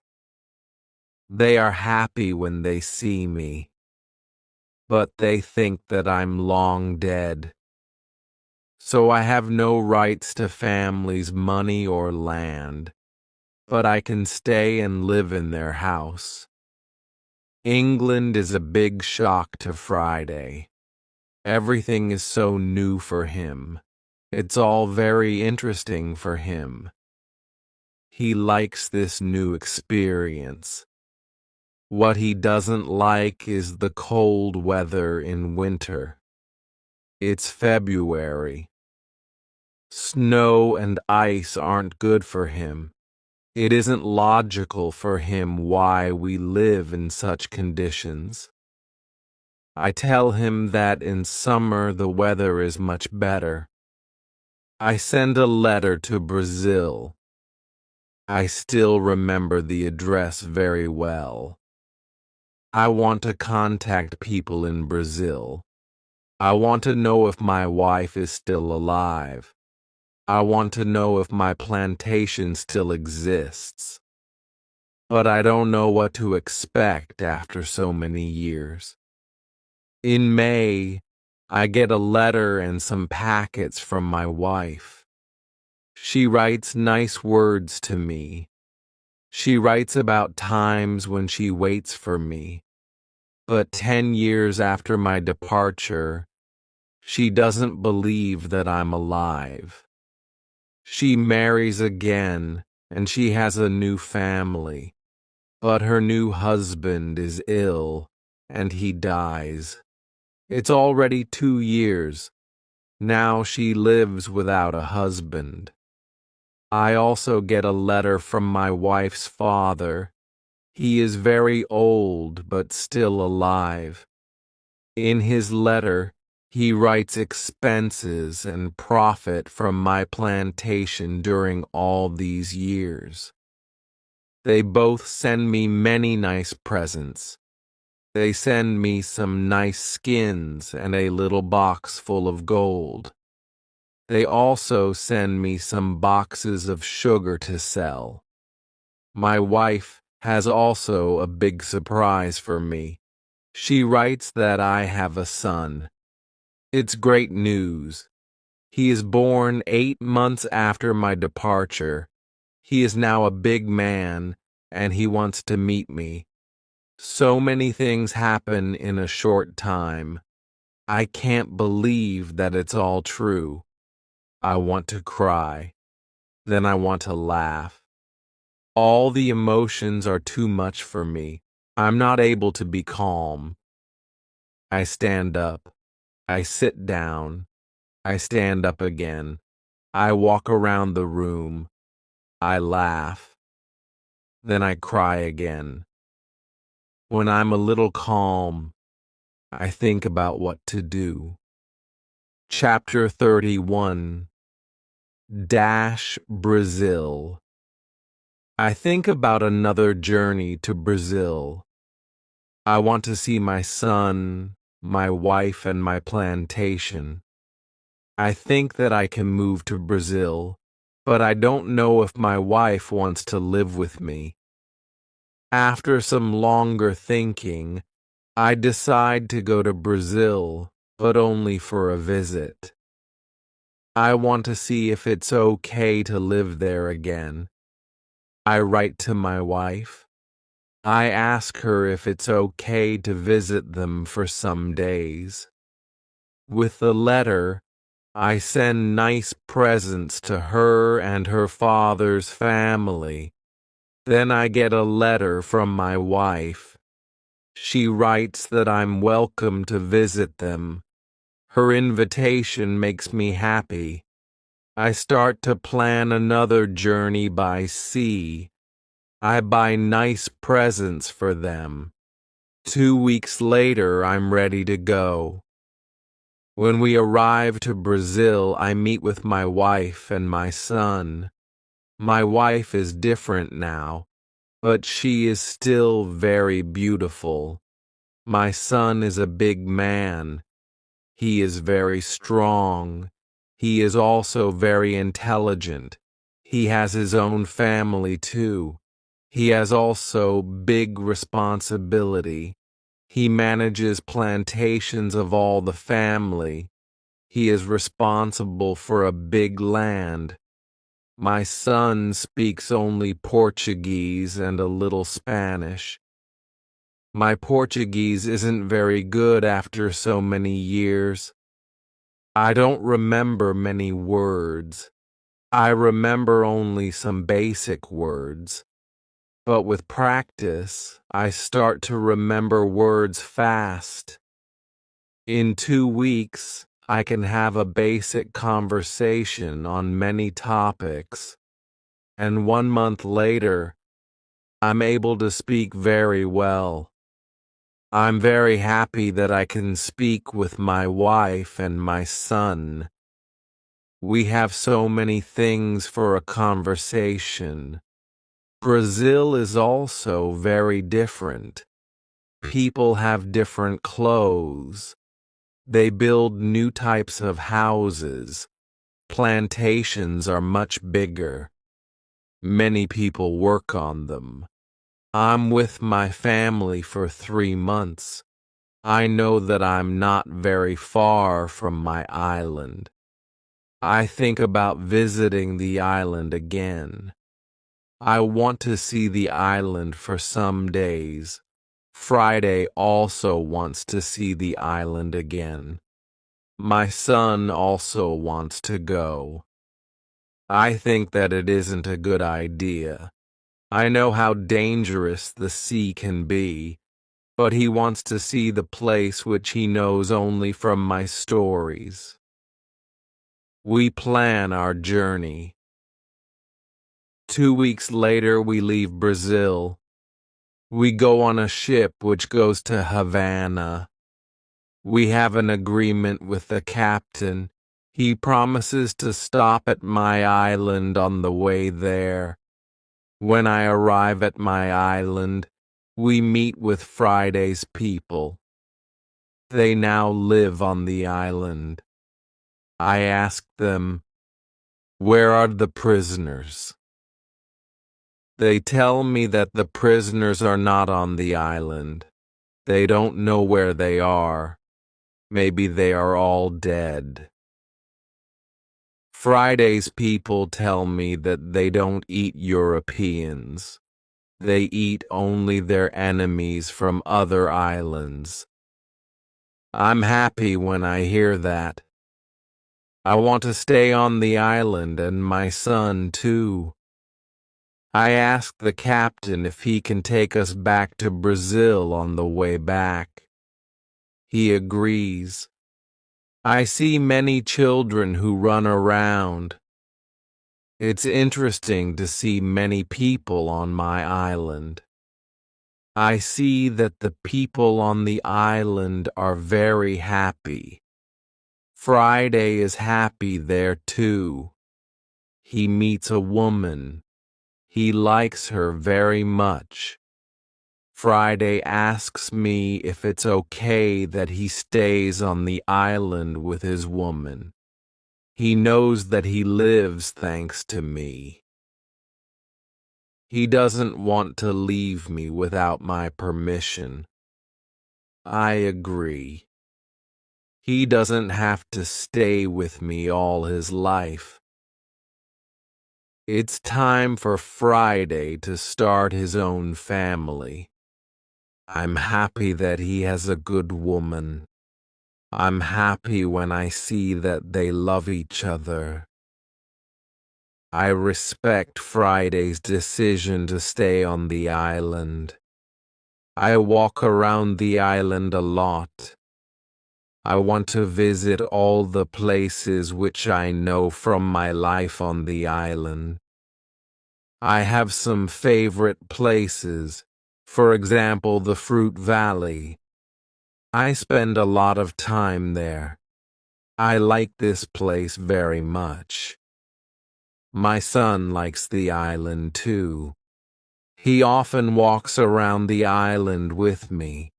They are happy when they see me, but they think that I'm long dead. So I have no rights to family's money or land, but I can stay and live in their house. England is a big shock to Friday. Everything is so new for him. It's all very interesting for him. He likes this new experience. What he doesn't like is the cold weather in winter. It's February. Snow and ice aren't good for him. It isn't logical for him why we live in such conditions. I tell him that in summer the weather is much better. I send a letter to Brazil. I still remember the address very well. I want to contact people in Brazil. I want to know if my wife is still alive. I want to know if my plantation still exists. But I don't know what to expect after so many years. In May, I get a letter and some packets from my wife. She writes nice words to me. She writes about times when she waits for me. But 10 years after my departure, she doesn't believe that I'm alive. She marries again, and she has a new family. But her new husband is ill, and he dies. It's already 2 years. Now she lives without a husband. I also get a letter from my wife's father. He is very old, but still alive. In his letter, he writes expenses and profit from my plantation during all these years. They both send me many nice presents. They send me some nice skins and a little box full of gold. They also send me some boxes of sugar to sell. My wife has also a big surprise for me. She writes that I have a son. It's great news. He is born 8 months after my departure. He is now a big man, and he wants to meet me. So many things happen in a short time. I can't believe that it's all true. I want to cry. Then I want to laugh. All the emotions are too much for me. I'm not able to be calm. I stand up. I sit down. I stand up again. I walk around the room. I laugh. Then I cry again. When I'm a little calm, I think about what to do. Chapter 31. Brazil. I think about another journey to Brazil. I want to see my son, my wife, and my plantation. I think that I can move to Brazil, but I don't know if my wife wants to live with me. After some longer thinking, I decide to go to Brazil, but only for a visit. I want to see if it's okay to live there again. I write to my wife. I ask her if it's okay to visit them for some days. With the letter, I send nice presents to her and her father's family. Then I get a letter from my wife. She writes that I'm welcome to visit them. Her invitation makes me happy. I start to plan another journey by sea. I buy nice presents for them. 2 weeks later, I'm ready to go. When we arrive to Brazil, I meet with my wife and my son. My wife is different now, but she is still very beautiful. My son is a big man. He is very strong. He is also very intelligent. He has his own family too. He has also big responsibility. He manages plantations of all the family. He is responsible for a big land. My son speaks only Portuguese and a little Spanish. My Portuguese isn't very good after so many years. I don't remember many words. I remember only some basic words. But with practice, I start to remember words fast. In 2 weeks, I can have a basic conversation on many topics. And 1 month later, I'm able to speak very well. I'm very happy that I can speak with my wife and my son. We have so many things for a conversation. Brazil is also very different. People have different clothes. They build new types of houses. Plantations are much bigger. Many people work on them. I'm with my family for 3 months. I know that I'm not very far from my island. I think about visiting the island again. I want to see the island for some days. Friday also wants to see the island again. My son also wants to go. I think that it isn't a good idea. I know how dangerous the sea can be, but he wants to see the place which he knows only from my stories. We plan our journey. 2 weeks later, we leave Brazil. We go on a ship which goes to Havana. We have an agreement with the captain. He promises to stop at my island on the way there. When I arrive at my island, we meet with Friday's people. They now live on the island. I asked them, "Where are the prisoners?" They tell me that the prisoners are not on the island. They don't know where they are. Maybe they are all dead. Friday's people tell me that they don't eat Europeans. They eat only their enemies from other islands. I'm happy when I hear that. I want to stay on the island and my son too. I asked the captain if he can take us back to Brazil on the way back. He agrees. I see many children who run around. It's interesting to see many people on my island. I see that the people on the island are very happy. Friday is happy there too. He meets a woman. He likes her very much. Friday asks me if it's okay that he stays on the island with his woman. He knows that he lives thanks to me. He doesn't want to leave me without my permission. I agree. He doesn't have to stay with me all his life. It's time for Friday to start his own family. I'm happy that he has a good woman. I'm happy when I see that they love each other. I respect Friday's decision to stay on the island. I walk around the island a lot. I want to visit all the places which I know from my life on the island. I have some favorite places, for example, the Fruit Valley. I spend a lot of time there. I like this place very much. My son likes the island too. He often walks around the island with me.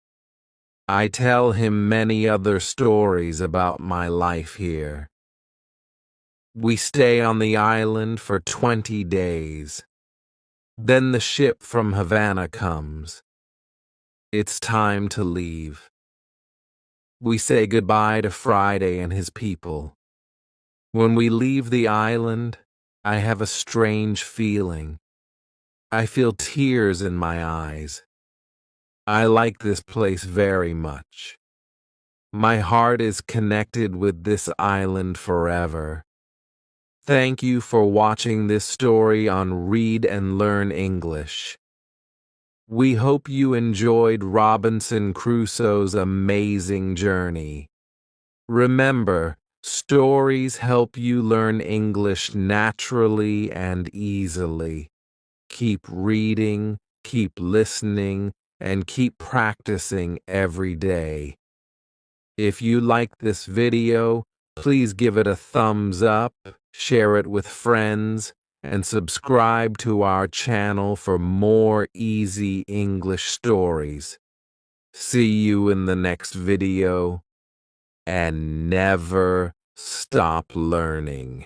I tell him many other stories about my life here. We stay on the island for 20 days. Then the ship from Havana comes. It's time to leave. We say goodbye to Friday and his people. When we leave the island, I have a strange feeling. I feel tears in my eyes. I like this place very much. My heart is connected with this island forever. Thank you for watching this story on Read and Learn English. We hope you enjoyed Robinson Crusoe's amazing journey. Remember, stories help you learn English naturally and easily. Keep reading, keep listening, and keep practicing every day. If you like this video, please give it a thumbs up, share it with friends, and subscribe to our channel for more easy English stories. See you in the next video, and never stop learning.